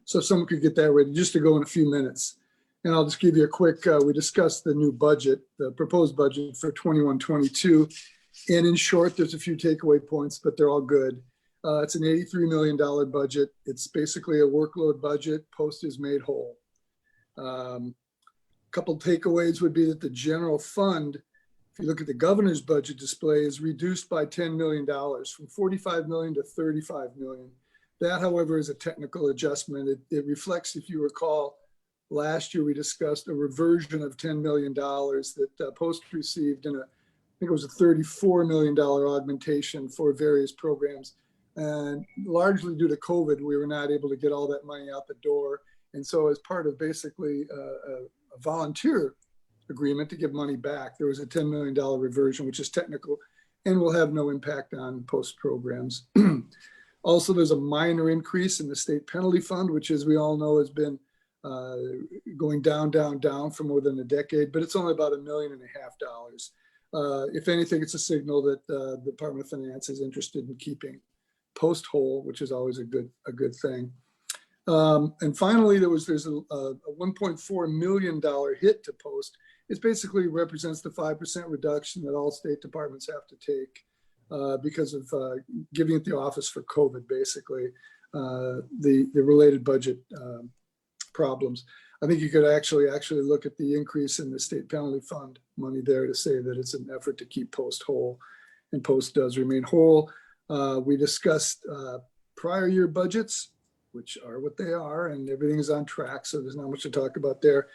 So if someone could get that ready just to go in a few minutes. And I'll just give you a quick, we discussed the new budget, the proposed budget for 21-22. And in short, there's a few takeaway points, but they're all good. It's an $83 million budget. It's basically a workload budget. Post is made whole. Couple takeaways would be that the general fund, if you look at the governor's budget display, is reduced by $10 million from 45 million to 35 million. That, however, is a technical adjustment. It reflects, if you recall, last year we discussed a reversion of $10 million that Post received in I think it was a $34 million augmentation for various programs. And largely due to COVID, we were not able to get all that money out the door. And so as part of basically a volunteer agreement to give money back, there was a $10 million reversion, which is technical and will have no impact on Post programs. Also, there's a minor increase in the state penalty fund, which, as we all know, has been going down for more than a decade, but it's only about $1.5 million. If anything, it's a signal that the Department of Finance is interested in keeping Post whole, which is always a good thing. And finally, there's a $1.4 million hit to Post. It basically represents the 5% reduction that all state departments have to take because of giving it the office for COVID, basically, the related budget problems. I think you could actually look at the increase in the state penalty fund money there to say that it's an effort to keep Post whole, and Post does remain whole. We discussed prior year budgets, which are what they are, and everything is on track, so there's not much to talk about there.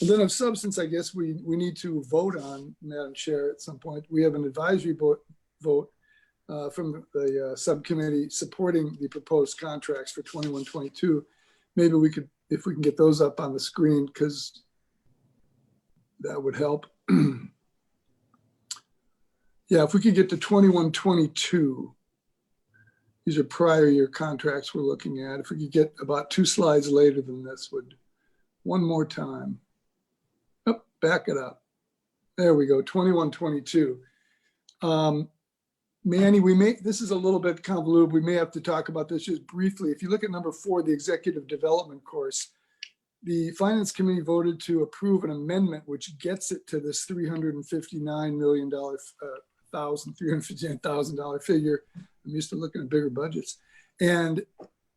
And then of substance, I guess we need to vote on, Madam Chair, at some point. We have an advisory vote from the subcommittee supporting the proposed contracts for 21-22. Maybe we could, if we can get those up on the screen, because that would help. Yeah, if we could get to 21-22. These are prior year contracts we're looking at. If we could get about 2 slides later than this, one more time. Oh, back it up. There we go, 21-22. Manny, this is a little bit convoluted. We may have to talk about this just briefly. If you look at number 4, the executive development course, the Finance Committee voted to approve an amendment which gets it to this $359,000 figure. I'm used to looking at bigger budgets. And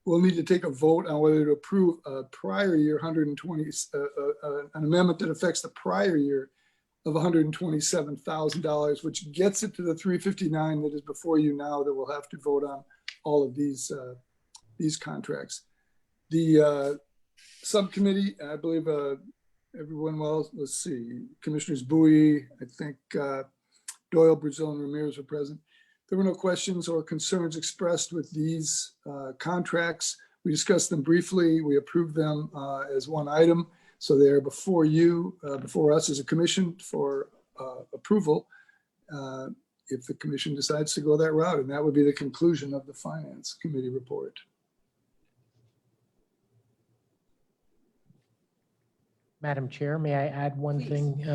we'll need to take a vote on whether to approve a prior year an amendment that affects the prior year of $127,000, which gets it to the 359 that is before you now, that we'll have to vote on all of these contracts. The subcommittee, I believe everyone, well, let's see, Commissioners Bowie, I think Doyle, Brazil, and Ramirez were present. There were no questions or concerns expressed with these contracts. We discussed them briefly. We approved them as one item. So they're before you, before us as a commission for approval if the commission decides to go that route. And that would be the conclusion of the Finance Committee report. Madam Chair, may I add one thing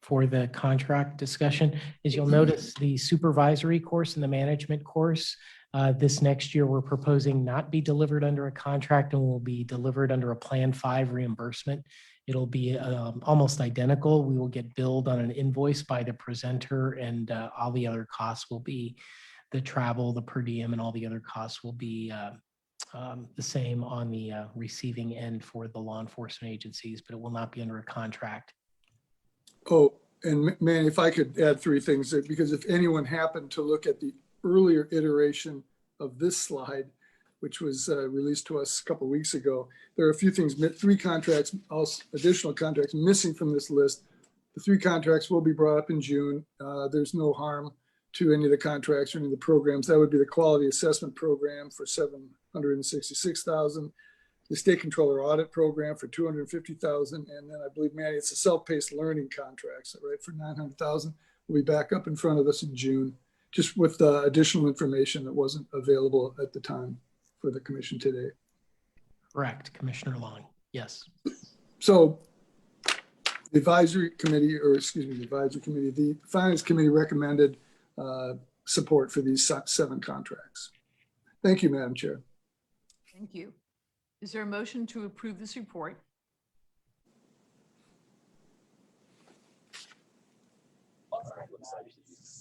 for the contract discussion? Is you'll notice the supervisory course and the management course this next year, we're proposing not be delivered under a contract and will be delivered under a Plan 5 reimbursement. It'll be almost identical. We will get billed on an invoice by the presenter, and all the other costs will be the travel, the per diem, and all the other costs will be the same on the receiving end for the law enforcement agencies, but it will not be under a contract. Oh, and man, if I could add 3 things there, because if anyone happened to look at the earlier iteration of this slide, which was released to us a couple of weeks ago, there are a few things, 3 contracts, also additional contracts missing from this list. The 3 contracts will be brought up in June. There's no harm to any of the contracts or any of the programs. That would be the quality assessment program for $766,000, the state controller audit program for $250,000, and then I believe, Manny, it's a self-paced learning contracts, right, for $900,000. We'll be back up in front of us in June, just with additional information that wasn't available at the time. for the commission today. Correct, Commissioner Long. Yes. So the advisory committee, the finance committee recommended support for these 7 contracts. Thank you, Madam Chair. Thank you. Is there a motion to approve this report?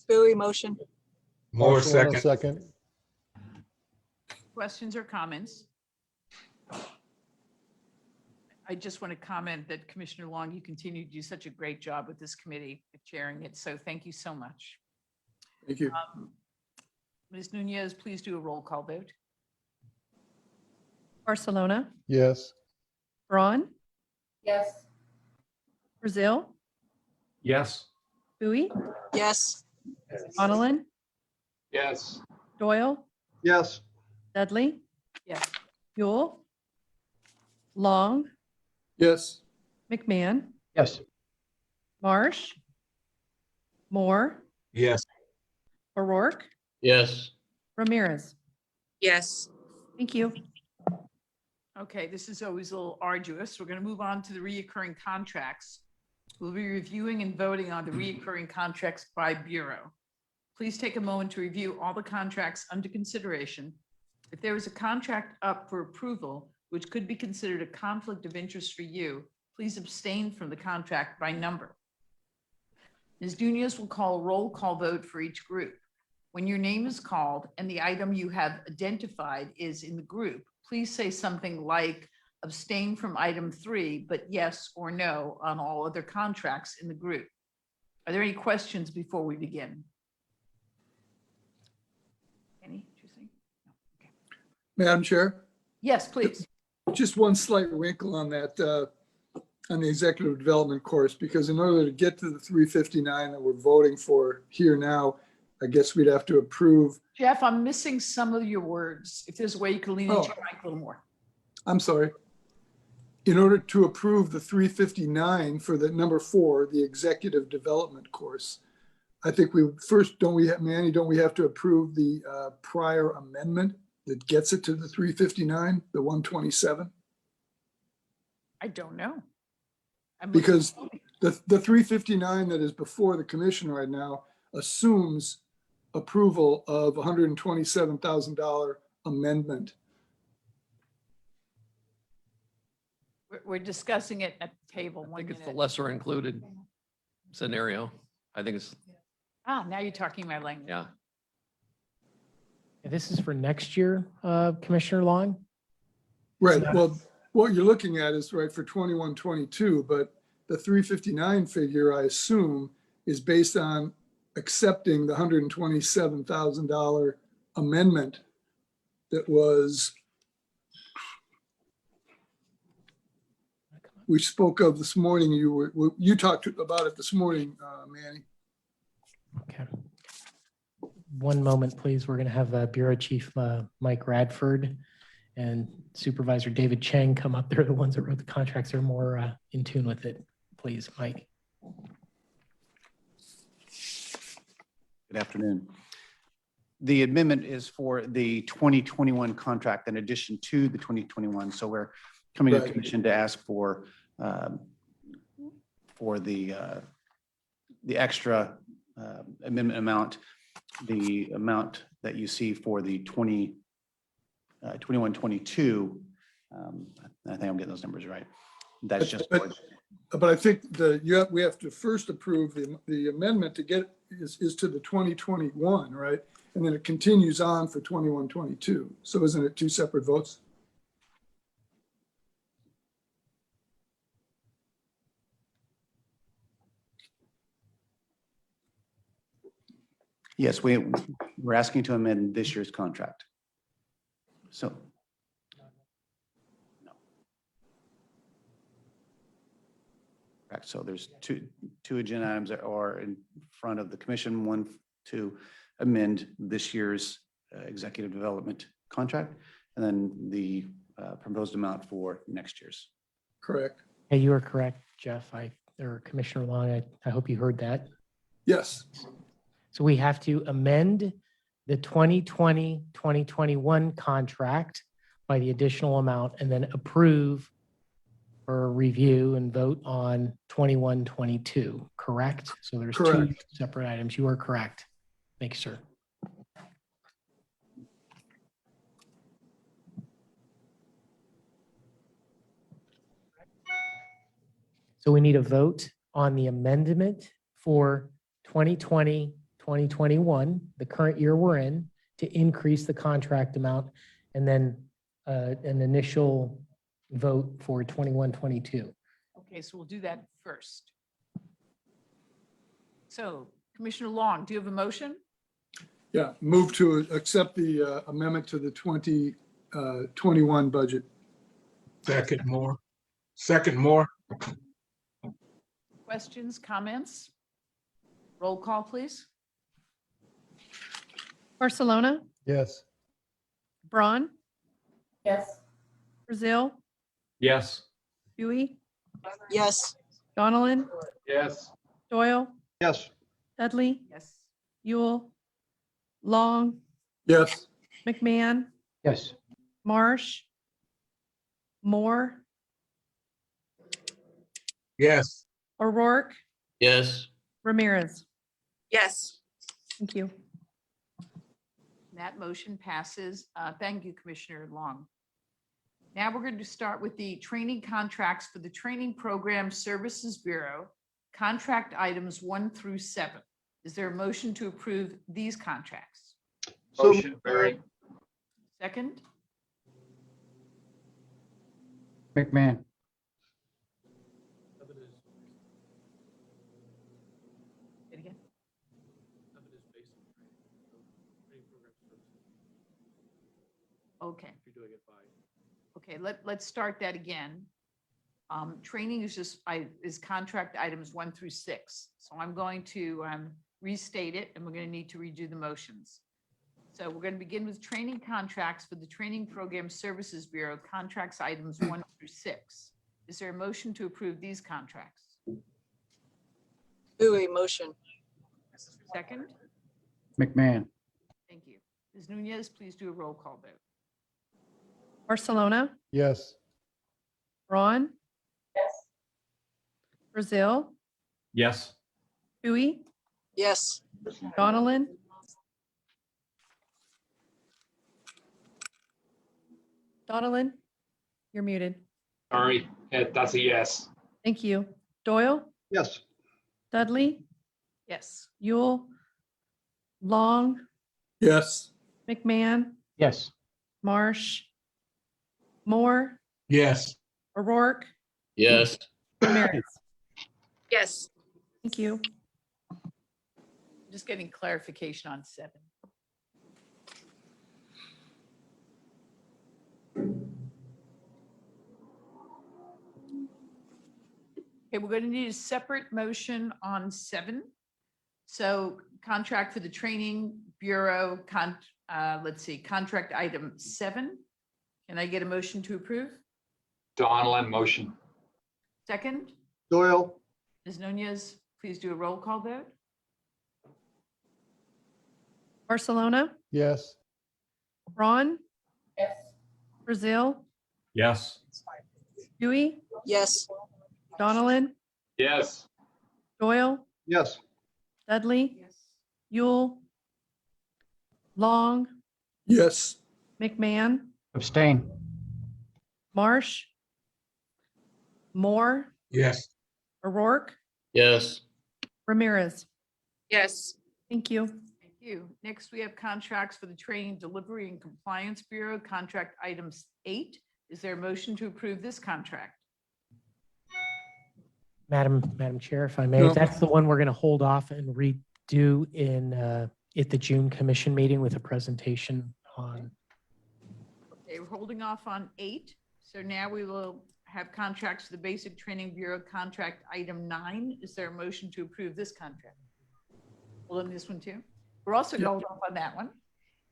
Bowie motion. Marshall, second. Questions or comments? I just want to comment that Commissioner Long, you continue to do such a great job with this committee, with chairing it. So thank you so much. Thank you. Ms. Nunez, please do a roll call vote. Barcelona, Yes. Braun, Yes. Brazil, Yes. Bowie, Yes. Donilon, Yes. Doyle, Yes. Dudley, Yes. Buell, Long, Yes. McMahon, Yes. Marsh, Moore, Yes. O'Rourke, Yes. Ramirez. Yes. Thank you. Okay, this is always a little arduous. We're going to move on to the reoccurring contracts. We'll be reviewing and voting on the reoccurring contracts by bureau. Please take a moment to review all the contracts under consideration. If there is a contract up for approval, which could be considered a conflict of interest for you, please abstain from the contract by number. Ms. Nunez will call a roll call vote for each group. When your name is called and the item you have identified is in the group, please say something like abstain from item 3, but yes or no on all other contracts in the group. Are there any questions before we begin? Any? Interesting? No. Okay. Madam Chair, Yes, please. just one slight wrinkle on that, on the executive development course, because in order to get to the 359 that we're voting for here now, I guess we'd have to approve. Jeff, I'm missing some of your words. If there's a way you can lean into your mic a little more. I'm sorry. In order to approve the 359 for the number 4, the executive development course, I think we first, don't we have to approve the prior amendment that gets it to the 359, the 127? I don't know. Because the 359 that is before the commission right now assumes approval of $127,000 amendment. We're discussing it at the table. I think it's the lesser included scenario. I think it's, Now you're talking my language. yeah. This is for next year, Commissioner Long? Right. Well, what you're looking at is right for 21, 22, but the 359 figure, I assume, is based on accepting the $127,000 amendment that was, we spoke of this morning. You talked about it this morning, Manny. Okay. One moment, please. We're going to have Bureau Chief Mike Radford and Supervisor David Chang come up. They're the ones that wrote the contracts. They're more in tune with it. Please, Mike. Good afternoon. The amendment is for the 2021 contract in addition to the 2021. So we're coming to the commission to ask for the extra amendment amount, the amount that you see for the 21-22. I think I'm getting those numbers right. That's just. But I think we have to first approve the amendment to get is to the 2021, right? And then it continues on for 21, 22. So isn't it 2 separate votes? Yes, we're asking to amend this year's contract. So. Correct. So there's two agenda items that are in front of the commission. One to amend this year's executive development contract, and then the proposed amount for next year's. Correct. Yeah, you are correct, Jeff. Or Commissioner Long, I hope you heard that. Yes. So we have to amend the 2020-2021 contract by the additional amount and then approve or review and vote on 21, 22, correct? So there's two Correct. separate items. You are correct. Thank you, sir. So we need a vote on the amendment for 2020, 2021, the current year we're in, to increase the contract amount, and then an initial vote for 21, 22. Okay, so we'll do that first. So Commissioner Long, do you have a motion? Yeah, move to accept the amendment to the 2021 budget. Second more. Second more. Questions, comments? Roll call, please. Barcelona, Yes. Braun, Yes. Brazil, Yes. Dewey, Yes. Donaldin, Yes. Doyle, Yes. Dudley, Yes. Yule, Long, Yes. McMahon, Yes. Marsh, Moore, Yes. O'Rourke, Yes. Ramirez. Yes. Thank you. That motion passes. Thank you, Commissioner Long. Now we're going to start with the training contracts for the Training Program Services Bureau, contract items 1 through 7. Is there a motion to approve these contracts? Motion, Barry. Second? McMahon. Say it again. Okay. Okay, let's start that again. Training is is contract items 1 through 6. So I'm going to restate it, and we're going to need to redo the motions. So we're going to begin with training contracts for the Training Program Services Bureau, contracts items 1 through 6. Is there a motion to approve these contracts? Bowie, motion. Second? McMahon. Thank you. Ms. Nunez, please do a roll call vote. Barcelona, Yes. Braun, Yes. Brazil, Yes. Dewey, Yes. Donaldin, Donaldin, you're muted. Sorry, that's a yes. Thank you. Doyle, Yes. Dudley, Yes. Yule, Long, Yes. McMahon, Yes. Marsh, Moore, Yes. O'Rourke, Yes. Ramirez. Yes. Thank you. Just getting clarification on 7. Okay, we're going to need a separate motion on 7. So contract for the Training Bureau, let's see, contract item 7. Can I get a motion to approve? Donaldin, motion. Second? Doyle. Ms. Nunez, please do a roll call vote. Barcelona, Yes. Braun, Yes. Brazil, Yes. Dewey, Yes. Donaldin, Yes. Doyle, Yes. Dudley, Yule, Long, Yes. McMahon, Abstain. Marsh, Moore, Yes. O'Rourke, Yes. Ramirez. Yes. Thank you. Thank you. Next, we have contracts for the Training, Delivery, and Compliance Bureau, contract items 8. Is there a motion to approve this contract? Madam Chair, if I may, No. that's the one we're going to hold off and redo at the June commission meeting with a presentation on. Okay, we're holding off on 8. So now we will have contracts for the Basic Training Bureau, contract item 9. Is there a motion to approve this contract? Hold on this one too. We're also going to hold off on that one.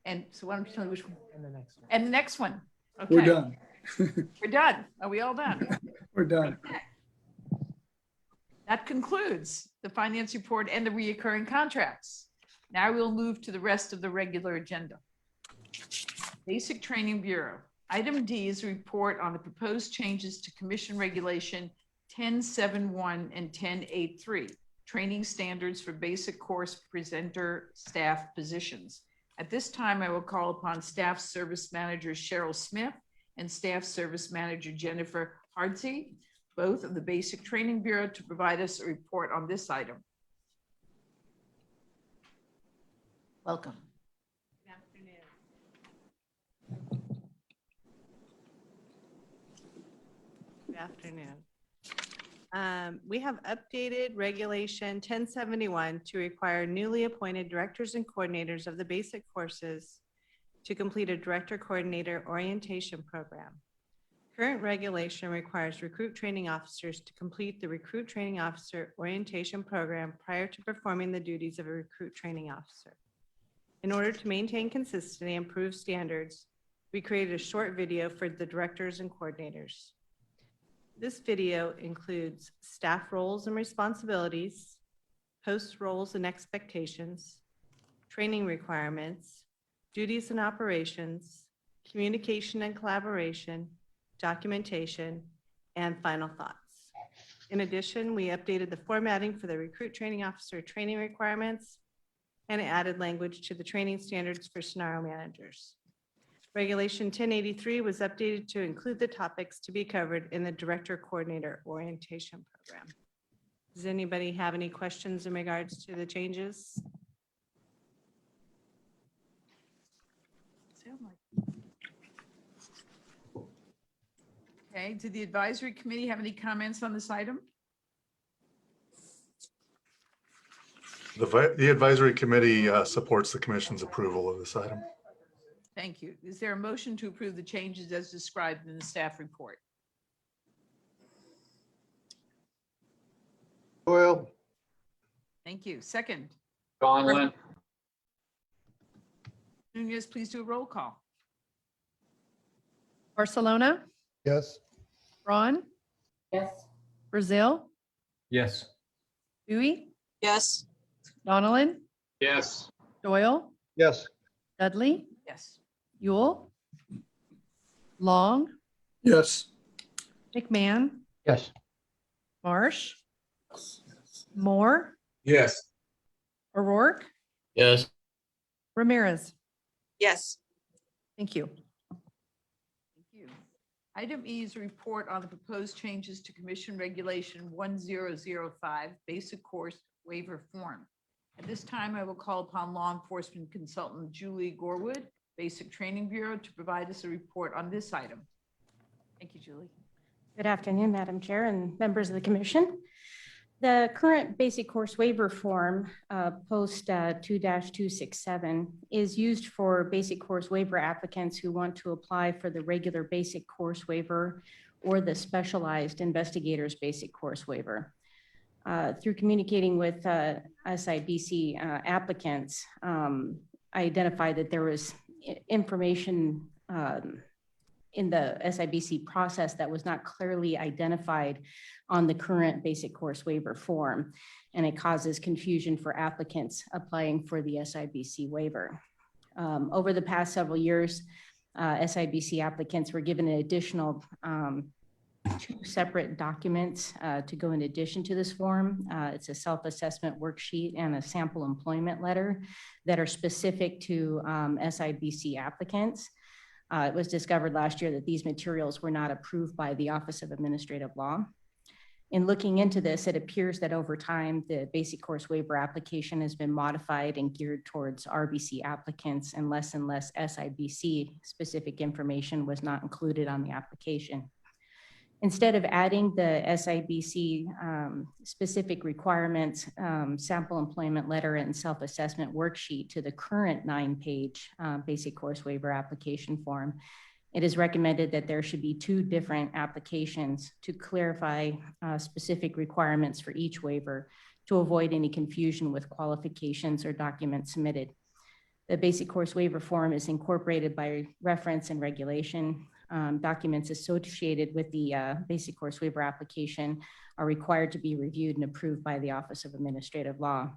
And so why don't you tell me which one? And the next one. And the next one. Okay. We're done. We're done. Are we all done? We're done. That concludes the finance report and the reoccurring contracts. Now we'll move to the rest of the regular agenda. Basic Training Bureau, Item D is a report on the proposed changes to Commission Regulation 1071 and 1083, training standards for basic course presenter staff positions. At this time, I will call upon Staff Service Manager Cheryl Smith and Staff Service Manager Jennifer Hardsey, both of the Basic Training Bureau, to provide us a report on this item. Welcome. Good afternoon. Good afternoon. We have updated Regulation 1071 to require newly appointed directors and coordinators of the basic courses to complete a director coordinator orientation program. Current regulation requires recruit training officers to complete the recruit training officer orientation program prior to performing the duties of a recruit training officer. In order to maintain consistency and improve standards, we created a short video for the directors and coordinators. This video includes staff roles and responsibilities, post roles and expectations, training requirements, duties and operations, communication and collaboration, documentation, and final thoughts. In addition, we updated the formatting for the recruit training officer training requirements and added language to the training standards for scenario managers. Regulation 1083 was updated to include the topics to be covered in the Director Coordinator Orientation Program. Does anybody have any questions in regards to the changes? Okay, did the advisory committee have any comments on this item? The advisory committee supports the commission's approval of this item. Thank you. Is there a motion to approve the changes as described in the staff report? Doyle, Thank you. Second, Donlin, Nunez, please do a roll call. Barcelona, Yes. Braun, Yes. Brazil, Yes. Bowie, Yes. Donilon, yes. Doyle, yes. Dudley, Yes. Yule, Long, Yes. McMahon, Yes. Marsh, Moore, Yes. O'Rourke, Yes. Ramirez. Yes. Thank you. Thank you. Item E is a report on the proposed changes to Commission Regulation 1005, Basic Course Waiver Form. At this time, I will call upon Law Enforcement Consultant Julie Gorwood, Basic Training Bureau, to provide us a report on this item. Thank you, Julie. Good afternoon, Madam Chair and members of the commission. The current basic course waiver form, post 2-267, is used for basic course waiver applicants who want to apply for the regular basic course waiver or the specialized investigators basic course waiver. Through communicating with SIBC applicants, I identified that there was information in the SIBC process that was not clearly identified on the current basic course waiver form, and it causes confusion for applicants applying for the SIBC waiver. Over the past several years, SIBC applicants were given an additional 2 separate documents to go in addition to this form. It's a self-assessment worksheet and a sample employment letter that are specific to SIBC applicants. It was discovered last year that these materials were not approved by the Office of Administrative Law. In looking into this, it appears that over time, the basic course waiver application has been modified and geared towards RBC applicants, and less SIBC specific information was not included on the application. Instead of adding the SIBC specific requirements, sample employment letter and self-assessment worksheet to the current 9-page basic course waiver application form, it is recommended that there should be 2 different applications to clarify specific requirements for each waiver to avoid any confusion with qualifications or documents submitted. The basic course waiver form is incorporated by reference and regulation. Documents associated with the basic course waiver application are required to be reviewed and approved by the Office of Administrative Law.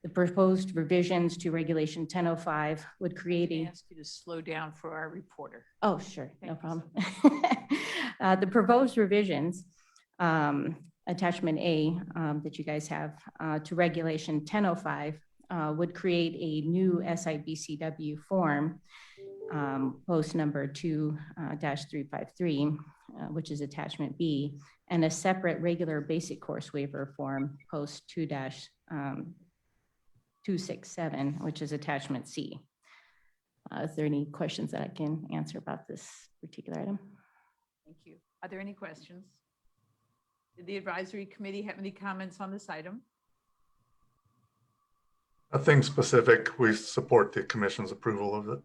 The proposed revisions to Regulation 1005 would create I a ask you to slow down for our reporter. Oh, sure, no Thank you problem. The proposed revisions, attachment A, that you guys have, to Regulation 1005, would create a new SIBCW form, post number 2-353, which is attachment B, and a separate regular basic course waiver form, post 2-267, which is attachment C. Is there any questions that I can answer about this particular item? Thank you. Are there any questions? Did the advisory committee have any comments on this item? Nothing specific. We support the commission's approval of it.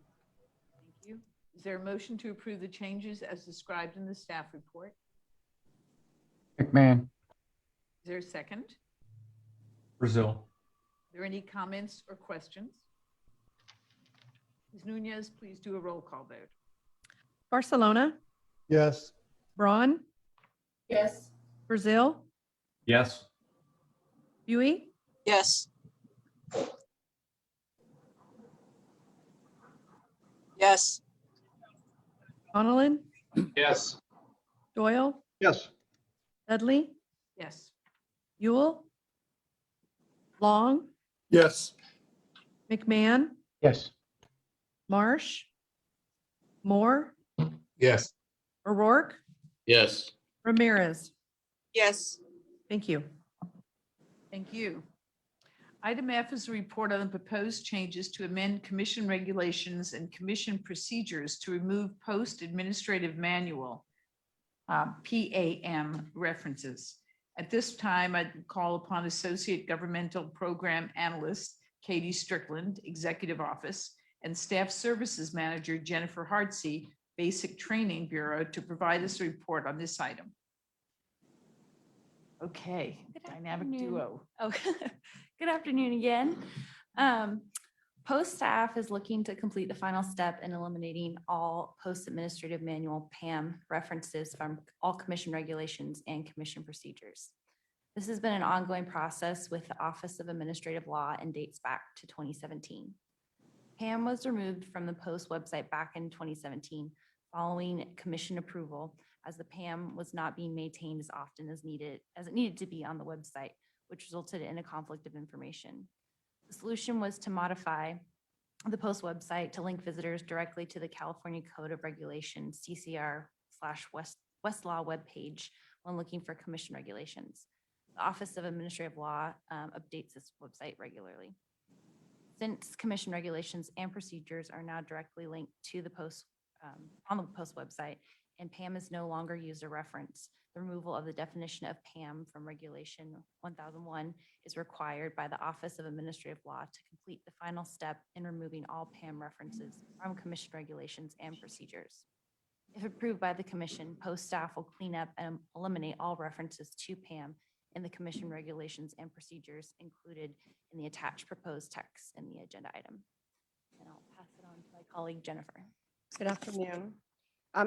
Thank you. Is there a motion to approve the changes as described in the staff report? McMahon, Is there a second? Brazil. Are there any comments or questions? Ms. Nunez, please do a roll call vote. Barcelona, Yes. Braun, Yes. Brazil, Yes. Buie, Yes. Yes. Donaldin, Yes. Doyle, Yes. Dudley, Yes. Yule, Long, Yes. McMahon, yes. Marsh, Moore, Yes. O'Rourke, Yes. Ramirez. Yes. Thank you. Thank you. Item F is a report on the proposed changes to amend commission regulations and commission procedures to remove post-administrative manual, PAM references. At this time, I'd call upon Associate Governmental Program Analyst Katie Strickland, Executive Office, and Staff Services Manager Jennifer Hartsey, Basic Training Bureau, to provide us a report on this item. Okay, Good dynamic afternoon. duo. Oh, good afternoon again. Post staff is looking to complete the final step in eliminating all post-administrative manual PAM references from all commission regulations and commission procedures. This has been an ongoing process with the Office of Administrative Law and dates back to 2017. PAM was removed from the post website back in 2017 following commission approval, as the PAM was not being maintained as often as it needed to be on the website, which resulted in a conflict of information. The solution was to modify the post website to link visitors directly to the California Code of Regulations, CCR/Westlaw webpage when looking for commission regulations. The Office of Administrative Law updates this website regularly. Since commission regulations and procedures are now directly linked to the post on the post website, and PAM is no longer used as a reference, the removal of the definition of PAM from Regulation 1001 is required by the Office of Administrative Law to complete the final step in removing all PAM references from commission regulations and procedures. If approved by the commission, post staff will clean up and eliminate all references to PAM in the commission regulations and procedures included in the attached proposed text in the agenda item. And I'll pass it on to my colleague, Jennifer. Good afternoon.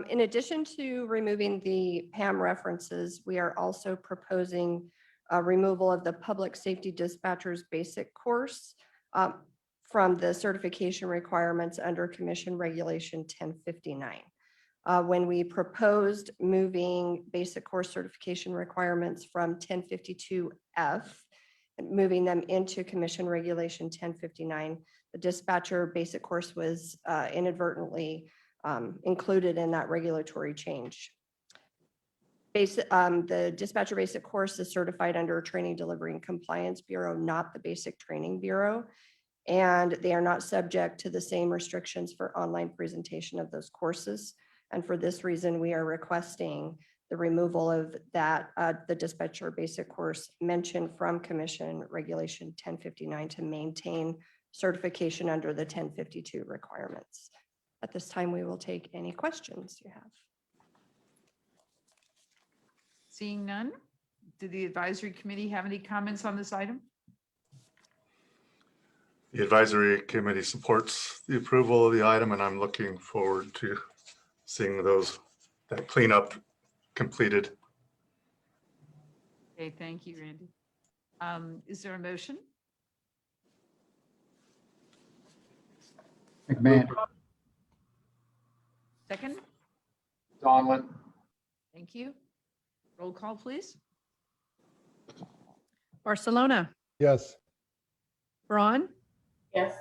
In addition to removing the PAM references, we are also proposing removal of the Public Safety Dispatchers Basic Course from the certification requirements under Commission Regulation 1059. When we proposed moving basic course certification requirements from 1052F and moving them into Commission Regulation 1059, the dispatcher basic course was inadvertently included in that regulatory change. The dispatcher basic course is certified under Training Delivery and Compliance Bureau, not the Basic Training Bureau, and they are not subject to the same restrictions for online presentation of those courses. And for this reason, we are requesting the removal of that, the dispatcher basic course mentioned from Commission Regulation 1059 to maintain certification under the 1052 requirements. At this time, we will take any questions you have. Seeing none, did the advisory committee have any comments on this item? The advisory committee supports the approval of the item, and I'm looking forward to seeing that cleanup completed. Okay, thank you, Randy. Is there a motion? McMahon. Second, Donlin. thank you. Roll call, please. Barcelona, Yes. Braun, Yes.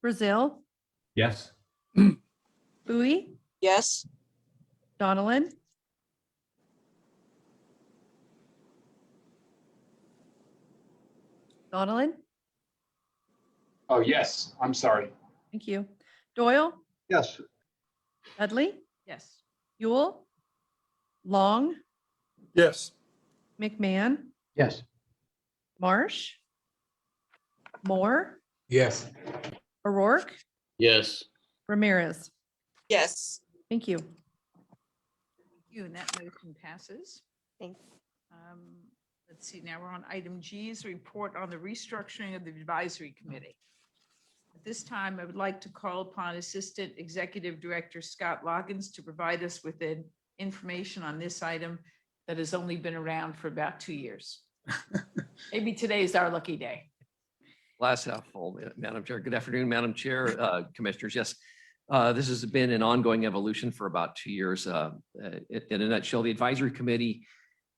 Brazil, Yes. Bowie, Yes. Donilin, Donilin, Oh, yes. I'm sorry. thank you. Doyle, Yes. Dudley, Yes. Yule, Long, Yes. McMahon, Yes. Marsh, Moore, Yes. O'Rourke, Yes. Ramirez. Yes. Thank you. Thank you, and that motion passes. Thanks. Let's see, now we're on item G's, report on the restructuring of the advisory committee. At this time, I would like to call upon Assistant Executive Director Scott Loggins to provide us with information on this item that has only been around for about 2 years. Maybe today's our lucky day. Glass half full, Madam Chair. Good afternoon, Madam Chair, Commissioners. Yes, this has been an ongoing evolution for about 2 years. In a nutshell, the advisory committee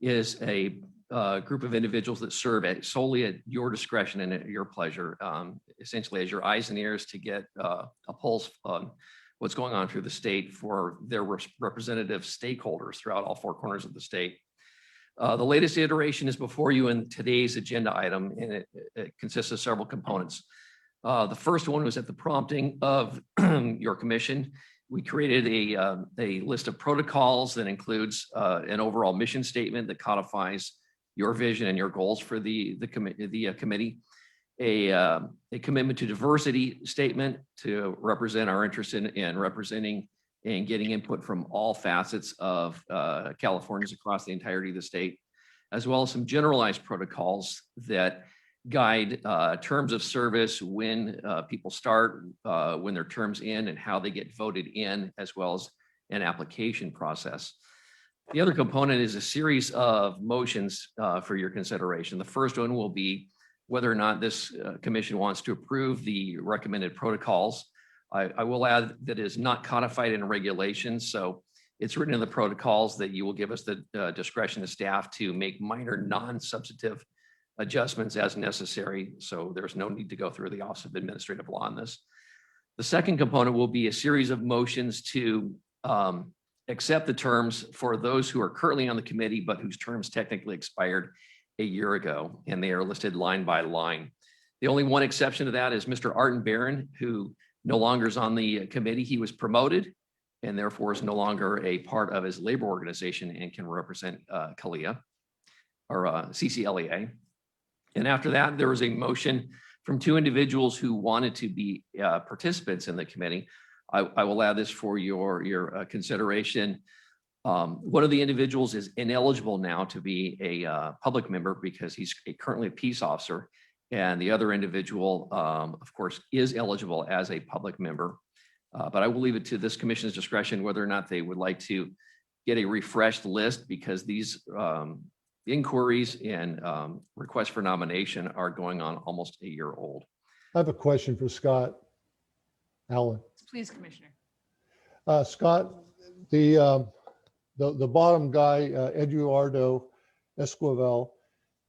is a group of individuals that serve solely at your discretion and at your pleasure, essentially as your eyes and ears to get a pulse on what's going on through the state for their representative stakeholders throughout all four corners of the state. The latest iteration is before you in today's agenda item, and it consists of several components. The first one was at the prompting of your commission. We created a list of protocols that includes an overall mission statement that codifies your vision and your goals for the committee, a commitment to diversity statement to represent our interest in representing and getting input from all facets of Californians across the entirety of the state, as well as some generalized protocols that guide terms of service, when people start, when their terms end, and how they get voted in, as well as an application process. The other component is a series of motions for your consideration. The first one will be whether or not this commission wants to approve the recommended protocols. I will add that it is not codified in regulations, so it's written in the protocols that you will give us the discretion of staff to make minor non-substantive adjustments as necessary. So there's no need to go through the Office of Administrative Law on this. The second component will be a series of motions to accept the terms for those who are currently on the committee, but whose terms technically expired a year ago, and they are listed line by line. The only one exception to that is Mr. Arden Barron, who no longer is on the committee. He was promoted and therefore is no longer a part of his labor organization and can represent CALEA or CCLEA. And after that, there was a motion from two individuals who wanted to be participants in the committee. I will add this for your consideration. One of the individuals is ineligible now to be a public member because he's currently a peace officer. And the other individual, of course, is eligible as a public member. But I will leave it to this commission's discretion whether or not they would like to get a refreshed list, because these inquiries and requests for nomination are going on almost a year old. I have a question for Scott Allen. Please, Commissioner. Scott, the bottom guy, Eduardo Esquivel,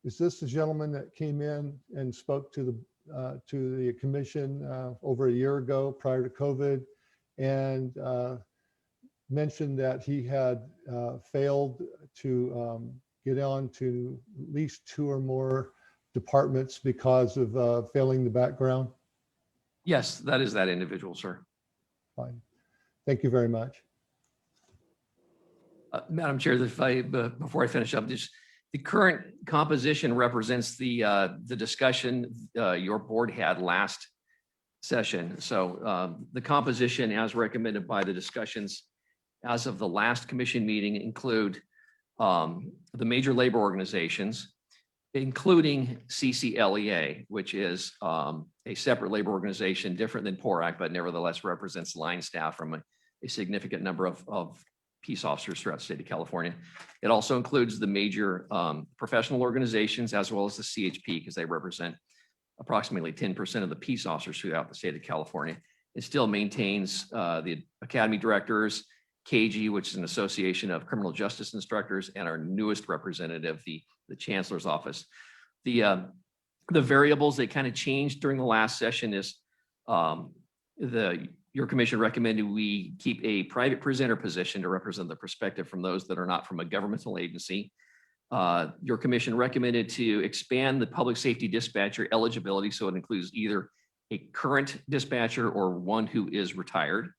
is this the gentleman that came in and spoke to the commission over a year ago prior to COVID and mentioned that he had failed to get on to at least 2 or more departments because of failing the background? Yes, that is that individual, sir. Fine. Thank you very much. Madam Chair, before I finish up, the current composition represents the discussion your board had last session. So the composition as recommended by the discussions as of the last commission meeting include the major labor organizations, including CCLEA, which is a separate labor organization different than PORAC, but nevertheless represents line staff from a significant number of peace officers throughout the state of California. It also includes the major professional organizations as well as the CHP, because they represent approximately 10% of the peace officers throughout the state of California. It still maintains the academy directors, KG, which is an association of criminal justice instructors, and our newest representative, the chancellor's office. The variables that kind of changed during the last session is your commission recommended we keep a private presenter position to represent the perspective from those that are not from a governmental agency. Your commission recommended to expand the public safety dispatcher eligibility so it includes either a current dispatcher or one who is retired.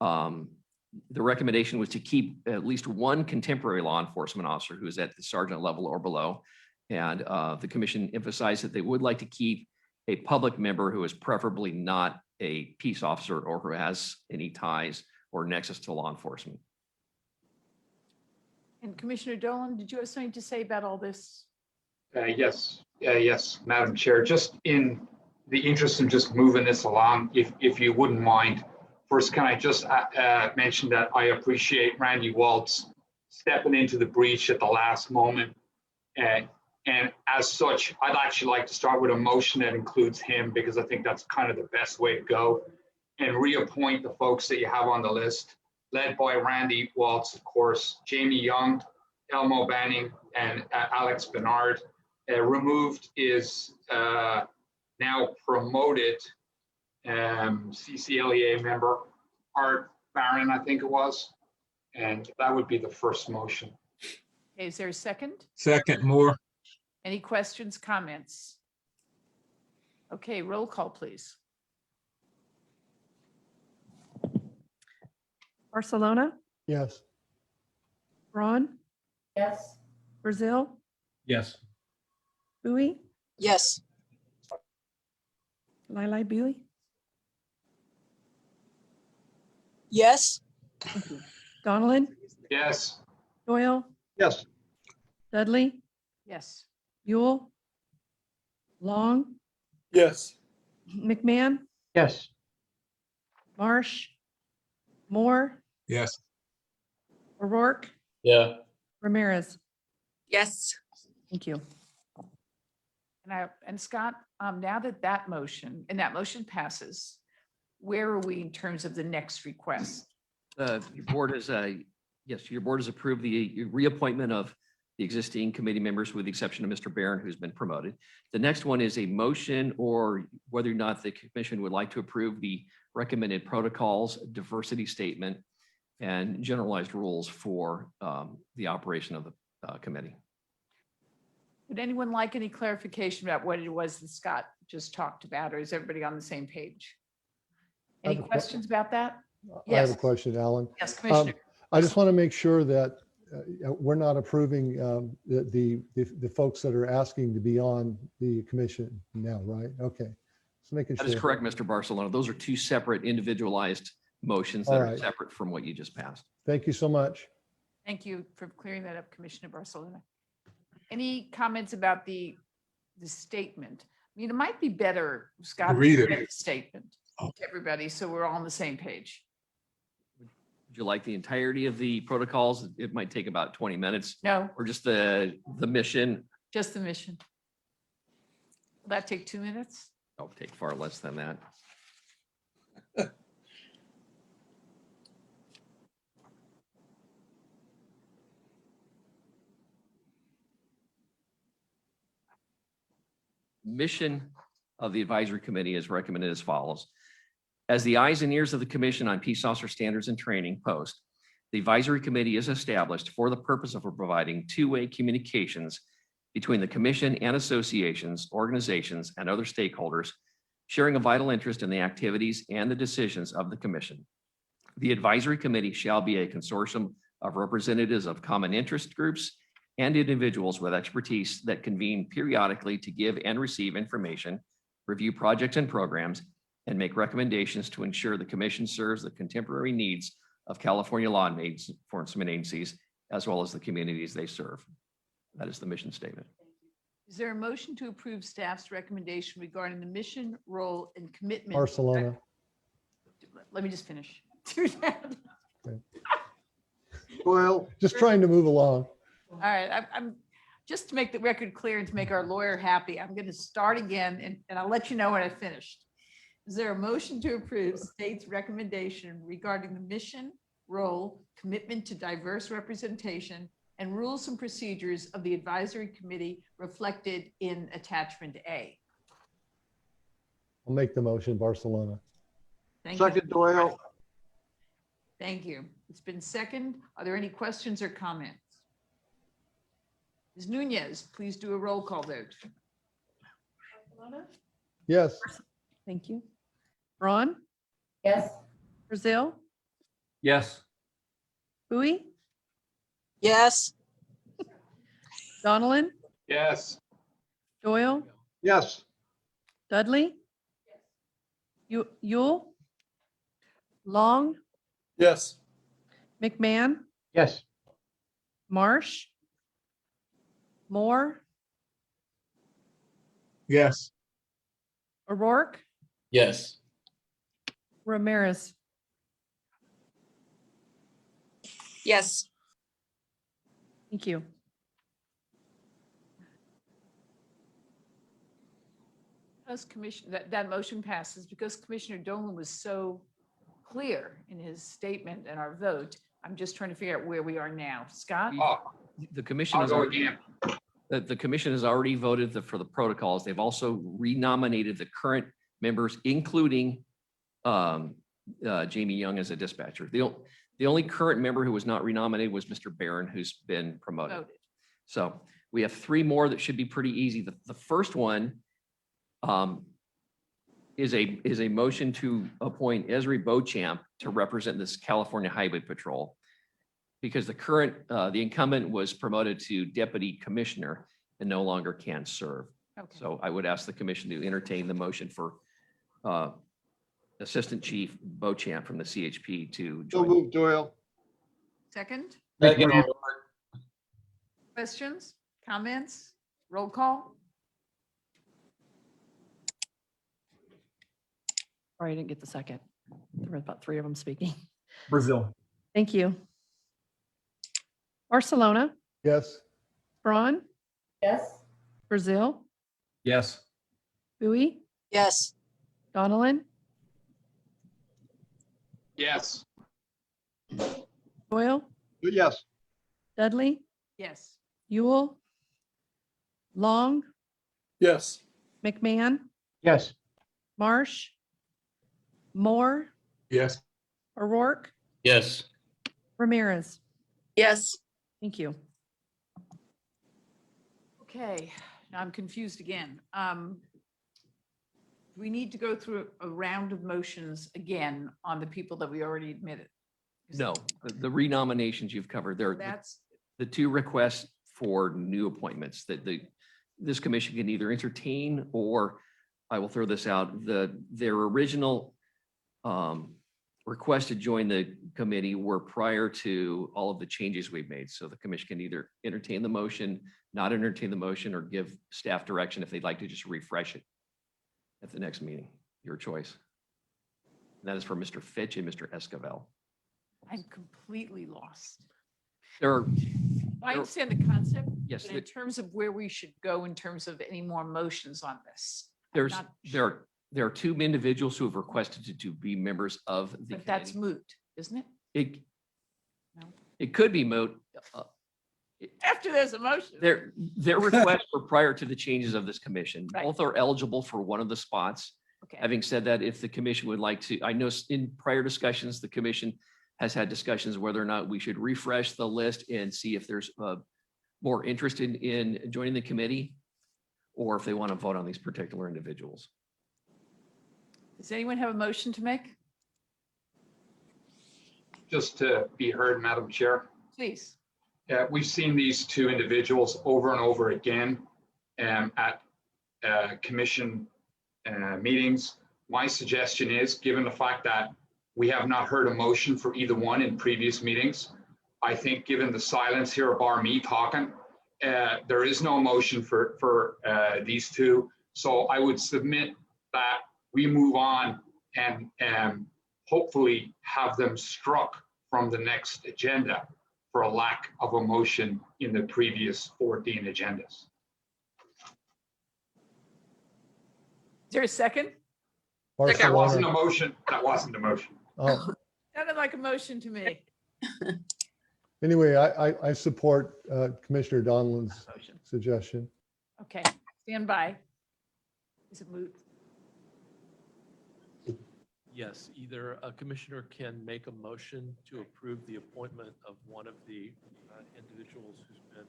The recommendation was to keep at least one contemporary law enforcement officer who is at the sergeant level or below. And the commission emphasized that they would like to keep a public member who is preferably not a peace officer or who has any ties or nexus to law enforcement. And Commissioner Dolan, did you have something to say about all this? Yes, Madam Chair, just in the interest of just moving this along, if you wouldn't mind, first, can I just mention that I appreciate Randy Waltz stepping into the breach at the last moment. And as such, I'd actually like to start with a motion that includes him because I think that's kind of the best way to go, and reappoint the folks that you have on the list, led by Randy Waltz, of course, Jamie Young, Elmo Banning, and Alex Bernard. Removed is now promoted CCLEA member Art Barron, I think it was, and that would be the first motion. Okay, is there a second? Second, Moore. Any questions, comments? Okay, roll call, please. Barcelona, Yes. Braun, Yes. Brazil, Yes. Bowie, Yes. Lili Bowie, Yes. Donaldin, Yes. Doyle, Yes. Dudley, Yes. Buell, Long, Yes. McMahon, Yes. Marsh, Moore, Yes. O'Rourke, Yeah. Ramirez. Yes. Thank you. And Scott, now that motion passes, where are we in terms of the next request? Your board has, yes, your board has approved the reappointment of the existing committee members with the exception of Mr. Barron, who's been promoted. The next one is a motion or whether or not the commission would like to approve the recommended protocols, diversity statement, and generalized rules for the operation of the committee. Would anyone like any clarification about what it was that Scott just talked about, or is everybody on the same page? Any questions about that? I have a Yes. question, Alan. Yes, Commissioner. I just want to make sure that we're not approving the folks that are asking to be on the commission now, right? Okay. Just making sure. That is correct, Mr. Barcelona. Those are two separate individualized motions All that are right. separate from what you just passed. Thank you so much. Thank you for clearing that up, Commissioner Barcelona. Any comments about the statement? I mean, it might be better, Scott, Read to it. read the statement to everybody, so we're all on the same page. Would you like the entirety of the protocols? It might take about 20 minutes. No, Or just the mission? just the mission. Will that take 2 minutes? Oh, take far less than that. Mission of the advisory committee is recommended as follows. As the eyes and ears of the Commission on Peace Officer Standards and Training post, the advisory committee is established for the purpose of providing two-way communications between the commission and associations, organizations, and other stakeholders, sharing a vital interest in the activities and the decisions of the commission. The advisory committee shall be a consortium of representatives of common interest groups and individuals with expertise that convene periodically to give and receive information, review projects and programs, and make recommendations to ensure the commission serves the contemporary needs of California law enforcement agencies, as well as the communities they serve. That is the mission statement. Is there a motion to approve staff's recommendation regarding the mission, role, and commitment? Barcelona. Let me just finish. Do that. Well, just trying to move along. All right, I'm just to make the record clear and to make our lawyer happy, I'm going to start again and I'll let you know when I finished. Is there a motion to approve state's recommendation regarding the mission, role, commitment to diverse representation, and rules and procedures of the advisory committee reflected in attachment A? I'll make the motion, Barcelona. Thank you. Second, Doyle. Thank you. It's been second. Are there any questions or comments? Ms. Nunez, please do a roll call vote. Yes. Thank you. Braun, Yes. Brazil, Yes. Bowie, Yes. Donaldin, Yes. Doyle, Yes. Dudley, Yule, Long, Yes. McMahon, Yes. Marsh, Moore, Yes. O'Rourke, Yes. Ramirez. Yes. Thank you. Because that motion passes because Commissioner Dolan was so clear in his statement and our vote. I'm just trying to figure out where we are now. Scott? The commission I'll has go already, again. the commission has already voted for the protocols. They've also renominated the current members, including Jamie Young as a dispatcher. The only current member who was not renominated was Mr. Barron, who's been promoted. Voted. So we have three more that should be pretty easy. The first one is a motion to appoint Esri Beauchamp to represent this California Highway Patrol, because the incumbent was promoted to deputy commissioner and no longer can serve. Okay. So I would ask the commission to entertain the motion for Assistant Chief Beauchamp from the CHP to So join. move, Doyle. Second? Second. Questions, comments, roll call? Sorry, I didn't get the second. There were about three of them speaking. Brazil. Thank you. Barcelona, Yes. Braun, Yes. Brazil, Yes. Bowie, Yes. Donaldin, Yes. Doyle, Yes. Dudley, Yes. Yule, Long, Yes. McMahon, Yes. Marsh, Moore, Yes. O'Rourke, Yes. Ramirez. Yes. Thank you. Okay, now I'm confused again. We need to go through a round of motions again on the people that we already admitted. No, the renominations you've covered there. That's, The two requests for new appointments that this commission can either entertain, or I will throw this out, their original request to join the committee were prior to all of the changes we've made. So the commission can either entertain the motion, not entertain the motion, or give staff direction if they'd like to just refresh it at the next meeting, your choice. And that is for Mr. Fitch and Mr. Esquivel. I'm completely lost. There are, I understand the concept, yes, but in terms of where we should go in terms of any more motions on this. there are two individuals who have requested to be members of the But that's committee. moot, isn't it? No. It could be moot. After there's a motion. Their requests were prior to the changes of this commission. Right. Both are eligible for one of the spots. Okay. Having said that, if the commission would like to, I know in prior discussions, the commission has had discussions whether or not we should refresh the list and see if there's more interest in joining the committee, or if they want to vote on these particular individuals. Does anyone have a motion to make? Just to be heard, Madam Chair. Please. We've seen these two individuals over and over again at commission meetings. My suggestion is, given the fact that we have not heard a motion for either one in previous meetings, I think given the silence here, bar me talking, there is no motion for these two. So I would submit that we move on and hopefully have them struck from the next agenda for a lack of a motion in the previous 14 agendas. Is there a second? That wasn't a Barcelona. motion. That wasn't a motion. Oh, Sounded like a motion to me. anyway, I support Commissioner Donlin's Motion. suggestion. Okay, stand by. Is it moot? Yes, either a commissioner can make a motion to approve the appointment of one of the individuals who's been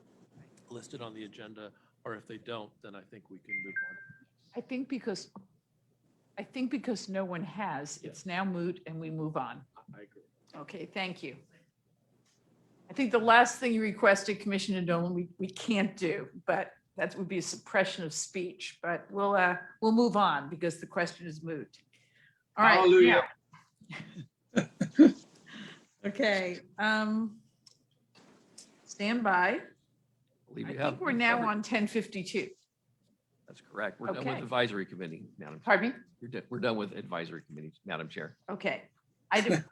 listed on the agenda, or if they don't, then I think we can move on. I think because no one has, it's now moot and we move on. I agree. Okay, thank you. I think the last thing you requested, Commissioner Dolan, we can't do, but that would be a suppression of speech, but we'll move on because the question is moot. All right. Hallelujah. now- Okay, stand by. Believe I you have. think we're now on 10:52. That's correct. We're done with Okay. advisory committee, Madam. Chair. Pardon me? We're done with advisory committee, Madam Chair. Okay. Item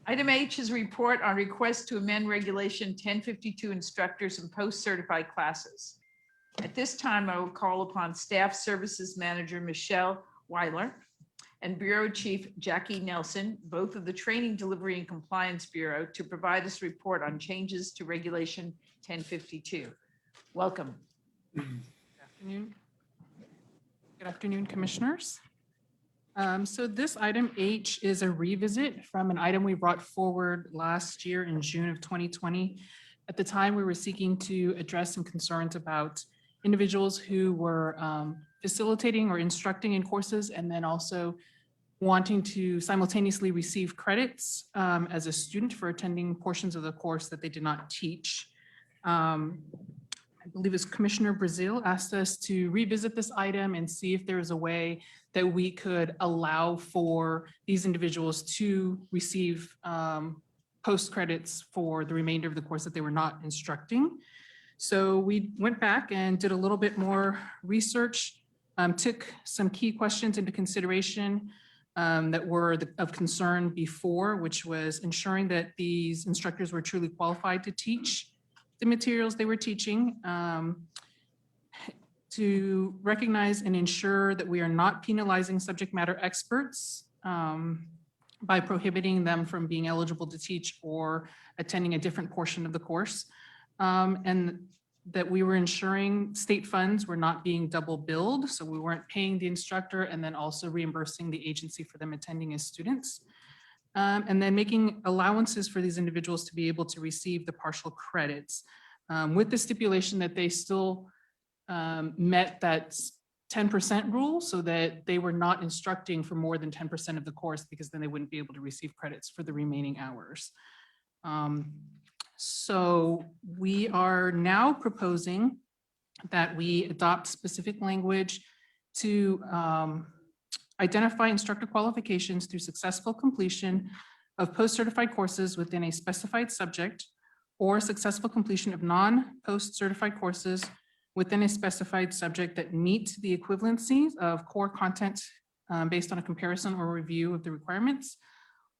Item H is report on request to amend regulation 1052 instructors and post-certified classes. At this time, I will call upon Staff Services Manager Michelle Weiler and Bureau Chief Jackie Nelson, both of the Training Delivery and Compliance Bureau, to provide us report on changes to regulation 1052. Welcome. Afternoon. Good afternoon, commissioners. So this item H is a revisit from an item we brought forward last year in June of 2020. At the time, we were seeking to address some concerns about individuals who were facilitating or instructing in courses and then also wanting to simultaneously receive credits as a student for attending portions of the course that they did not teach. I believe it's Commissioner Brazil asked us to revisit this item and see if there is a way that we could allow for these individuals to receive post credits for the remainder of the course that they were not instructing. So we went back and did a little bit more research, took some key questions into consideration that were of concern before, which was ensuring that these instructors were truly qualified to teach the materials they were teaching, to recognize and ensure that we are not penalizing subject matter experts by prohibiting them from being eligible to teach or attending a different portion of the course, and that we were ensuring state funds were not being double billed, so we weren't paying the instructor and then also reimbursing the agency for them attending as students. And then making allowances for these individuals to be able to receive the partial credits with the stipulation that they still met that 10% rule so that they were not instructing for more than 10% of the course because then they wouldn't be able to receive credits for the remaining hours. So we are now proposing that we adopt specific language to identify instructor qualifications through successful completion of post-certified courses within a specified subject or successful completion of non-post-certified courses within a specified subject that meet the equivalency of core content based on a comparison or review of the requirements,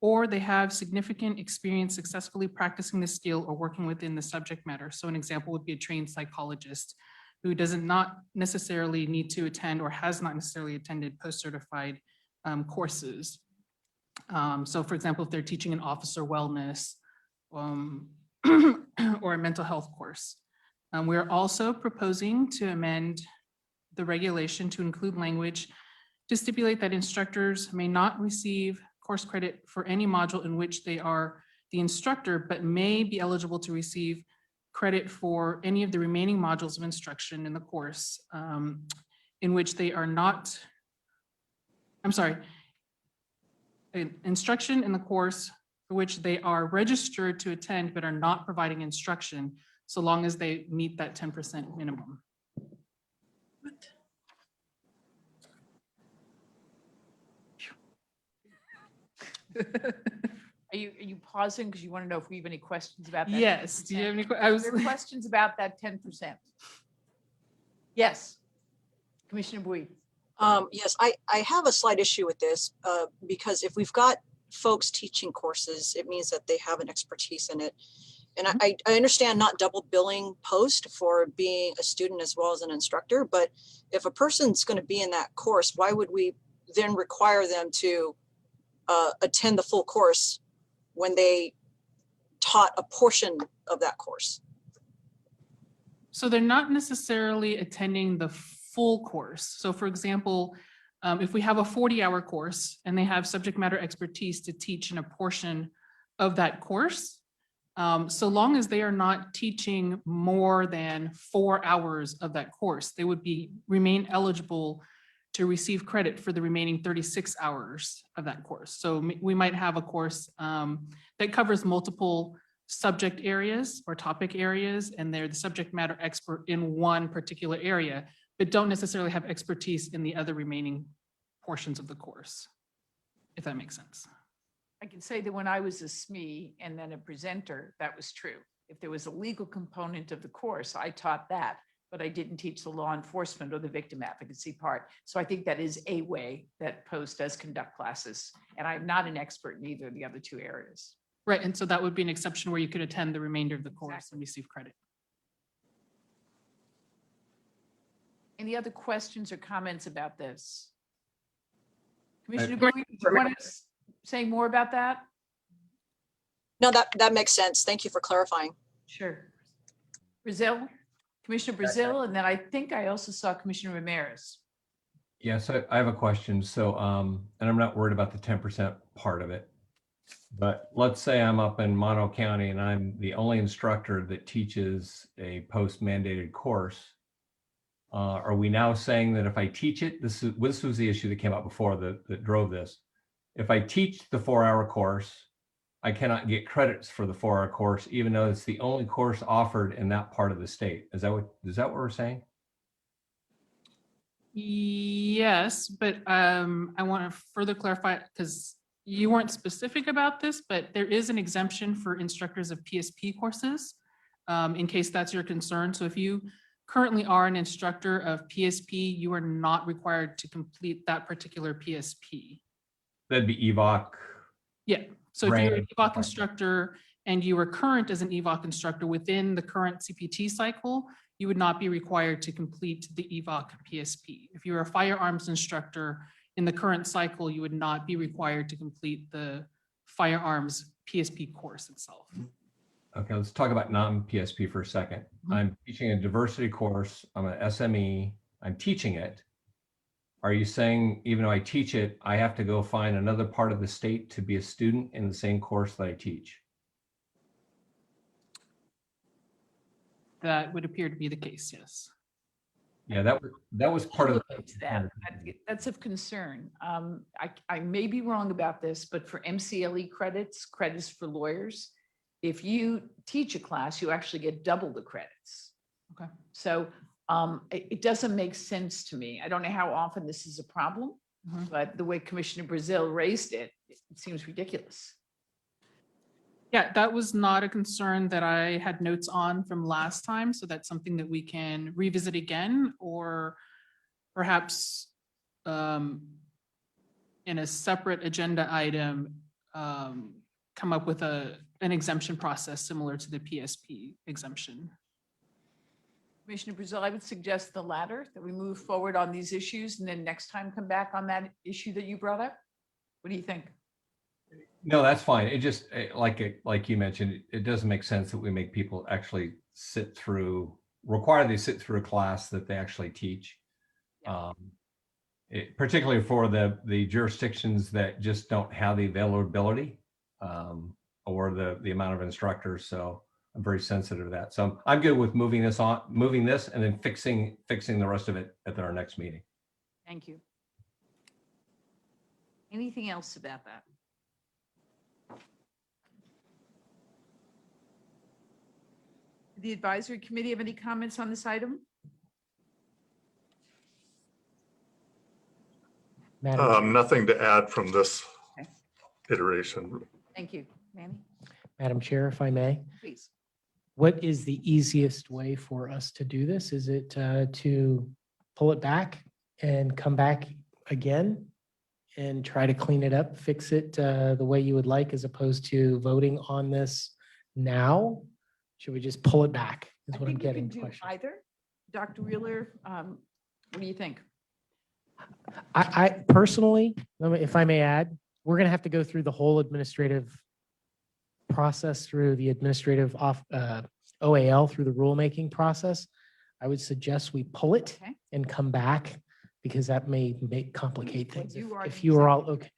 or they have significant experience successfully practicing the skill or working within the subject matter. So an example would be a trained psychologist who doesn't not necessarily need to attend or has not necessarily attended post-certified courses. So for example, if they're teaching an officer wellness or a mental health course. We're also proposing to amend the regulation to include language to stipulate that instructors may not receive course credit for any module in which they are the instructor, but may be eligible to receive credit for any of the remaining modules of instruction in the course in which they are not, instruction in the course for which they are registered to attend but are not providing instruction so long as they meet that 10% minimum. Are you pausing because you want to know if we have any questions about that? Yes. 10%? Do you have any? Are there questions about that 10%? Yes. Commissioner Bui. Yes, I have a slight issue with this because if we've got folks teaching courses, it means that they have an expertise in it. And I understand not double billing post for being a student as well as an instructor, but if a person's going to be in that course, why would we then require them to attend the full course when they taught a portion of that course? So they're not necessarily attending the full course. So for example, if we have a 40-hour course and they have subject matter expertise to teach in a portion of that course, so long as they are not teaching more than 4 hours of that course, they would remain eligible to receive credit for the remaining 36 hours of that course. So we might have a course that covers multiple subject areas or topic areas, and they're the subject matter expert in one particular area, but don't necessarily have expertise in the other remaining portions of the course, if that makes sense. I can say that when I was a SME and then a presenter, that was true. If there was a legal component of the course, I taught that, but I didn't teach the law enforcement or the victim advocacy part. So I think that is a way that Post does conduct classes. And I'm not an expert in either of the other two areas. Right, and so that would be an exception where you could attend the remainder of the course and receive credit. Any other questions or comments about this? Commissioner Bowie, do you want to say more about that? No, that makes sense. Thank you for clarifying. Sure. Brazil, Commissioner Brazil, and then I think I also saw Commissioner Ramirez. Yes, I have a question. So, and I'm not worried about the 10% part of it, but let's say I'm up in Mono County and I'm the only instructor that teaches a post-mandated course. Are we now saying that if I teach it, this was the issue that came up before that drove this. If I teach the 4-hour course, I cannot get credits for the 4-hour course, even though it's the only course offered in that part of the state. Is that what we're saying? Yes, but I want to further clarify because you weren't specific about this, but there is an exemption for instructors of PSP courses, in case that's your concern. So if you currently are an instructor of PSP, you are not required to complete that particular PSP. That'd be EVOC. Yeah, so if you're an Right. EVOC instructor and you are current as an EVOC instructor within the current CPT cycle, you would not be required to complete the EVOC PSP. If you're a firearms instructor in the current cycle, you would not be required to complete the firearms PSP course itself. Okay, let's talk about non-PSP for a second. I'm teaching a diversity course. I'm an SME. I'm teaching it. Are you saying even though I teach it, I have to go find another part of the state to be a student in the same course that I teach? That would appear to be the case, yes. Yeah, that was part of Look into that. That's of concern. I may be wrong about this, but for MCLE credits for lawyers, if you teach a class, you actually get double the credits. Okay. So it doesn't make sense to me. I don't know how often this is a problem, but the way Commissioner Brazil raised it, it seems ridiculous. Yeah, that was not a concern that I had notes on from last time. So that's something that we can revisit again, or perhaps in a separate agenda item, come up with an exemption process similar to the PSP exemption. Commissioner Brazil, I would suggest the latter, that we move forward on these issues and then next time come back on that issue that you brought up. What do you think? No, that's fine. It just, like you mentioned, it doesn't make sense that we make people actually require they sit through a class that they actually teach. Particularly for the jurisdictions that just don't have the availability or the amount of instructors. So I'm very sensitive to that. So I'm good with moving this and then fixing the rest of it at our next meeting. Thank you. Anything else about that? The advisory committee have any comments on this item? Nothing to add from this iteration. Thank you. Manny, Madam Chair, if I may, please. what is the easiest way for us to do this? Is it to pull it back and come back again and try to clean it up, fix it the way you would like, as opposed to voting on this now? Should we just pull it back? Is I what I'm think you getting. can do Question. either. Dr. Wheeler, what do you think? I personally, if I may add, we're going to have to go through the whole administrative process through the administrative OAL through the rulemaking process. I would suggest we pull it Okay. and come back because that may complicate Well, things. you are If the you are all okay,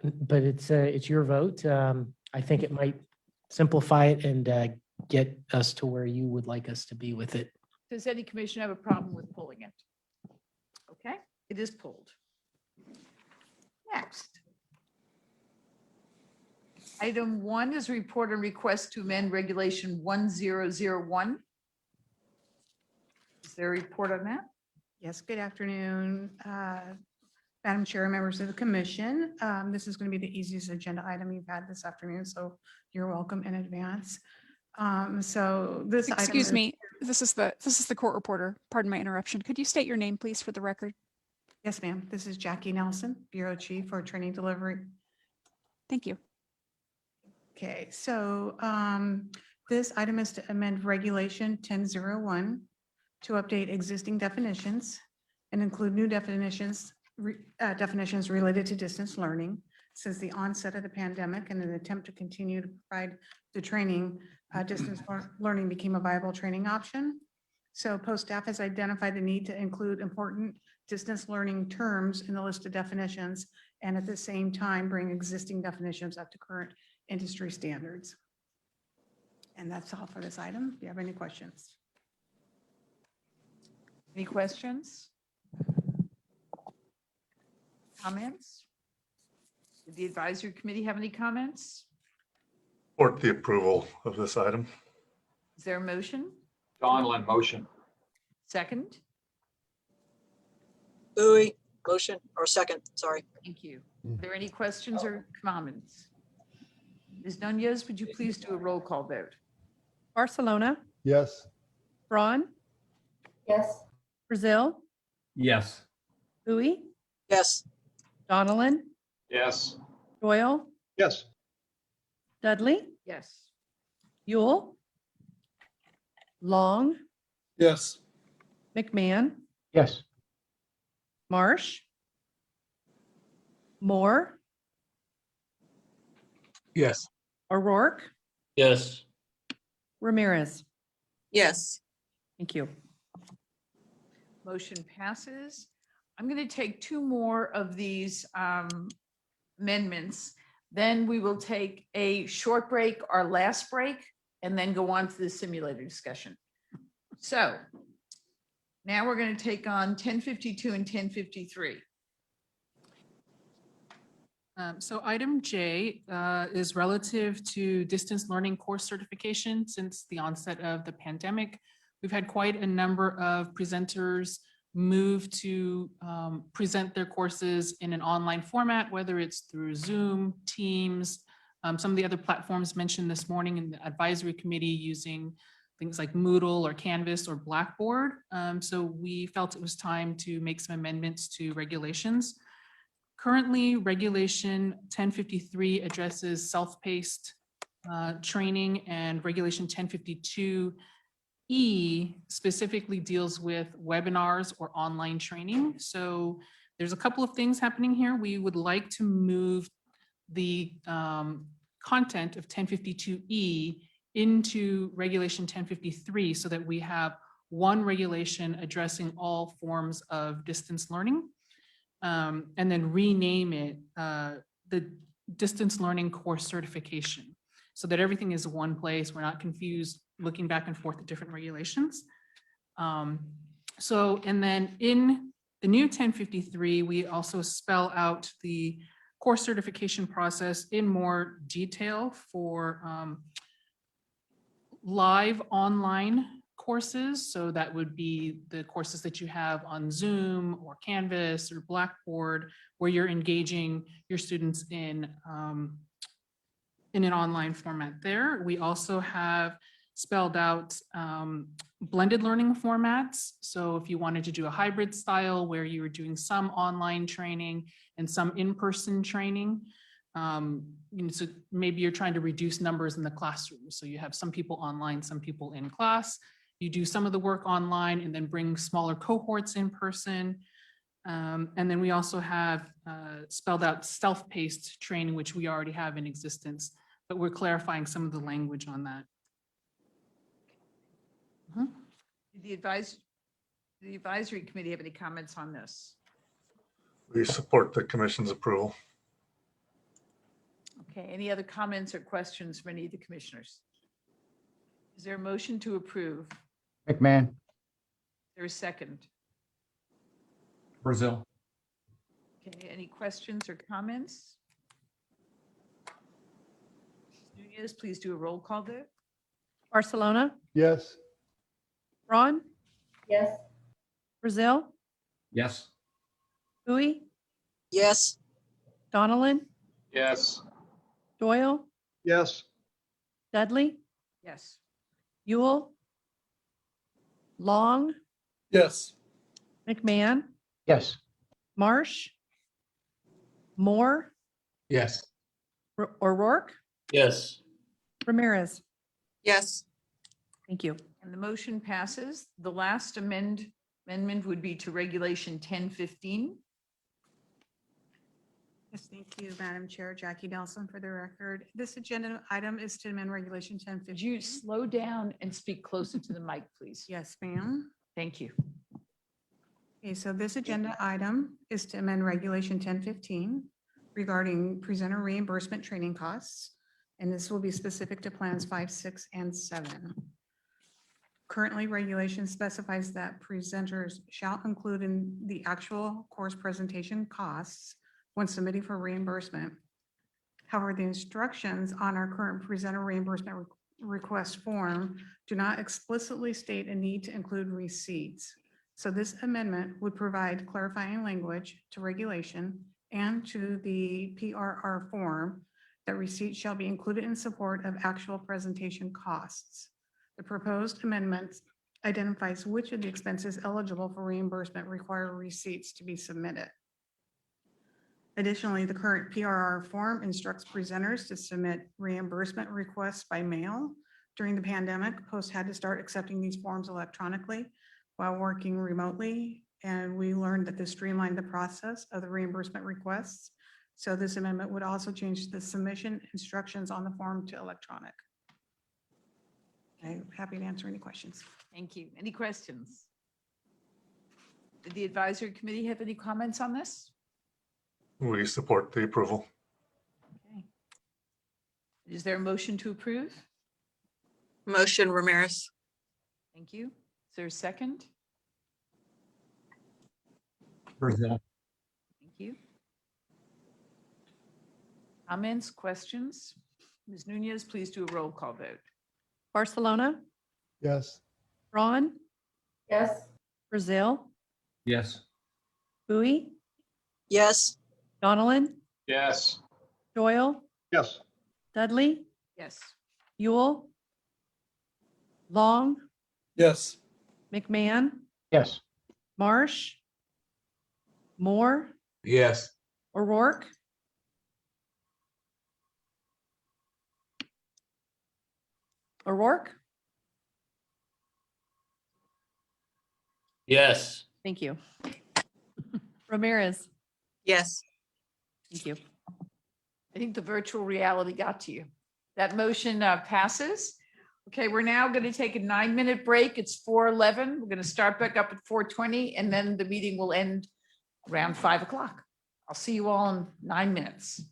but it's your vote. I think it might simplify it and get us to where you would like us to be with it. Does any commission have a problem with pulling it? Okay, it is pulled. Next. Item 1 is report and request to amend regulation 1001. Is there a report on that? Yes, good afternoon, Madam Chair, members of the commission. This is going to be the easiest agenda item you've had this afternoon, so you're welcome in advance. So this item Excuse is- me, this is the court reporter. Pardon my interruption. Could you state your name, please, for the record? Yes, ma'am. This is Jackie Nelson, Bureau Chief for Training Delivery. Thank you. Okay, so this item is to amend Regulation 1001 to update existing definitions and include new definitions related to distance learning. Since the onset of the pandemic and an attempt to continue to provide the training, distance learning became a viable training option. So post staff has identified the need to include important distance learning terms in the list of definitions and at the same time bring existing definitions up to current industry standards. And that's all for this item. Do you have any questions? Any questions? Comments? Did the advisory committee have any comments? Support the approval of this item. Is there a motion? Donlin, motion. Second? Bowie, motion, or second, sorry. Thank you. Are there any questions or comments? Ms. Nunez, would you please do a roll call vote? Barcelona, Yes. Braun, Yes. Brazil, Yes. Bowie, Yes. Donaldin, Yes. Doyle, Yes. Dudley, Yes. Yule, Long, Yes. McMahon, Yes. Marsh, Moore, Yes. O'Rourke, Yes. Ramirez. Yes. Thank you. Motion passes. I'm going to take two more of these amendments. Then we will take a short break, our last break, and then go on to the simulator discussion. So now we're going to take on 1052 and 1053. So item J is relative to distance learning course certification. Since the onset of the pandemic, we've had quite a number of presenters move to present their courses in an online format, whether it's through Zoom, Teams, some of the other platforms mentioned this morning in the advisory committee using things like Moodle or Canvas or Blackboard. So we felt it was time to make some amendments to regulations. Currently, Regulation 1053 addresses self-paced training, and Regulation 1052E specifically deals with webinars or online training. So there's a couple of things happening here. We would like to move the content of 1052E into Regulation 1053 so that we have one regulation addressing all forms of distance learning. And then rename it the distance learning course certification so that everything is one place. We're not confused looking back and forth at different regulations. And then in the new 1053, we also spell out the course certification process in more detail for live online courses. So that would be the courses that you have on Zoom or Canvas or Blackboard, where you're engaging your students in an online format there. We also have spelled out blended learning formats. So if you wanted to do a hybrid style where you were doing some online training and some in-person training, So maybe you're trying to reduce numbers in the classroom. So you have some people online, some people in class. You do some of the work online and then bring smaller cohorts in person. And then we also have spelled out self-paced training, which we already have in existence, but we're clarifying some of the language on that. Did the advisory committee have any comments on this? We support the commission's approval. Okay, any other comments or questions from any of the commissioners? Is there a motion to approve? McMahon, Is there a second? Brazil. Okay, any questions or comments? Nunez, please do a roll call vote. Barcelona, Yes. Braun, Yes. Brazil, Yes. Bowie, Yes. Donaldin, Yes. Doyle, Yes. Dudley, Yes. Yule, Long, Yes. McMahon, yes. Marsh, Moore, Yes. O'Rourke, Yes. Ramirez. Yes. Thank you. And the motion passes. The last amendment would be to Regulation 1015. Yes, thank you, Madam Chair. Jackie Nelson for the record. This agenda item is to amend Regulation 1015. Could you slow down and speak closer to the mic, please? Yes, ma'am. Thank you. Okay, so this agenda item is to amend Regulation 1015 regarding presenter reimbursement training costs. And this will be specific to plans 5, 6, and 7. Currently, regulation specifies that presenters shall include in the actual course presentation costs when submitting for reimbursement. However, the instructions on our current presenter reimbursement request form do not explicitly state a need to include receipts. So this amendment would provide clarifying language to regulation and to the PRR form that receipts shall be included in support of actual presentation costs. The proposed amendment identifies which of the expenses eligible for reimbursement require receipts to be submitted. Additionally, the current PRR form instructs presenters to submit reimbursement requests by mail. During the pandemic, Post had to start accepting these forms electronically while working remotely, and we learned that this streamlined the process of the reimbursement requests. So this amendment would also change the submission instructions on the form to electronic. I'm happy to answer any questions. Thank you. Any questions? Did the advisory committee have any comments on this? We support the approval. Okay. Is there a motion to approve? Motion Ramirez. Thank you. Is there a second? Brazil. Thank you. Comments, questions? Ms. Nunez, please do a roll call vote. Barcelona, Yes. Braun, Yes. Brazil, Yes. Bowie, Yes. Donaldin, Yes. Doyle, Yes. Dudley, Yes. Yule, Long, Yes. McMahon, Yes. Marsh, Moore, Yes. O'Rourke, Yes. Thank you. Ramirez. Yes. Thank you. I think the virtual reality got to you. That motion passes. Okay, we're now going to take a 9-minute break. It's 4:11. We're going to start back up at 4:20, and then the meeting will end around 5 o'clock. I'll see you all in 9 minutes.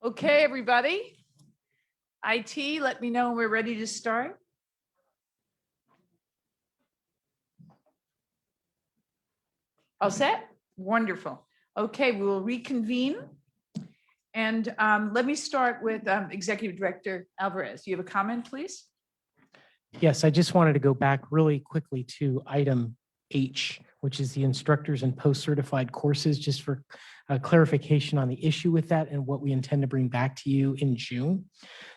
Okay, everybody. IT, let me know when we're ready to start. All set? Wonderful. Okay, we will reconvene. And let me start with Executive Director Alvarez. You have a comment, please? Yes, I just wanted to go back really quickly to item H, which is the instructors and post-certified courses, just for clarification on the issue with that and what we intend to bring back to you in June.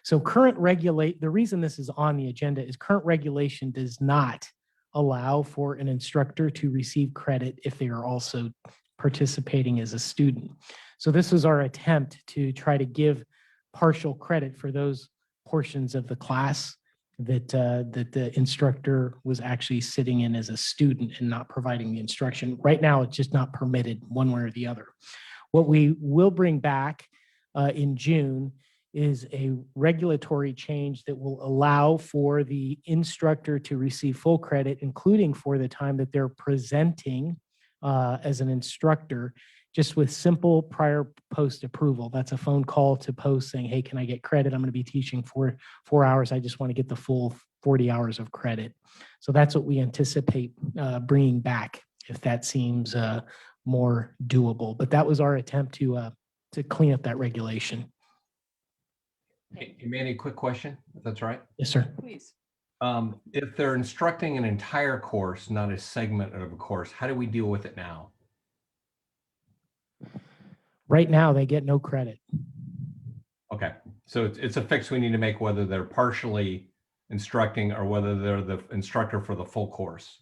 So the reason this is on the agenda is current regulation does not allow for an instructor to receive credit if they are also participating as a student. So this was our attempt to try to give partial credit for those portions of the class that the instructor was actually sitting in as a student and not providing the instruction. Right now, it's just not permitted one way or the other. What we will bring back in June is a regulatory change that will allow for the instructor to receive full credit, including for the time that they're presenting as an instructor, just with simple prior post approval. That's a phone call to post saying, hey, can I get credit? I'm going to be teaching for 4 hours. I just want to get the full 40 hours of credit. So that's what we anticipate bringing back, if that seems more doable. But that was our attempt to clean up that regulation. Hey, Manny, quick question, if that's right. Yes, sir. Please. If they're instructing an entire course, not a segment of a course, how do we deal with it now? Right now, they get no credit. Okay, so it's a fix we need to make, whether they're partially instructing or whether they're the instructor for the full course.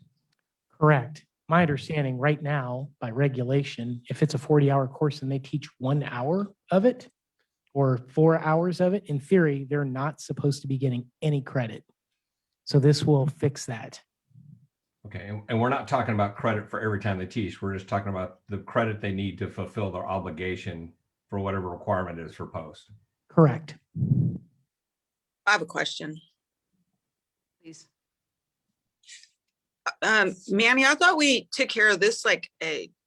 Correct. My understanding right now, by regulation, if it's a 40-hour course and they teach 1 hour of it or 4 hours of it, in theory, they're not supposed to be getting any credit. So this will fix that. Okay, and we're not talking about credit for every time they teach. We're just talking about the credit they need to fulfill their obligation for whatever requirement is for post. Correct. I have a question. Please. Manny, I thought we took care of this like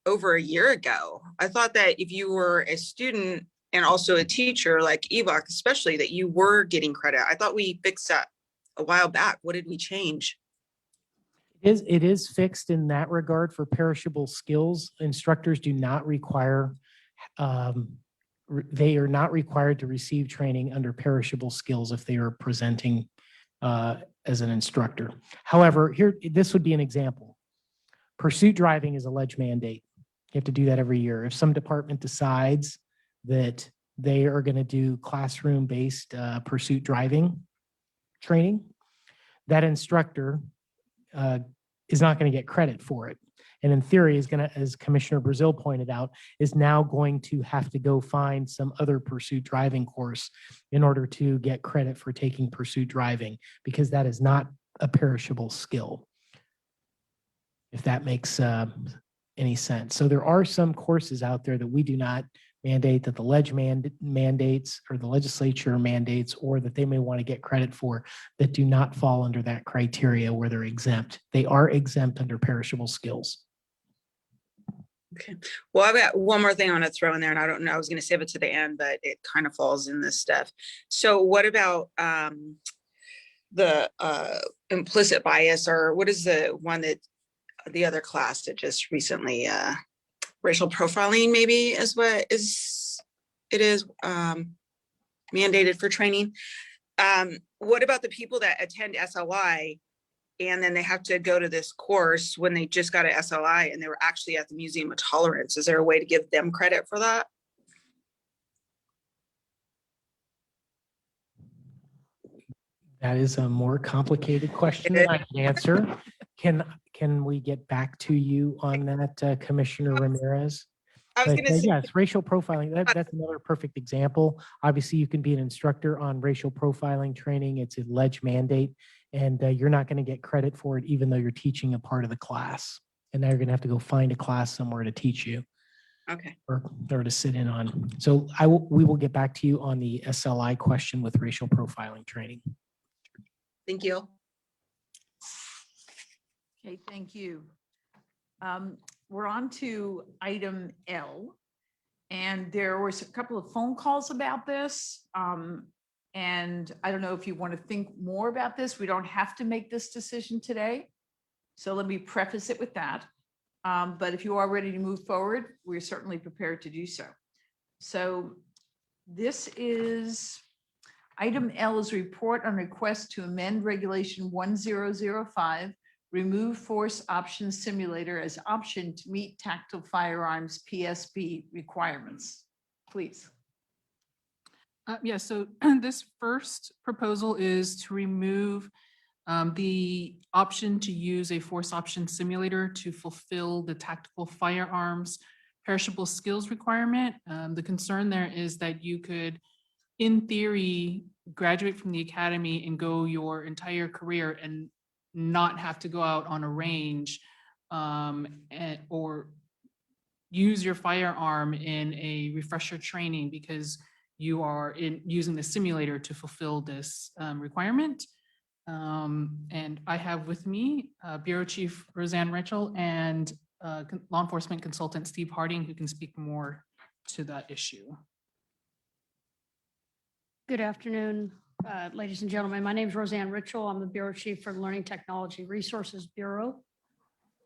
over a year ago. I thought that if you were a student and also a teacher, like EVOC especially, that you were getting credit. I thought we fixed that a while back. What did we change? It is fixed in that regard for perishable skills. Instructors do not require, they are not required to receive training under perishable skills if they are presenting as an instructor. However, this would be an example. Pursuit driving is a ledge mandate. You have to do that every year. If some department decides that they are going to do classroom-based pursuit driving training, that instructor is not going to get credit for it. And in theory is going to, as Commissioner Brazil pointed out, is now going to have to go find some other pursuit driving course in order to get credit for taking pursuit driving, because that is not a perishable skill, if that makes any sense. So there are some courses out there that we do not mandate, that the ledge mandates or the legislature mandates, or that they may want to get credit for, that do not fall under that criteria where they're exempt. They are exempt under perishable skills. Okay. Well, I've got one more thing I want to throw in there, and I don't know, I was going to save it to the end, but it kind of falls in this stuff. So what about the implicit bias, or what is the one that the other class that just recently racial profiling maybe is what is mandated for training. What about the people that attend SLI and then they have to go to this course when they just got an SLI and they were actually at the Museum of Tolerance? Is there a way to give them credit for that? That is a more complicated question than I can answer. Can we get back to you on that, Commissioner Ramirez? I was going to say, yes, racial profiling, that's another perfect example. Obviously, you can be an instructor on racial profiling training. It's a ledge mandate, and you're not going to get credit for it, even though you're teaching a part of the class. And now you're going to have to go find a class somewhere to teach you. Okay. Or to sit in on. So we will get back to you on the SLI question with racial profiling training. Thank you. Okay, thank you. We're on to item L. And there was a couple of phone calls about this. And I don't know if you want to think more about this. We don't have to make this decision today. So let me preface it with that. But if you are ready to move forward, we're certainly prepared to do so. So this is item L is report on request to amend regulation 1005, remove force option simulator as option to meet tactical firearms PSB requirements. Please. Yeah, so this first proposal is to remove the option to use a force option simulator to fulfill the tactical firearms perishable skills requirement. The concern there is that you could, in theory, graduate from the academy and go your entire career and not have to go out on a range or use your firearm in a refresher training because you are using the simulator to fulfill this requirement. And I have with me Bureau Chief Roseanne Richel and law enforcement consultant Steve Harding, who can speak more to that issue. Good afternoon, ladies and gentlemen. My name is Roseanne Richel. I'm the Bureau Chief for the Learning Technology Resources Bureau.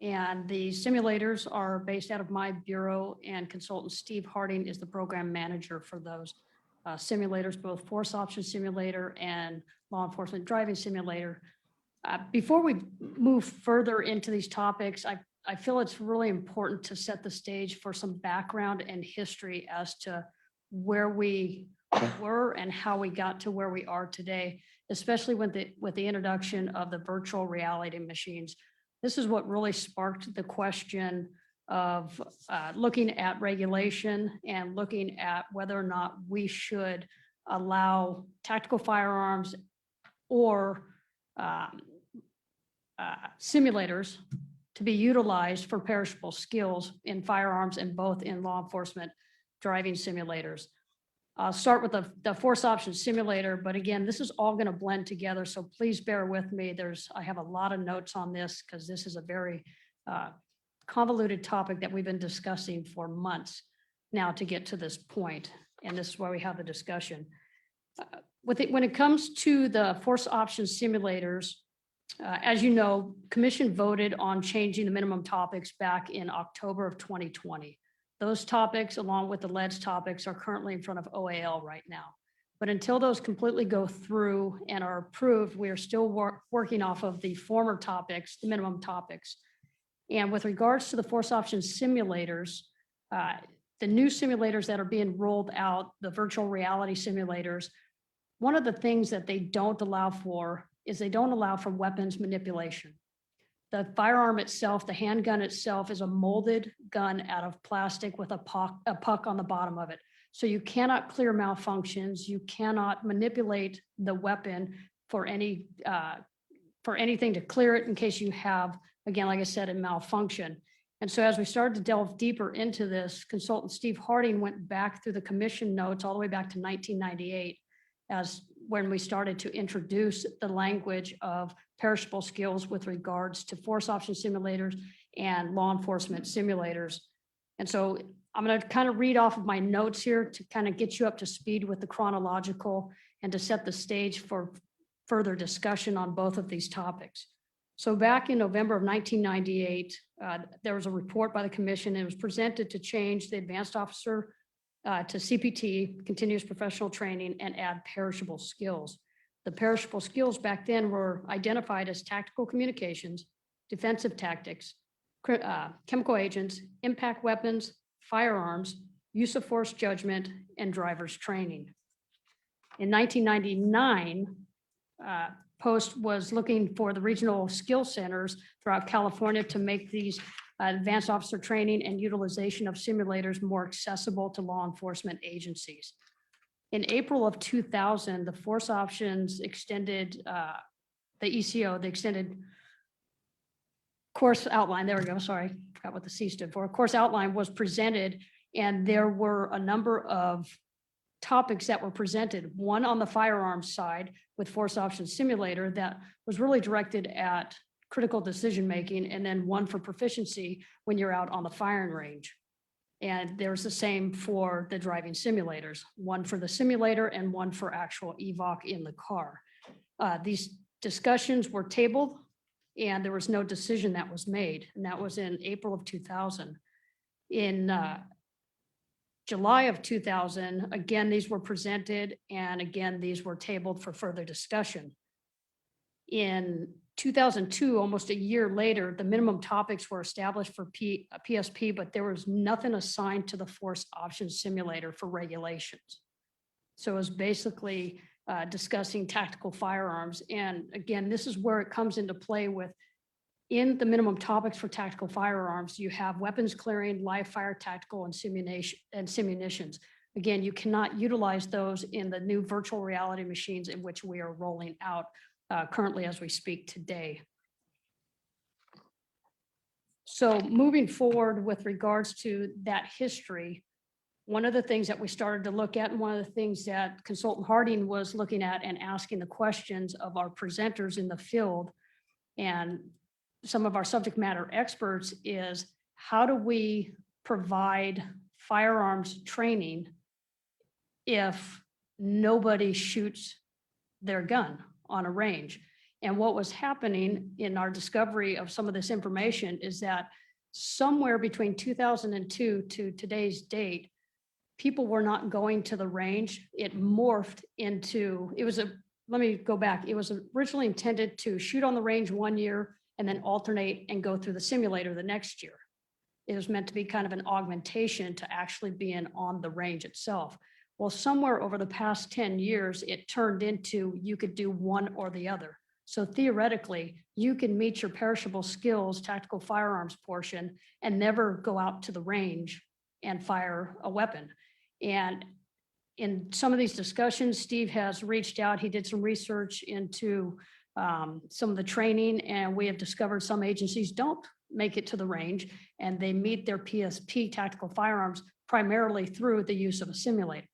And the simulators are based out of my bureau, and consultant Steve Harding is the program manager for those simulators, both force option simulator and law enforcement driving simulator. Before we move further into these topics, I feel it's really important to set the stage for some background and history as to where we were and how we got to where we are today, especially with the introduction of the virtual reality machines. This is what really sparked the question of looking at regulation and looking at whether or not we should allow tactical firearms or simulators to be utilized for perishable skills in firearms and both in law enforcement driving simulators. I'll start with the force option simulator, but again, this is all going to blend together. So please bear with me. I have a lot of notes on this because this is a very convoluted topic that we've been discussing for months now to get to this point. And this is why we have the discussion. When it comes to the force option simulators, as you know, Commission voted on changing the minimum topics back in October of 2020. Those topics, along with the LEDS topics, are currently in front of OAL right now. But until those completely go through and are approved, we are still working off of the former topics, the minimum topics. And with regards to the force option simulators, the new simulators that are being rolled out, the virtual reality simulators, one of the things that they don't allow for is they don't allow for weapons manipulation. The firearm itself, the handgun itself, is a molded gun out of plastic with a puck on the bottom of it. So you cannot clear malfunctions. You cannot manipulate the weapon for anything to clear it in case you have, again, like I said, a malfunction. And so as we started to delve deeper into this, consultant Steve Harding went back through the commission notes all the way back to 1998 as when we started to introduce the language of perishable skills with regards to force option simulators and law enforcement simulators. And so I'm going to kind of read off of my notes here to kind of get you up to speed with the chronological and to set the stage for further discussion on both of these topics. So back in November of 1998, there was a report by the commission and it was presented to change the advanced officer to CPT, continuous professional training, and add perishable skills. The perishable skills back then were identified as tactical communications, defensive tactics, chemical agents, impact weapons, firearms, use of force judgment, and driver's training. In 1999, Post was looking for the regional skill centers throughout California to make these advanced officer training and utilization of simulators more accessible to law enforcement agencies. In April of 2000, the force options extended, the ECO, the extended course outline, there we go, sorry, forgot what the C stood for. Course outline was presented, and there were a number of topics that were presented, one on the firearms side with force option simulator that was really directed at critical decision making, and then one for proficiency when you're out on the firing range. And there's the same for the driving simulators, one for the simulator and one for actual EVOC in the car. These discussions were tabled and there was no decision that was made. And that was in April of 2000. In July of 2000, again, these were presented and again, these were tabled for further discussion. In 2002, almost a year later, the minimum topics were established for PSP, but there was nothing assigned to the force option simulator for regulations. So it was basically discussing tactical firearms. And again, this is where it comes into play with in the minimum topics for tactical firearms, you have weapons clearing, live fire, tactical, and simunitions. Again, you cannot utilize those in the new virtual reality machines in which we are rolling out currently as we speak today. So moving forward with regards to that history, one of the things that we started to look at and one of the things that Consultant Harding was looking at and asking the questions of our presenters in the field and some of our subject matter experts is how do we provide firearms training if nobody shoots their gun on a range? And what was happening in our discovery of some of this information is that somewhere between 2002 to today's date, people were not going to the range. It morphed into, let me go back. It was originally intended to shoot on the range 1 year and then alternate and go through the simulator the next year. It was meant to be kind of an augmentation to actually being on the range itself. Well, somewhere over the past 10 years, it turned into you could do one or the other. So theoretically, you can meet your perishable skills, tactical firearms portion, and never go out to the range and fire a weapon. And in some of these discussions, Steve has reached out. He did some research into some of the training, and we have discovered some agencies don't make it to the range, and they meet their PSP tactical firearms primarily through the use of a simulator.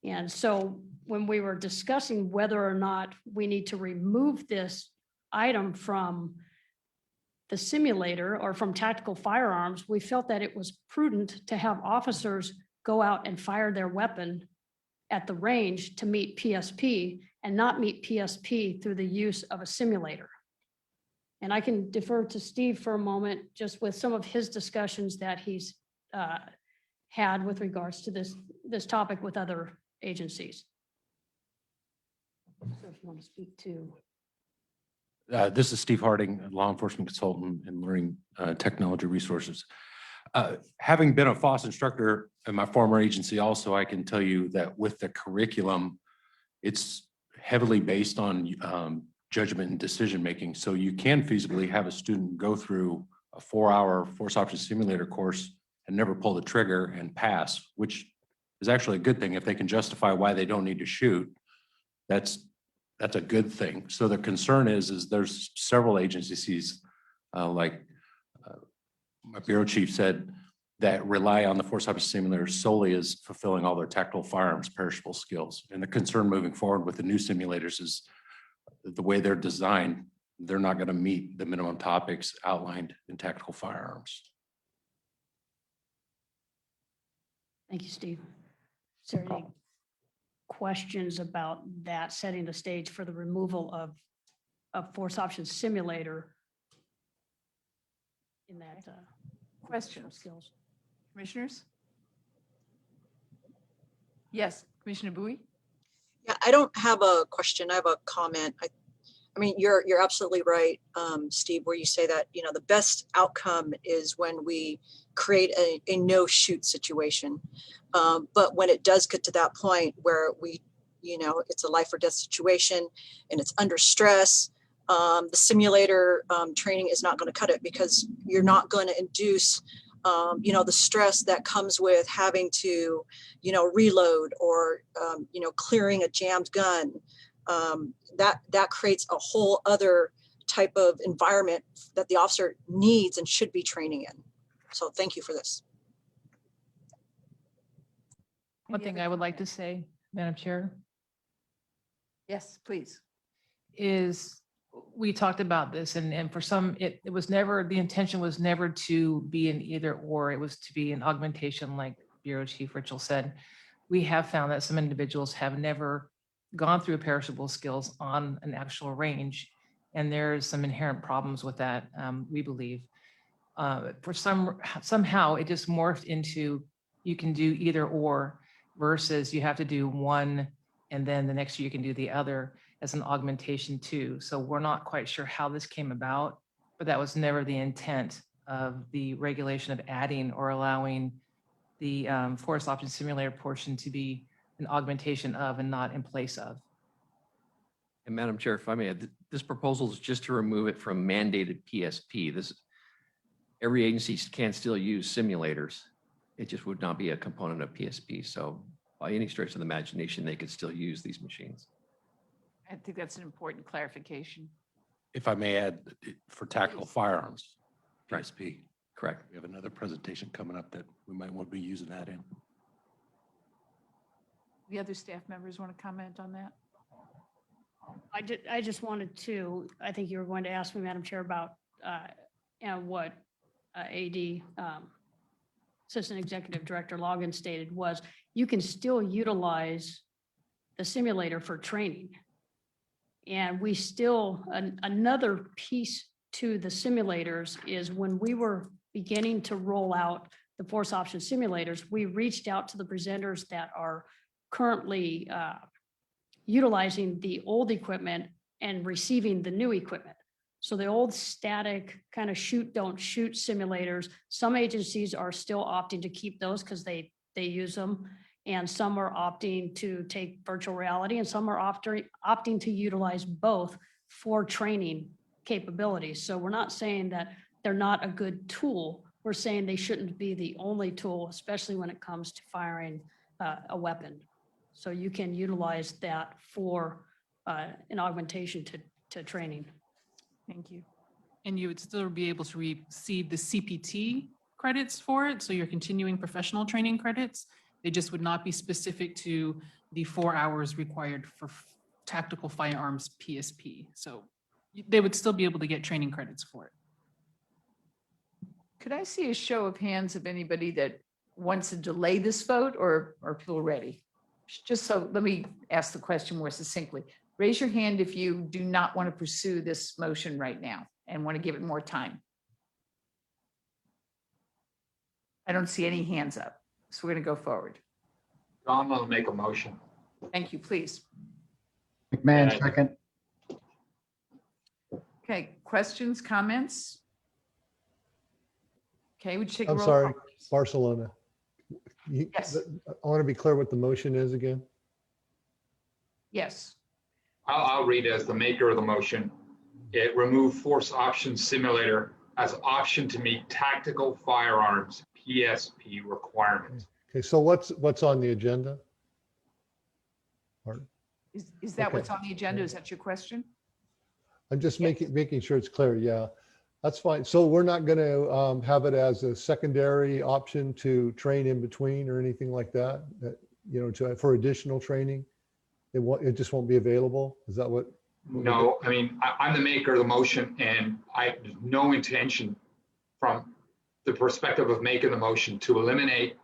And so when we were discussing whether or not we need to remove this item from the simulator or from tactical firearms, we felt that it was prudent to have officers go out and fire their weapon at the range to meet PSP and not meet PSP through the use of a simulator. And I can defer to Steve for a moment, just with some of his discussions that he's had with regards to this topic with other agencies. So if you want to speak to. This is Steve Harding, law enforcement consultant and learning technology resources. Having been a FOSS instructor in my former agency also, I can tell you that with the curriculum, it's heavily based on judgment and decision-making. So you can feasibly have a student go through a 4-hour force option simulator course and never pull the trigger and pass, which is actually a good thing. If they can justify why they don't need to shoot, that's a good thing. So the concern is there's several agencies like my bureau chief said that rely on the force option simulator solely as fulfilling all their tactical firearms perishable skills. And the concern moving forward with the new simulators is the way they're designed, they're not going to meet the minimum topics outlined in tactical firearms. Thank you, Steve. Is there any questions about that, setting the stage for the removal of force option simulator in that Questions, skills? commissioners? Yes, Commissioner Bowie? Yeah, I don't have a question. I have a comment. I mean, you're absolutely right, Steve, where you say that, you know, the best outcome is when we create a no shoot situation. But when it does get to that point where it's a life or death situation and it's under stress, the simulator training is not going to cut it, because you're not going to induce the stress that comes with having to, reload or, clearing a jammed gun. That creates a whole other type of environment that the officer needs and should be training in. So thank you for this. One thing I would like to say, Madam Chair, Yes, please. is we talked about this and for some, it was never, the intention was never to be an either or, it was to be an augmentation, like Bureau Chief Richel said. We have found that some individuals have never gone through perishable skills on an actual range. And there's some inherent problems with that, we believe. Somehow it just morphed into, you can do either or versus you have to do one and then the next year you can do the other as an augmentation too. So we're not quite sure how this came about, but that was never the intent of the regulation of adding or allowing the forest option simulator portion to be an augmentation of and not in place of. And Madam Chair, if I may, this proposal is just to remove it from mandated PSP. Every agency can still use simulators. It just would not be a component of PSP. So by any stretch of the imagination, they could still use these machines. I think that's an important clarification. If I may add, for tactical firearms, Right. PSP. Correct. We have another presentation coming up that we might want to be using that in. The other staff members want to comment on that? I just wanted to, I think you were going to ask me, Madam Chair, about, what AD, Assistant Executive Director Logan stated was, you can still utilize the simulator for training. And we still, another piece to the simulators is when we were beginning to roll out the force option simulators, we reached out to the presenters that are currently utilizing the old equipment and receiving the new equipment. So the old static kind of shoot, don't shoot simulators, some agencies are still opting to keep those because they use them. And some are opting to take virtual reality and some are opting to utilize both for training capabilities. So we're not saying that they're not a good tool. We're saying they shouldn't be the only tool, especially when it comes to firing a weapon. So you can utilize that for an augmentation to training. Thank you. And you would still be able to receive the CPT credits for it. So your continuing professional training credits, they just would not be specific to the 4 hours required for tactical firearms PSP. So they would still be able to get training credits for it. Could I see a show of hands of anybody that wants to delay this vote or are people ready? Just so, let me ask the question more succinctly. Raise your hand if you do not want to pursue this motion right now and want to give it more time. I don't see any hands up, so we're going to go forward. John will make a motion. Thank you, please. McMahon, second. Okay, questions, comments? Okay, would you take a I'm roll sorry, call, please? Barcelona. Yes. I want to be clear what the motion is again. Yes. I'll read as the maker of the motion. It remove force option simulator as option to meet tactical firearms PSP requirements. Okay, so what's on the agenda? Is that Okay. what's on the agenda? Is that your question? I'm just making sure it's clear. Yeah, that's fine. So we're not going to have it as a secondary option to train in between or anything like that, for additional training? It just won't be available? Is that what? No, I mean, I'm the maker of the motion and I have no intention from the perspective of making the motion to eliminate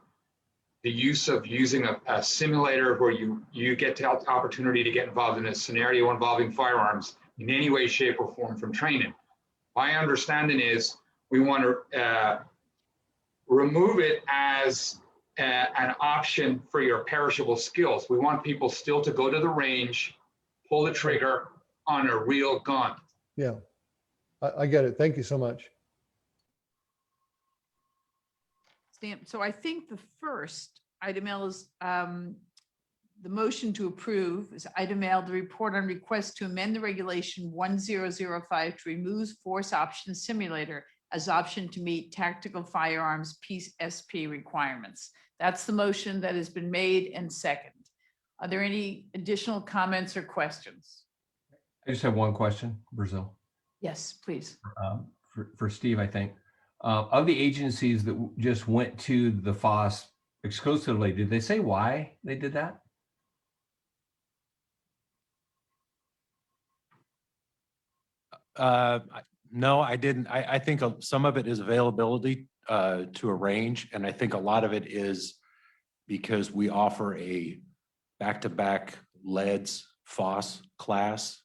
the use of using a simulator where you get the opportunity to get involved in a scenario involving firearms in any way, shape, or form from training. My understanding is we want to remove it as an option for your perishable skills. We want people still to go to the range, pull the trigger on a real gun. Yeah, I get it. Thank you so much. So I think the first item L is the motion to approve is item L, the report on request to amend the regulation 1005 to remove force option simulator as option to meet tactical firearms PSP requirements. That's the motion that has been made and second. Are there any additional comments or questions? I just have one question, Brazil, Yes, please. for Steve, I think. Of the agencies that just went to the FOSS exclusively, did they say why they did that? No, I didn't. I think some of it is availability to arrange, and I think a lot of it is because we offer a back-to-back leads FOSS class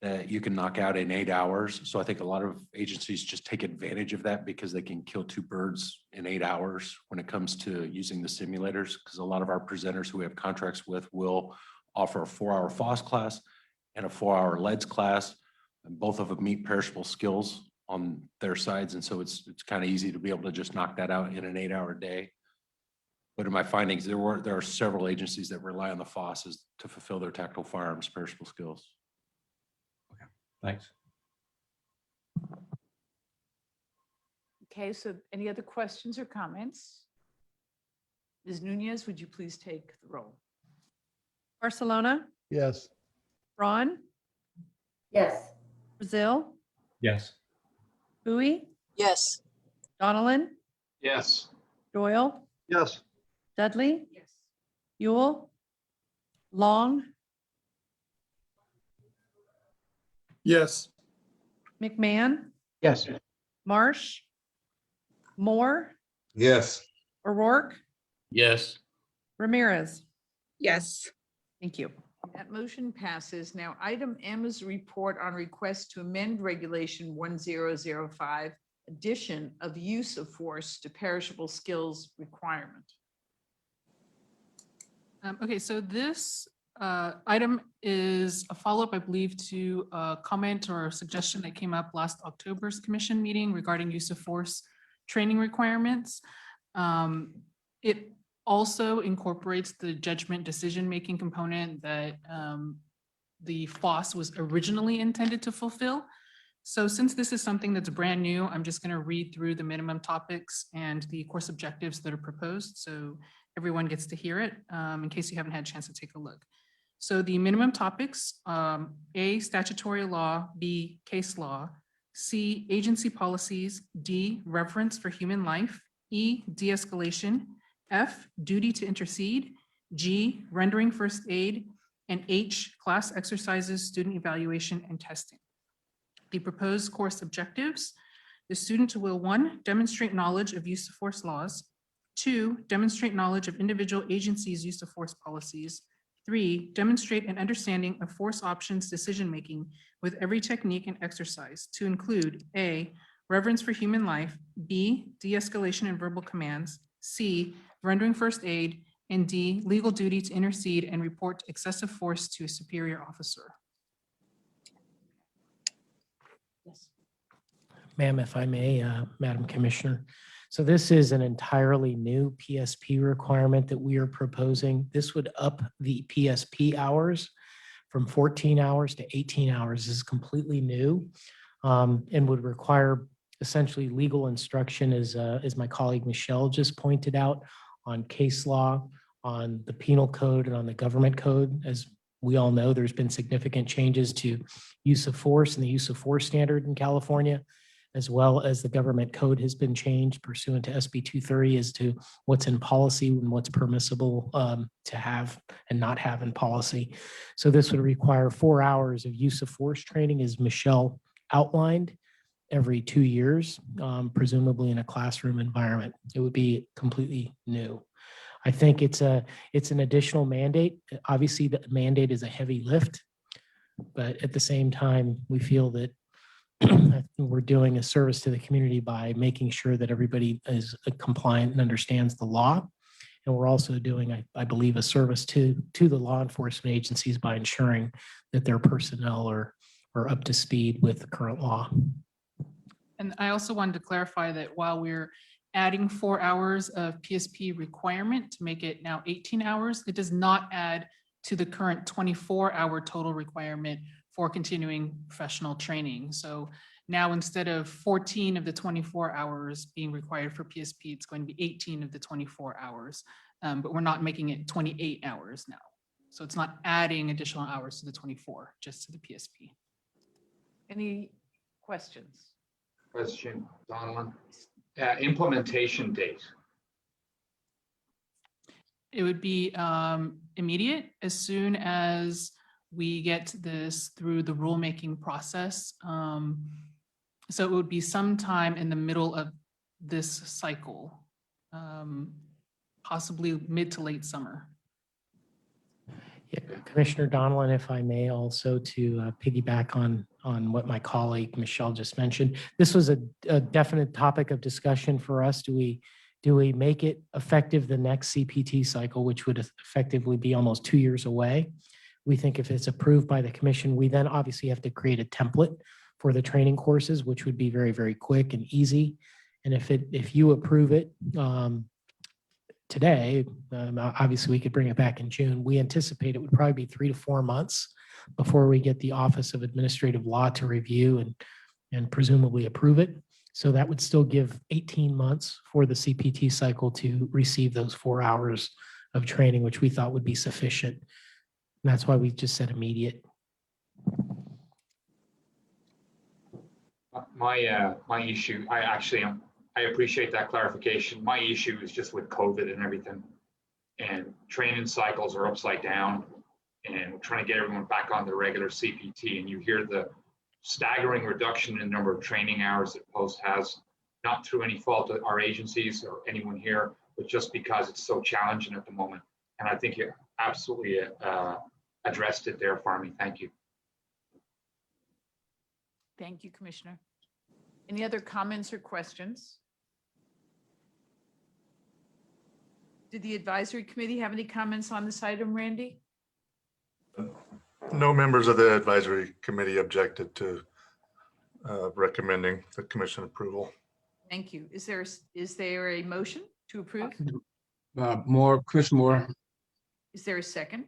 that you can knock out in 8 hours. So I think a lot of agencies just take advantage of that because they can kill two birds in 8 hours when it comes to using the simulators. Because a lot of our presenters who we have contracts with will offer a 4-hour FOSS class and a 4-hour leads class. And both of them meet perishable skills on their sides. And so it's kind of easy to be able to just knock that out in an 8-hour day. But in my findings, there are several agencies that rely on the FOSSes to fulfill their tactical firearms perishable skills. Thanks. Okay, so any other questions or comments? Ms. Nunez, would you please take the roll? Barcelona, Yes. Braun, Yes. Brazil, Yes. Bowie, Yes. Donilon, Yes. Doyle, Yes. Dudley, Yes. Yule, Long, Yes. McMahon, Yes. Marsh, Moore, Yes. O'Rourke, Yes. Ramirez. Yes. Thank you. That motion passes. Now, item M is report on request to amend Regulation 1005, addition of use of force to perishable skills requirement. Okay, so this item is a follow-up, I believe, to a comment or a suggestion that came up last October's commission meeting regarding use of force training requirements. It also incorporates the judgment decision-making component that the FOSS was originally intended to fulfill. So since this is something that's brand new, I'm just going to read through the minimum topics and the course objectives that are proposed. So everyone gets to hear it in case you haven't had a chance to take a look. So the minimum topics, A, statutory law, B, case law, C, agency policies, D, reverence for human life, E, de-escalation, F, duty to intercede, G, rendering first aid, and H, class exercises, student evaluation, and testing. The proposed course objectives, the student will 1, demonstrate knowledge of use of force laws, 2, demonstrate knowledge of individual agencies' use of force policies, 3, demonstrate an understanding of force options decision-making with every technique and exercise to include A, reverence for human life, B, de-escalation and verbal commands, C, rendering first aid, and D, legal duty to intercede and report excessive force to a superior officer. Yes. Ma'am, if I may, Madam Commissioner. So this is an entirely new PSP requirement that we are proposing. This would up the PSP hours from 14 hours to 18 hours. This is completely new and would require essentially legal instruction, as my colleague Michelle just pointed out, on case law, on the penal code, and on the government code. As we all know, there's been significant changes to use of force and the use of force standard in California, as well as the government code has been changed pursuant to SB 230 as to what's in policy and what's permissible to have and not have in policy. So this would require 4 hours of use of force training, as Michelle outlined, every 2 years, presumably in a classroom environment. It would be completely new. I think it's an additional mandate. Obviously, the mandate is a heavy lift, but at the same time, we feel that we're doing a service to the community by making sure that everybody is compliant and understands the law. And we're also doing, I believe, a service to the law enforcement agencies by ensuring that their personnel are up to speed with the current law. And I also wanted to clarify that while we're adding 4 hours of PSP requirement to make it now 18 hours, it does not add to the current 24-hour total requirement for continuing professional training. So now instead of 14 of the 24 hours being required for PSP, it's going to be 18 of the 24 hours, but we're not making it 28 hours now. So it's not adding additional hours to the 24, just to the PSP. Any questions? Question, Donilon. Implementation date. It would be immediate as soon as we get this through the rulemaking process. So it would be sometime in the middle of this cycle, possibly mid to late summer. Yeah, Commissioner Donellan, if I may also to piggyback on what my colleague Michelle just mentioned, this was a definite topic of discussion for us. Do we make it effective the next CPT cycle, which would effectively be almost 2 years away? We think if it's approved by the commission, we then obviously have to create a template for the training courses, which would be very, very quick and easy. And if you approve it today, obviously we could bring it back in June. We anticipate it would probably be 3 to 4 months before we get the Office of Administrative Law to review and presumably approve it. So that would still give 18 months for the CPT cycle to receive those 4 hours of training, which we thought would be sufficient. And that's why we just said immediate. My issue, I appreciate that clarification. My issue is just with COVID and everything. And training cycles are upside down, and we're trying to get everyone back on the regular CPT. And you hear the staggering reduction in the number of training hours that Post has, not through any fault of our agencies or anyone here, but just because it's so challenging at the moment. And I think you absolutely addressed it there for me. Thank you. Thank you, Commissioner. Any other comments or questions? Did the advisory committee have any comments on this item, Randy? No members of the advisory committee objected to recommending the commission approval. Thank you. Is there a motion to approve? Chris Moore. Is there a second?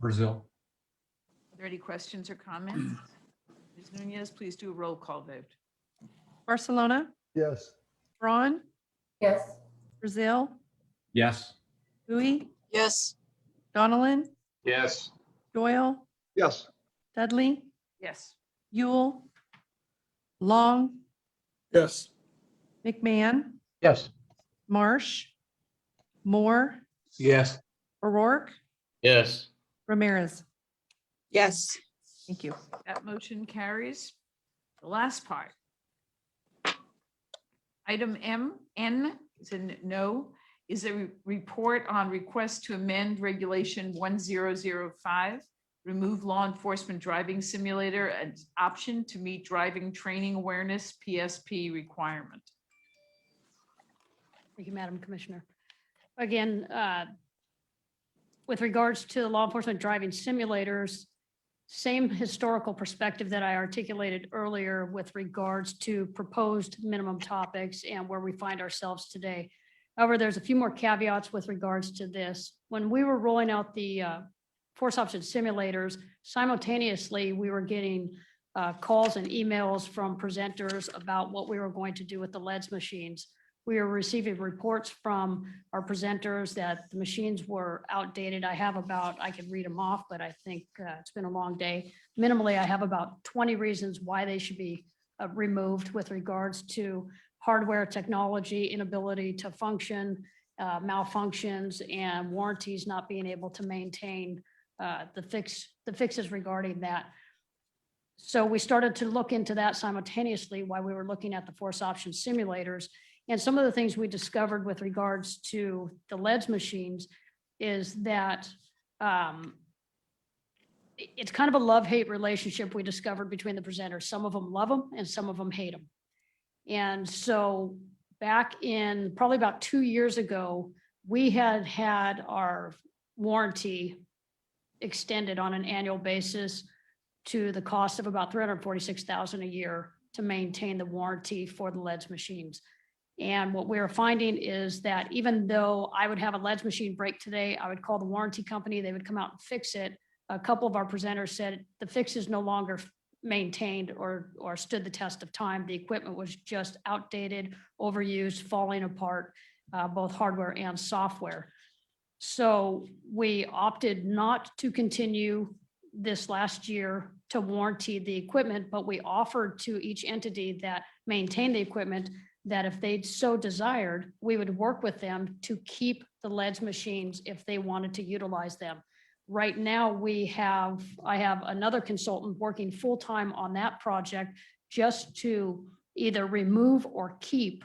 Brazil. Are there any questions or comments? Ms. Nunez, please do a roll call vote. Barcelona, Yes. Braun, Yes. Brazil, Yes. Bowie, Yes. Donellan, Yes. Doyle, Yes. Dudley, Yes. Yule, Long, Yes. McMahon, Yes. Marsh, Moore, Yes. O'Rourke, Yes. Ramirez. Yes. Thank you. That motion carries. The last part. Item N is a no, is a report on request to amend Regulation 1005, remove law enforcement driving simulator as option to meet driving training awareness PSP requirement. Thank you, Madam Commissioner. Again, with regards to law enforcement driving simulators, same historical perspective that I articulated earlier with regards to proposed minimum topics and where we find ourselves today. However, there's a few more caveats with regards to this. When we were rolling out the force option simulators, simultaneously, we were getting calls and emails from presenters about what we were going to do with the LEDs machines. We are receiving reports from our presenters that the machines were outdated. I can read them off, but I think it's been a long day. Minimally, I have about 20 reasons why they should be removed with regards to hardware technology, inability to function, malfunctions, and warranties not being able to maintain the fixes regarding that. So we started to look into that simultaneously while we were looking at the force option simulators. And some of the things we discovered with regards to the LEDs machines is that it's kind of a love-hate relationship we discovered between the presenters. Some of them love them and some of them hate them. And so back in probably about 2 years ago, we had our warranty extended on an annual basis to the cost of about $346,000 a year to maintain the warranty for the LEDs machines. And what we're finding is that even though I would have a LEDs machine break today, I would call the warranty company, they would come out and fix it. A couple of our presenters said the fix is no longer maintained or stood the test of time. The equipment was just outdated, overused, falling apart, both hardware and software. So we opted not to continue this last year to warranty the equipment, but we offered to each entity that maintained the equipment that if they so desired, we would work with them to keep the LEDs machines if they wanted to utilize them. Right now, I have another consultant working full-time on that project just to either remove or keep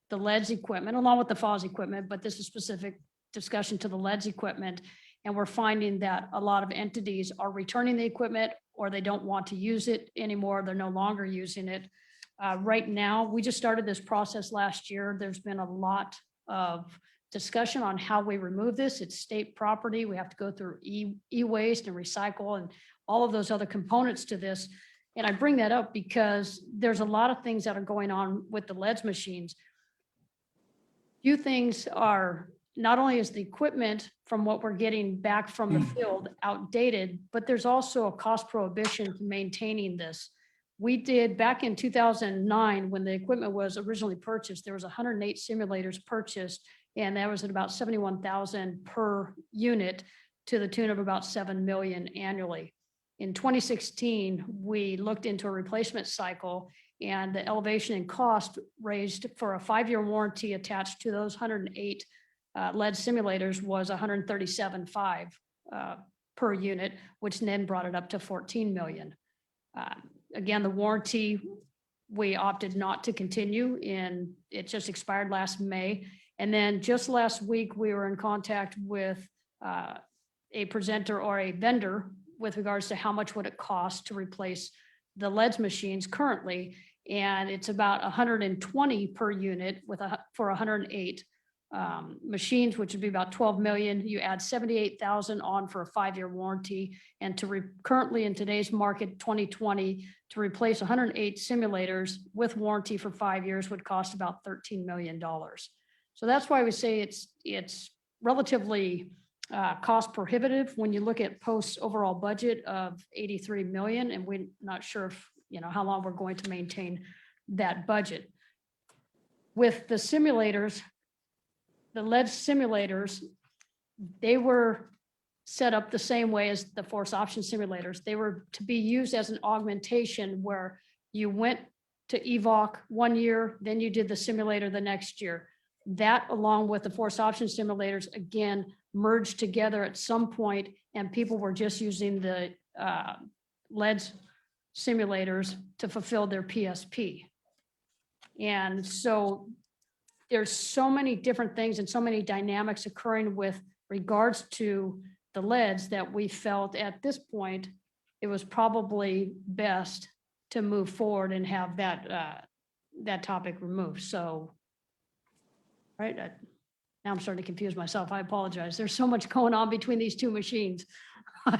the leads equipment along with the FOS equipment, but this is specific discussion to the leads equipment. And we're finding that a lot of entities are returning the equipment or they don't want to use it anymore. They're no longer using it. Right now, we just started this process last year. There's been a lot of discussion on how we remove this. It's state property. We have to go through e-waste and recycle and all of those other components to this. And I bring that up because there's a lot of things that are going on with the leads machines. Few things are, not only is the equipment from what we're getting back from the field outdated, but there's also a cost prohibition to maintaining this. We did back in 2009, when the equipment was originally purchased, there was 108 simulators purchased, and that was at about 71,000 per unit to the tune of about 7 million annually. In 2016, we looked into a replacement cycle, and the elevation in cost raised for a 5-year warranty attached to those 108 lead simulators was 137.5 per unit, which then brought it up to 14 million. Again, the warranty, we opted not to continue, and it just expired last May. And then just last week, we were in contact with a presenter or a vendor with regards to how much would it cost to replace the leads machines currently. And it's about 120 per unit for 108 machines, which would be about 12 million. You add 78,000 on for a 5-year warranty. And currently in today's market, 2020, to replace 108 simulators with warranty for 5 years would cost about $13 million. So that's why we say it's relatively cost prohibitive when you look at Post's overall budget of 83 million, and we're not sure if, how long we're going to maintain that budget. With the simulators, the lead simulators, they were set up the same way as the force option simulators. They were to be used as an augmentation where you went to EVOC 1 year, then you did the simulator the next year. That, along with the force option simulators, again, merged together at some point, and people were just using the lead simulators to fulfill their PSP. And so there's so many different things and so many dynamics occurring with regards to the leads that we felt at this point, it was probably best to move forward and have that topic removed. So, right, now I'm starting to confuse myself. I apologize. There's so much going on between these two machines.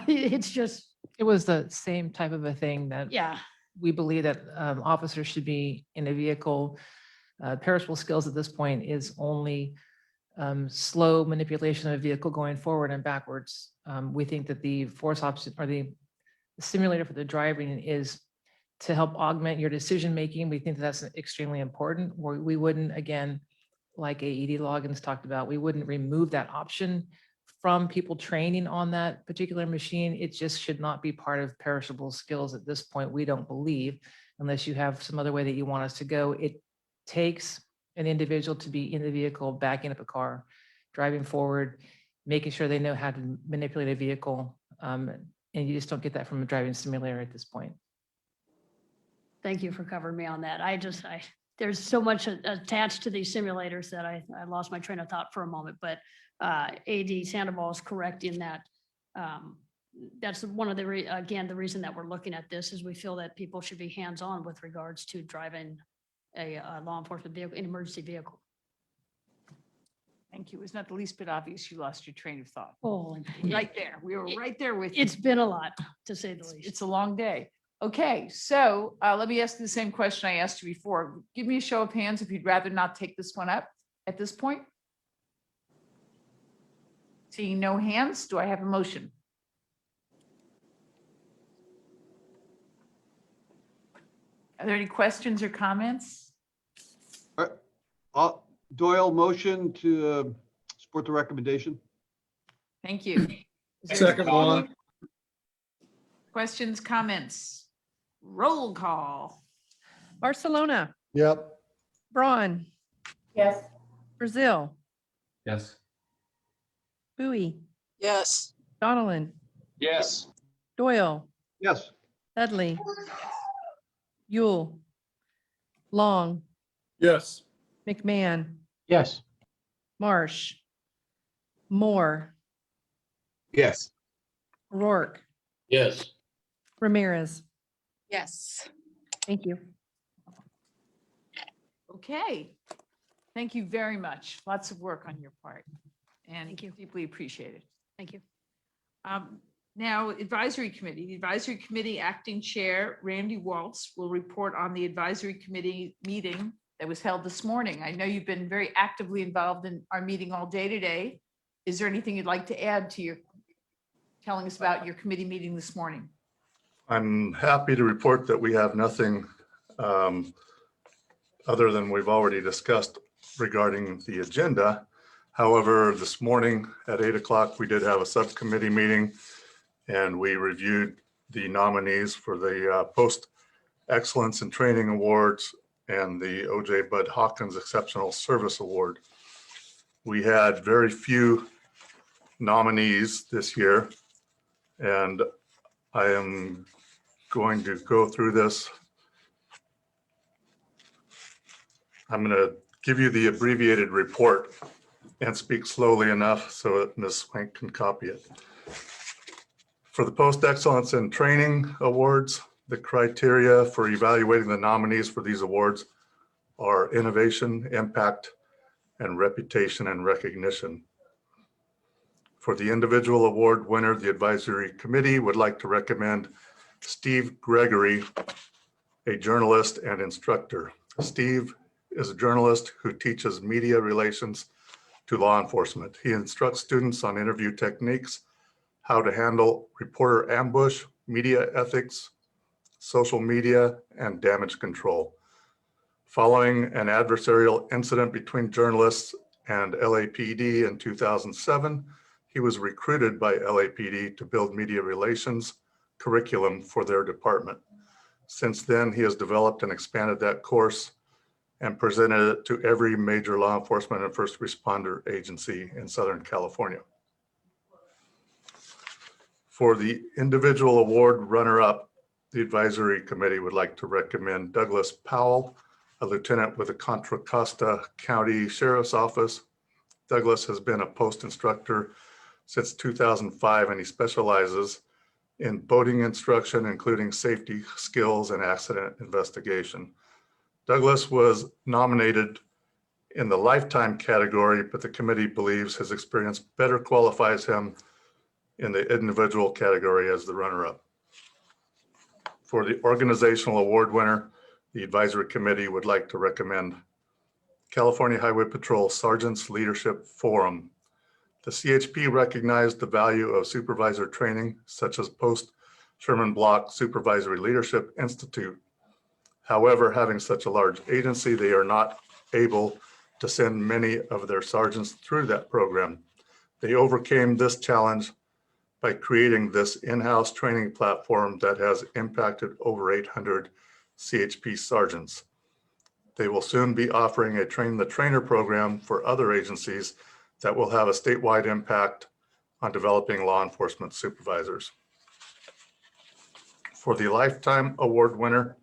It's just. It was the same type of a thing that Yeah. we believe that officers should be in a vehicle. Perishable skills at this point is only slow manipulation of a vehicle going forward and backwards. We think that the force option or the simulator for the driving is to help augment your decision-making. We think that's extremely important. We wouldn't, again, like AED Loggins talked about, we wouldn't remove that option from people training on that particular machine. It just should not be part of perishable skills at this point, we don't believe, unless you have some other way that you want us to go. It takes an individual to be in the vehicle, backing up a car, driving forward, making sure they know how to manipulate a vehicle. And you just don't get that from a driving simulator at this point. Thank you for covering me on that. There's so much attached to these simulators that I lost my train of thought for a moment, but AD Sandoval is correct in that. That's one of the reason that we're looking at this is we feel that people should be hands-on with regards to driving a law enforcement vehicle, an emergency vehicle. Thank you. It was not the least bit obvious you lost your train of thought. Oh, Right there. We were right there with you. It's been a lot, to say the least. It's a long day. Okay, so let me ask you the same question I asked you before. Give me a show of hands if you'd rather not take this one up at this point. Seeing no hands, do I have a motion? Are there any questions or comments? Doyle, motion to support the recommendation. Thank you. Second one. Questions, comments? Roll call. Barcelona, Yep. Braun, Yes. Brazil, Yes. Bowie, Yes. Donaldin, Yes. Doyle, Yes. Dudley, Yule, Long, Yes. McMahon, Yes. Marsh, Moore, Yes. Rourke, Yes. Ramirez. Yes. Thank you. Okay. Thank you very much. Lots of work on your part. And Thank you. deeply appreciated. Thank you. Now, Advisory Committee. The Advisory Committee Acting Chair, Randy Walsh, will report on the Advisory Committee meeting that was held this morning. I know you've been very actively involved in our meeting all day today. Is there anything you'd like to add to your telling us about your committee meeting this morning? I'm happy to report that we have nothing other than we've already discussed regarding the agenda. However, this morning at 8 o'clock, we did have a subcommittee meeting and we reviewed the nominees for the Post Excellence in Training Awards and the O.J. Bud Hawkins Exceptional Service Award. We had very few nominees this year, and I am going to go through this. I'm going to give you the abbreviated report and speak slowly enough so that Ms. Swank can copy it. For the Post Excellence in Training Awards, the criteria for evaluating the nominees for these awards are innovation, impact, and reputation and recognition. For the individual award winner, the advisory committee would like to recommend Steve Gregory, a journalist and instructor. Steve is a journalist who teaches media relations to law enforcement. He instructs students on interview techniques, how to handle reporter ambush, media ethics, social media, and damage control. Following an adversarial incident between journalists and LAPD in 2007, he was recruited by LAPD to build media relations curriculum for their department. Since then, he has developed and expanded that course and presented it to every major law enforcement and first responder agency in Southern California. For the individual award runner-up, the advisory committee would like to recommend Douglas Powell, a lieutenant with the Contra Costa County Sheriff's Office. Douglas has been a post instructor since 2005, and he specializes in boating instruction, including safety skills and accident investigation. Douglas was nominated in the lifetime category, but the committee believes his experience better qualifies him in the individual category as the runner-up. For the organizational award winner, the advisory committee would like to recommend California Highway Patrol Sergeants Leadership Forum. The CHP recognized the value of supervisor training, such as Post Sherman Block Supervisory Leadership Institute. However, having such a large agency, they are not able to send many of their sergeants through that program. They overcame this challenge by creating this in-house training platform that has impacted over 800 CHP sergeants. They will soon be offering a Train the Trainer program for other agencies that will have a statewide impact on developing law enforcement supervisors. For the lifetime award winner,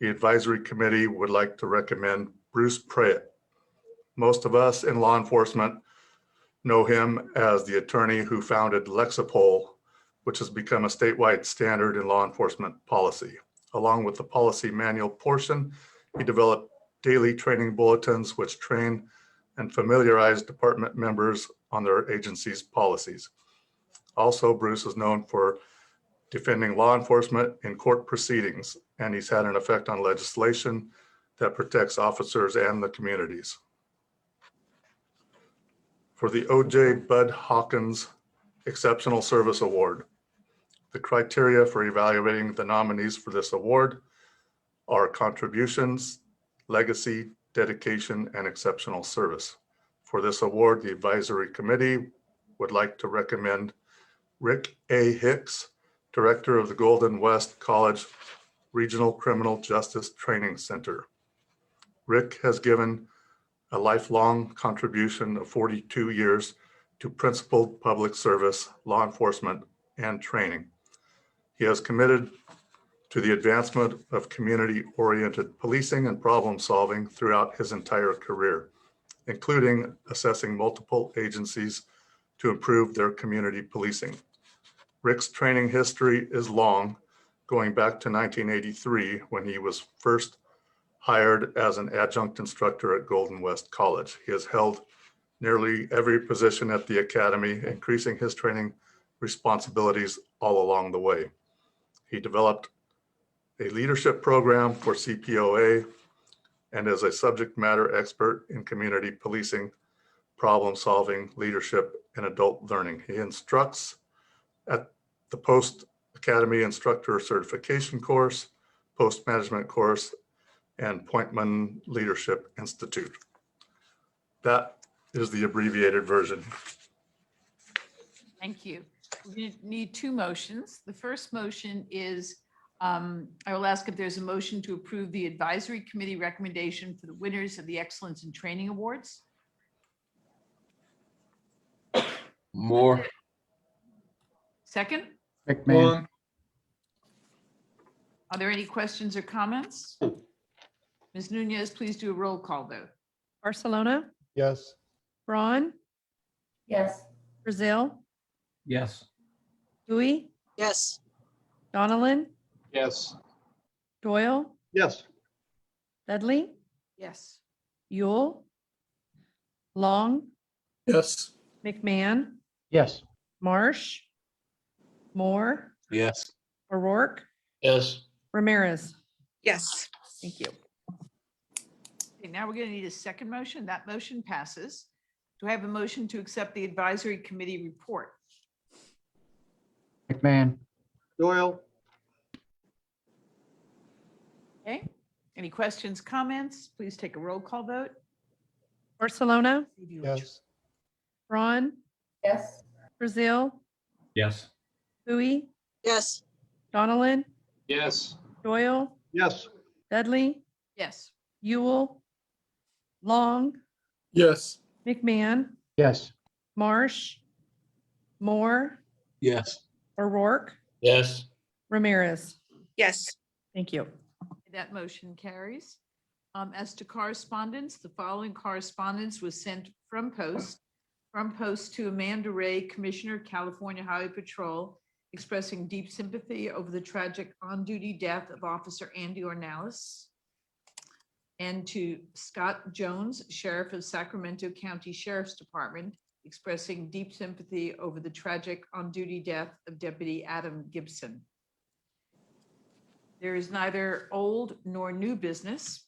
the advisory committee would like to recommend Bruce Prayett. Most of us in law enforcement know him as the attorney who founded Lexapol, which has become a statewide standard in law enforcement policy. Along with the policy manual portion, he developed daily training bulletins which train and familiarize department members on their agency's policies. Also, Bruce is known for defending law enforcement in court proceedings, and he's had an effect on legislation that protects officers and the communities. For the O.J. Bud Hawkins Exceptional Service Award, the criteria for evaluating the nominees for this award are contributions, legacy, dedication, and exceptional service. For this award, the advisory committee would like to recommend Rick A. Hicks, Director of the Golden West College Regional Criminal Justice Training Center. Rick has given a lifelong contribution of 42 years to principled public service, law enforcement, and training. He has committed to the advancement of community-oriented policing and problem-solving throughout his entire career, including assessing multiple agencies to improve their community policing. Rick's training history is long, going back to 1983 when he was first hired as an adjunct instructor at Golden West College. He has held nearly every position at the academy, increasing his training responsibilities all along the way. He developed a leadership program for CPOA and is a subject matter expert in community policing, problem solving, leadership, and adult learning. He instructs at the Post Academy Instructor Certification course, Post Management course, and Pointman Leadership Institute. That is the abbreviated version. Thank you. We need two motions. The first motion is, I will ask if there's a motion to approve the advisory committee recommendation for the winners of the Excellence in Training Awards. More. Second, McMahon. are there any questions or comments? Ms. Nunez, please do a roll call vote. Barcelona, Yes. Braun, Yes. Brazil, Yes. Bowie, Yes. Donilon, Yes. Doyle, Yes. Dudley, Yes. Yule, Long, Yes. McMahon, Yes. Marsh, Moore, Yes. O'Rourke, Yes. Ramirez. Yes. Thank you. Okay, now we're going to need a second motion. That motion passes. Do I have a motion to accept the advisory committee report? McMahon. Doyle. Okay. Any questions, comments? Please take a roll call vote. Barcelona, Yes. Braun, Yes. Brazil, Yes. Bowie, Yes. Donilon, Yes. Doyle, Yes. Dudley, Yes. Yule, Long, Yes. McMahon, Yes. Marsh, Moore, Yes. O'Rourke, Yes. Ramirez. Yes. Thank you. That motion carries. As to correspondence, the following correspondence was sent from Post to Amanda Ray, Commissioner, California Highway Patrol, expressing deep sympathy over the tragic on-duty death of Officer Andy Ornelas. And to Scott Jones, Sheriff of Sacramento County Sheriff's Department, expressing deep sympathy over the tragic on-duty death of Deputy Adam Gibson. There is neither old nor new business.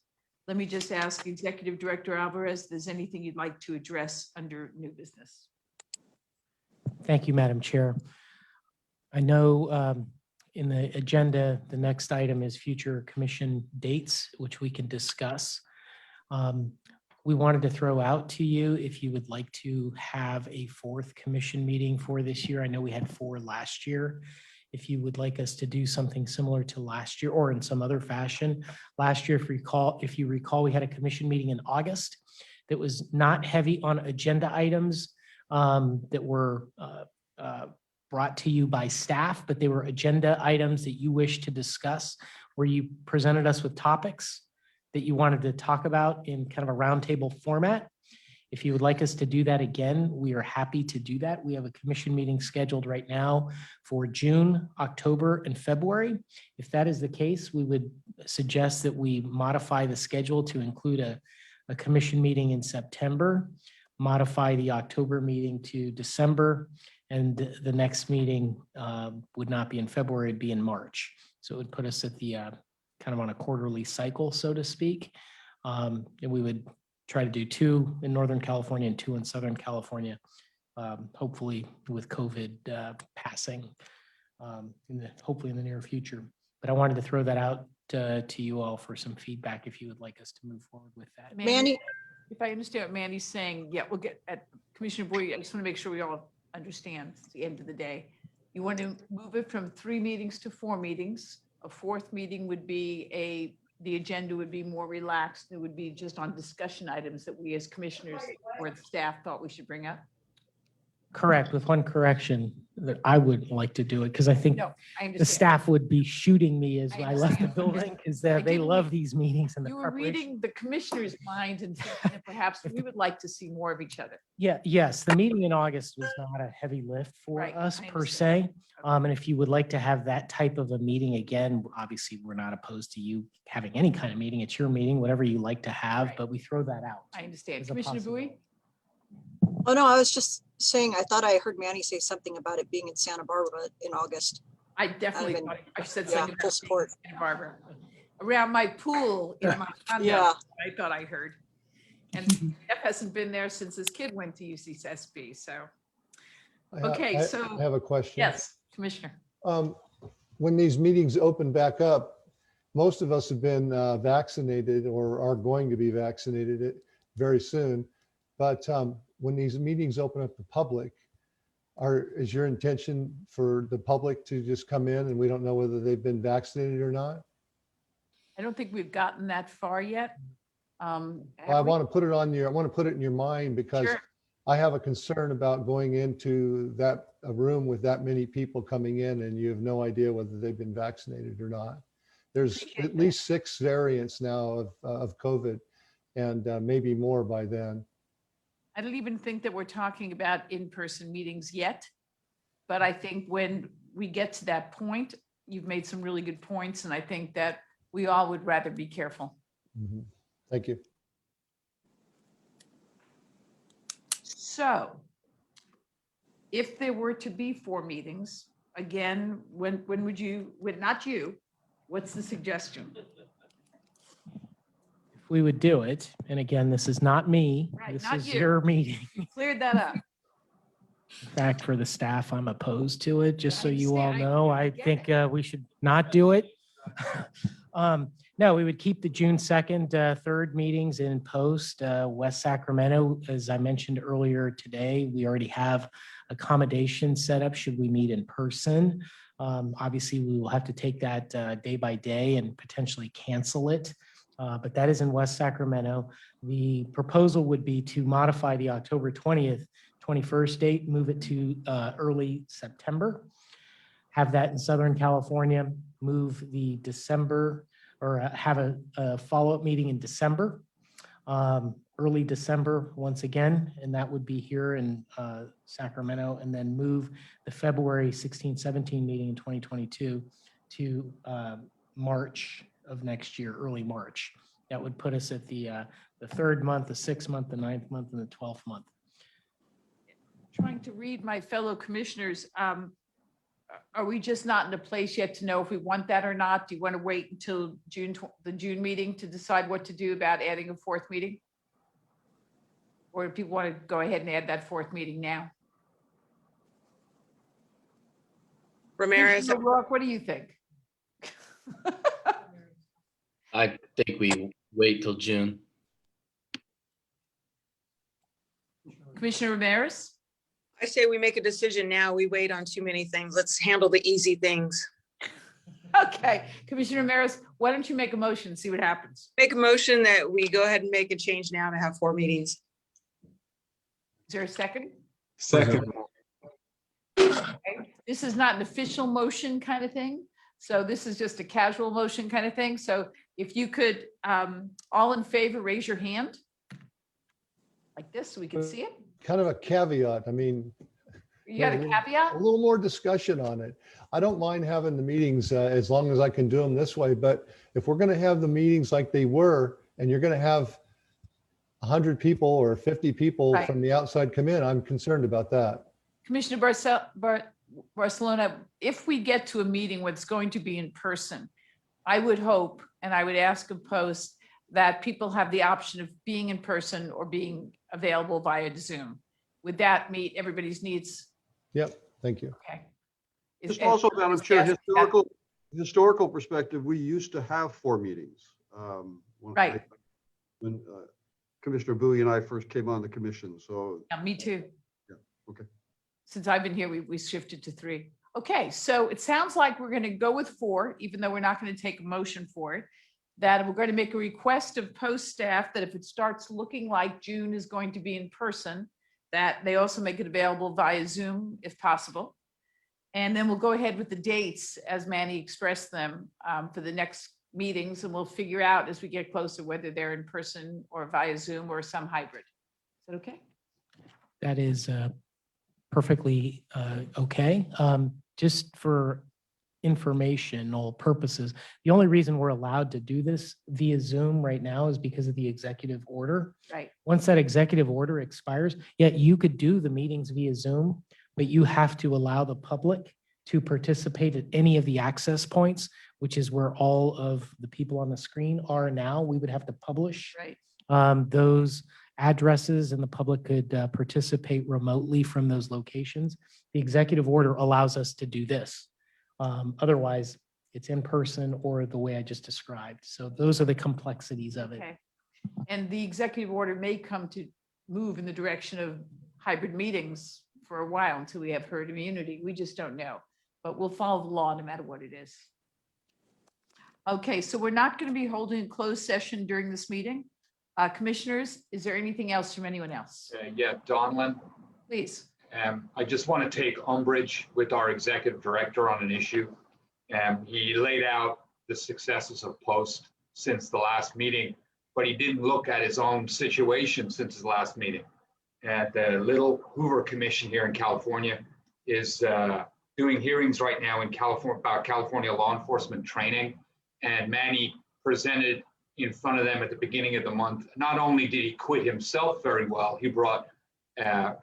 Let me just ask Executive Director Alvarez, if there's anything you'd like to address under new business. Thank you, Madam Chair. I know in the agenda, the next item is future commission dates, which we can discuss. We wanted to throw out to you if you would like to have a fourth commission meeting for this year. I know we had 4 last year. If you would like us to do something similar to last year or in some other fashion. Last year, if you recall, we had a commission meeting in August that was not heavy on agenda items that were brought to you by staff, but they were agenda items that you wish to discuss, where you presented us with topics that you wanted to talk about in kind of a roundtable format. If you would like us to do that again, we are happy to do that. We have a commission meeting scheduled right now for June, October, and February. If that is the case, we would suggest that we modify the schedule to include a commission meeting in September, modify the October meeting to December, and the next meeting would not be in February, it'd be in March. So it would put us at the kind of on a quarterly cycle, so to speak. And we would try to do 2 in Northern California and 2 in Southern California, hopefully with COVID passing, hopefully in the near future. But I wanted to throw that out to you all for some feedback if you would like us to move forward with that. Mandy? If I understand what Mandy's saying, yeah, we'll get at Commissioner Boyd. I just want to make sure we all understand it's the end of the day. You want to move it from 3 meetings to 4 meetings. A 4th meeting would be the agenda would be more relaxed. It would be just on discussion items that we as commissioners or the staff thought we should bring up. Correct, with one correction, that I would like to do it because I think No, I the understand. staff would be shooting me as I I left the understand. building because I they didn't love mean- these meetings and the You were preparation. reading the commissioner's mind and thinking that perhaps we would like to see more of each other. Yeah, yes, the meeting in August was not a heavy lift for Right, us I per understand. se. And if you would like to have that type of a meeting again, obviously, we're not opposed to you having any kind of meeting. It's your meeting, whatever you like to have, Right. but we throw that out. I understand. as a Commissioner Bowie? possibility. Oh, no, I was just saying, I thought I heard Manny say something about it being in Santa Barbara in August. I definitely been- thought, I said yeah, something full about support. Santa Barbara. Around my pool in my condo, Yeah. I thought I heard. And Jeff hasn't been there since his kid went to UCSB, so. Okay, I so, have a question. yes, Commissioner. When these meetings open back up, most of us have been vaccinated or are going to be vaccinated very soon. But when these meetings open up to public, is your intention for the public to just come in and we don't know whether they've been vaccinated or not? I don't think we've gotten that far yet. Well, I want to put it on I want to put it in your mind because Sure. I have a concern about going into a room with that many people coming in and you have no idea whether they've been vaccinated or not. There's at least 6 variants now of COVID and maybe more by then. I don't even think that we're talking about in-person meetings yet. But I think when we get to that point, you've made some really good points, and I think that we all would rather be careful. Mhm. Thank you. So if there were to be 4 meetings, again, when would you, not you, what's the suggestion? If we would do it, and again, this is not me, Right, this not is you. your meeting. Cleared that up. In fact, for the staff, I'm opposed to it, just so I you all understand. know. I get think we should not do it. No, we would keep the June 2nd, 3rd meetings in post. West Sacramento, as I mentioned earlier today, we already have accommodations set up should we meet in person. Obviously, we will have to take that day by day and potentially cancel it. But that is in West Sacramento. The proposal would be to modify the October 20th, 21st date, move it to early September. Have that in Southern California, move the December, or have a follow-up meeting in December, early December once again, and that would be here in Sacramento, and then move the February 16, 17 meeting in 2022 to March of next year, early March. That would put us at the 3rd month, the 6th month, the 9th month, and the 12th month. Trying to read my fellow commissioners. Are we just not in a place yet to know if we want that or not? Do you want to wait until the June meeting to decide what to do about adding a 4th meeting? Or do people want to go ahead and add that 4th meeting now? Ramirez, Commissioner O'Rourke, what do you think? I think we wait till June. Commissioner Ramirez? I say we make a decision now. We wait on too many things. Let's handle the easy things. Okay, Commissioner Ramirez, why don't you make a motion, see what happens? Make a motion that we go ahead and make a change now to have 4 meetings. Is there a second? Second. Okay. This is not an official motion kind of thing. So this is just a casual motion kind of thing. So if you could, all in favor, raise your hand. Like this, so we can see it. Kind of a caveat. I mean, You got a a caveat? little more discussion on it. I don't mind having the meetings as long as I can do them this way, but if we're going to have the meetings like they were, and you're going to have 100 people or 50 people Right. from the outside come in, I'm concerned about that. Commissioner Barcelona, if we get to a meeting where it's going to be in person, I would hope, and I would ask of post, that people have the option of being in person or being available via Zoom. Would that meet everybody's needs? Yep, thank you. Okay. Just also, Madam Chair, historical perspective, we used to have 4 meetings. Right. When Commissioner Bowie and I first came on the commission, so. Yeah, me too. Yeah, okay. Since I've been here, we shifted to 3. Okay, so it sounds like we're going to go with 4, even though we're not going to take a motion for it. That we're going to make a request of post staff that if it starts looking like June is going to be in person, that they also make it available via Zoom if possible. And then we'll go ahead with the dates as Manny expressed them for the next meetings, and we'll figure out as we get closer whether they're in person or via Zoom or some hybrid. Is that okay? That is perfectly okay. Just for informational purposes, the only reason we're allowed to do this via Zoom right now is because of the executive order. Right. Once that executive order expires, yeah, you could do the meetings via Zoom, but you have to allow the public to participate at any of the access points, which is where all of the people on the screen are now. We would have to publish those addresses, and the public could participate remotely from those locations. The executive order allows us to do this. Otherwise, it's in person or the way I just described. So those are the complexities of it. Okay. And the executive order may come to move in the direction of hybrid meetings for a while until we have herd immunity. We just don't know, but we'll follow the law no matter what it is. Okay, so we're not going to be holding a closed session during this meeting. Commissioners, is there anything else from anyone else? Yeah, Donlin. Please. I just want to take umbrage with our executive director on an issue. He laid out the successes of Post since the last meeting, but he didn't look at his own situation since his last meeting. And the Little Hoover Commission here in California is doing hearings right now in California about California law enforcement training. And Manny presented in front of them at the beginning of the month. Not only did he quit himself very well, he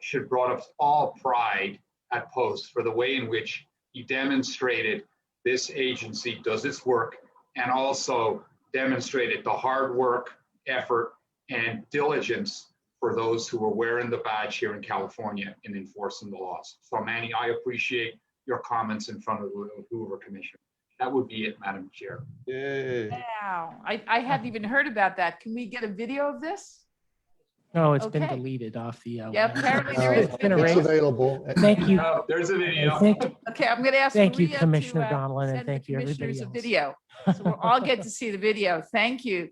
should brought us all pride at Post for the way in which he demonstrated this agency does its work, and also demonstrated the hard work, effort, and diligence for those who are wearing the badge here in California in enforcing the laws. So Manny, I appreciate your comments in front of the Hoover Commission. That would be it, Madam Chair. Yay. Wow, I hadn't even heard about that. Can we get a video of this? No, it's been Okay. deleted off the. Yeah, apparently there is It's been video. It's erased. available. Thank you. Oh, there's a video. Okay, I'm going to ask Thank you, Maria Commissioner to, Donlin, and send thank the you, everybody commissioners a else. video. So we'll all get to see the video. Thank you.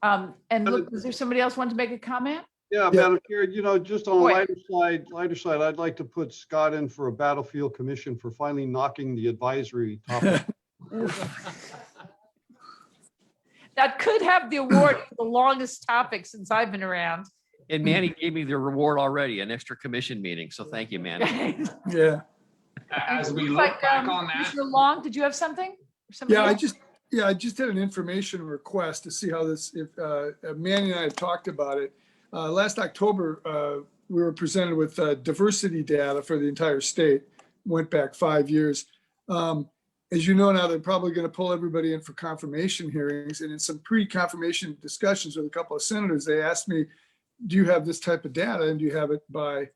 And look, is there somebody else want to make a comment? Yeah, Madam Chair, just on a Boy. lighter side, I'd like to put Scott in for a battlefield commission for finally knocking the advisory topic. That could have the award for the longest topic since I've been around. And Manny gave me the reward already, an extra commission meeting. So thank you, Manny. Yeah. As we Looks look like, back on that, Commissioner Long, did you have something? Or somebody Yeah, else? I just had an information request to see how this, if Manny and I had talked about it. Last October, we were presented with diversity data for the entire state, went back 5 years. As you know now, they're probably going to pull everybody in for confirmation hearings. And in some pre-confirmation discussions with a couple of senators, they asked me, do you have this type of data and do you have it by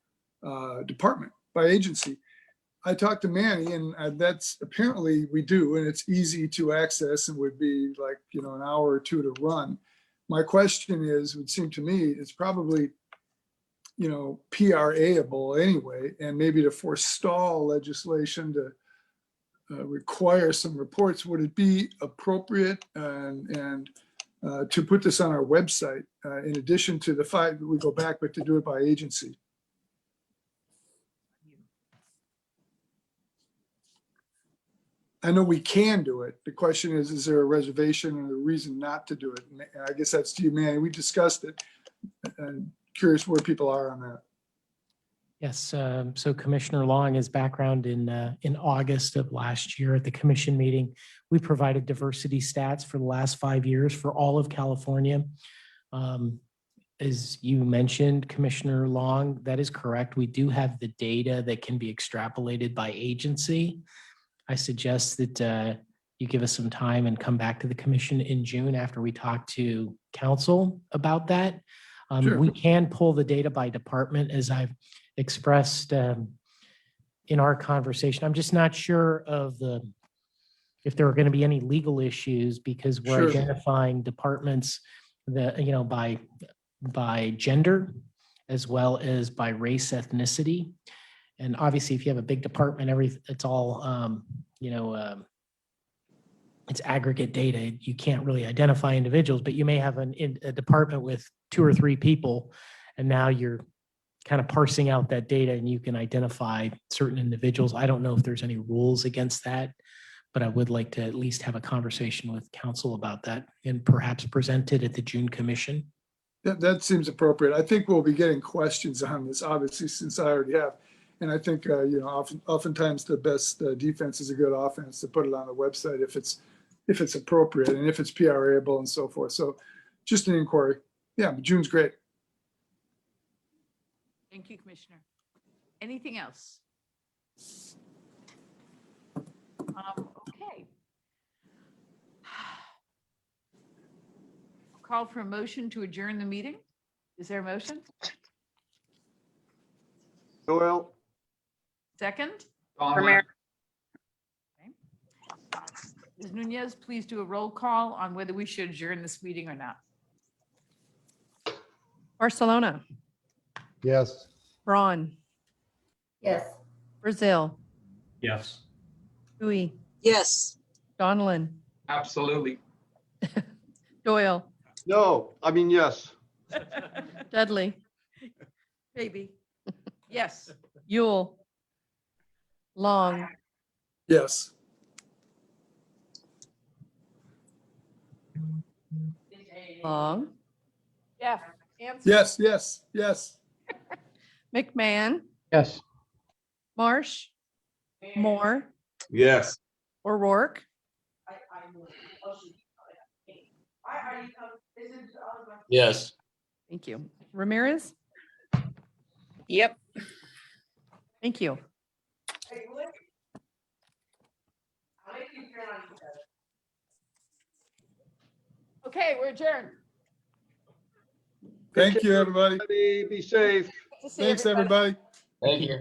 department, by agency? I talked to Manny, and that's apparently we do, and it's easy to access and would be like, an hour or two to run. My question is, would seem to me, it's probably, PRA-able anyway, and maybe to forestall legislation to require some reports, would it be appropriate and to put this on our website in addition to the fact that we go back, but to do it by agency? I know we can do it. The question is there a reservation and a reason not to do it? And I guess that's to you, Manny. We discussed it. And curious where people are on that. Yes, so Commissioner Long, his background in August of last year at the commission meeting, we provided diversity stats for the last 5 years for all of California. As you mentioned, Commissioner Long, that is correct. We do have the data that can be extrapolated by agency. I suggest that you give us some time and come back to the commission in June after we talk to council about that. Sure. We can pull the data by department, as I've expressed in our conversation. I'm just not sure of if there are going to be any legal issues because we're Sure. identifying departments that, by gender as well as by race, ethnicity. And obviously, if you have a big department, it's all, it's aggregate data. You can't really identify individuals, but you may have a department with 2 or 3 people, and now you're kind of parsing out that data and you can identify certain individuals. I don't know if there's any rules against that, but I would like to at least have a conversation with council about that and perhaps present it at the June commission. That seems appropriate. I think we'll be getting questions on this, obviously, since I already have. And I think, oftentimes the best defense is a good offense, to put it on the website if it's appropriate and if it's PRA-able and so forth. So just an inquiry. Yeah, but June's great. Thank you, Commissioner. Anything else? Okay. Call for a motion to adjourn the meeting. Is there a motion? Doyle, Second? Romero. Ms. Nunez, please do a roll call on whether we should adjourn this meeting or not. Barcelona, Yes. Braun, Yes. Brazil, Yes. Hui, Yes. Donlin, Absolutely. Doyle, no, I mean, yes. Dudley, Maybe. Yes. Yule, Long, Yes. Long, Jeff. Yes, yes, yes. McMahon, Yes. Marsh, Moore, Yes. O'Rourke, Yes. thank you. Ramirez, Yep. thank you. Okay, we're adjourned. Thank you, everybody. Be safe. Thanks, everybody. Thank you.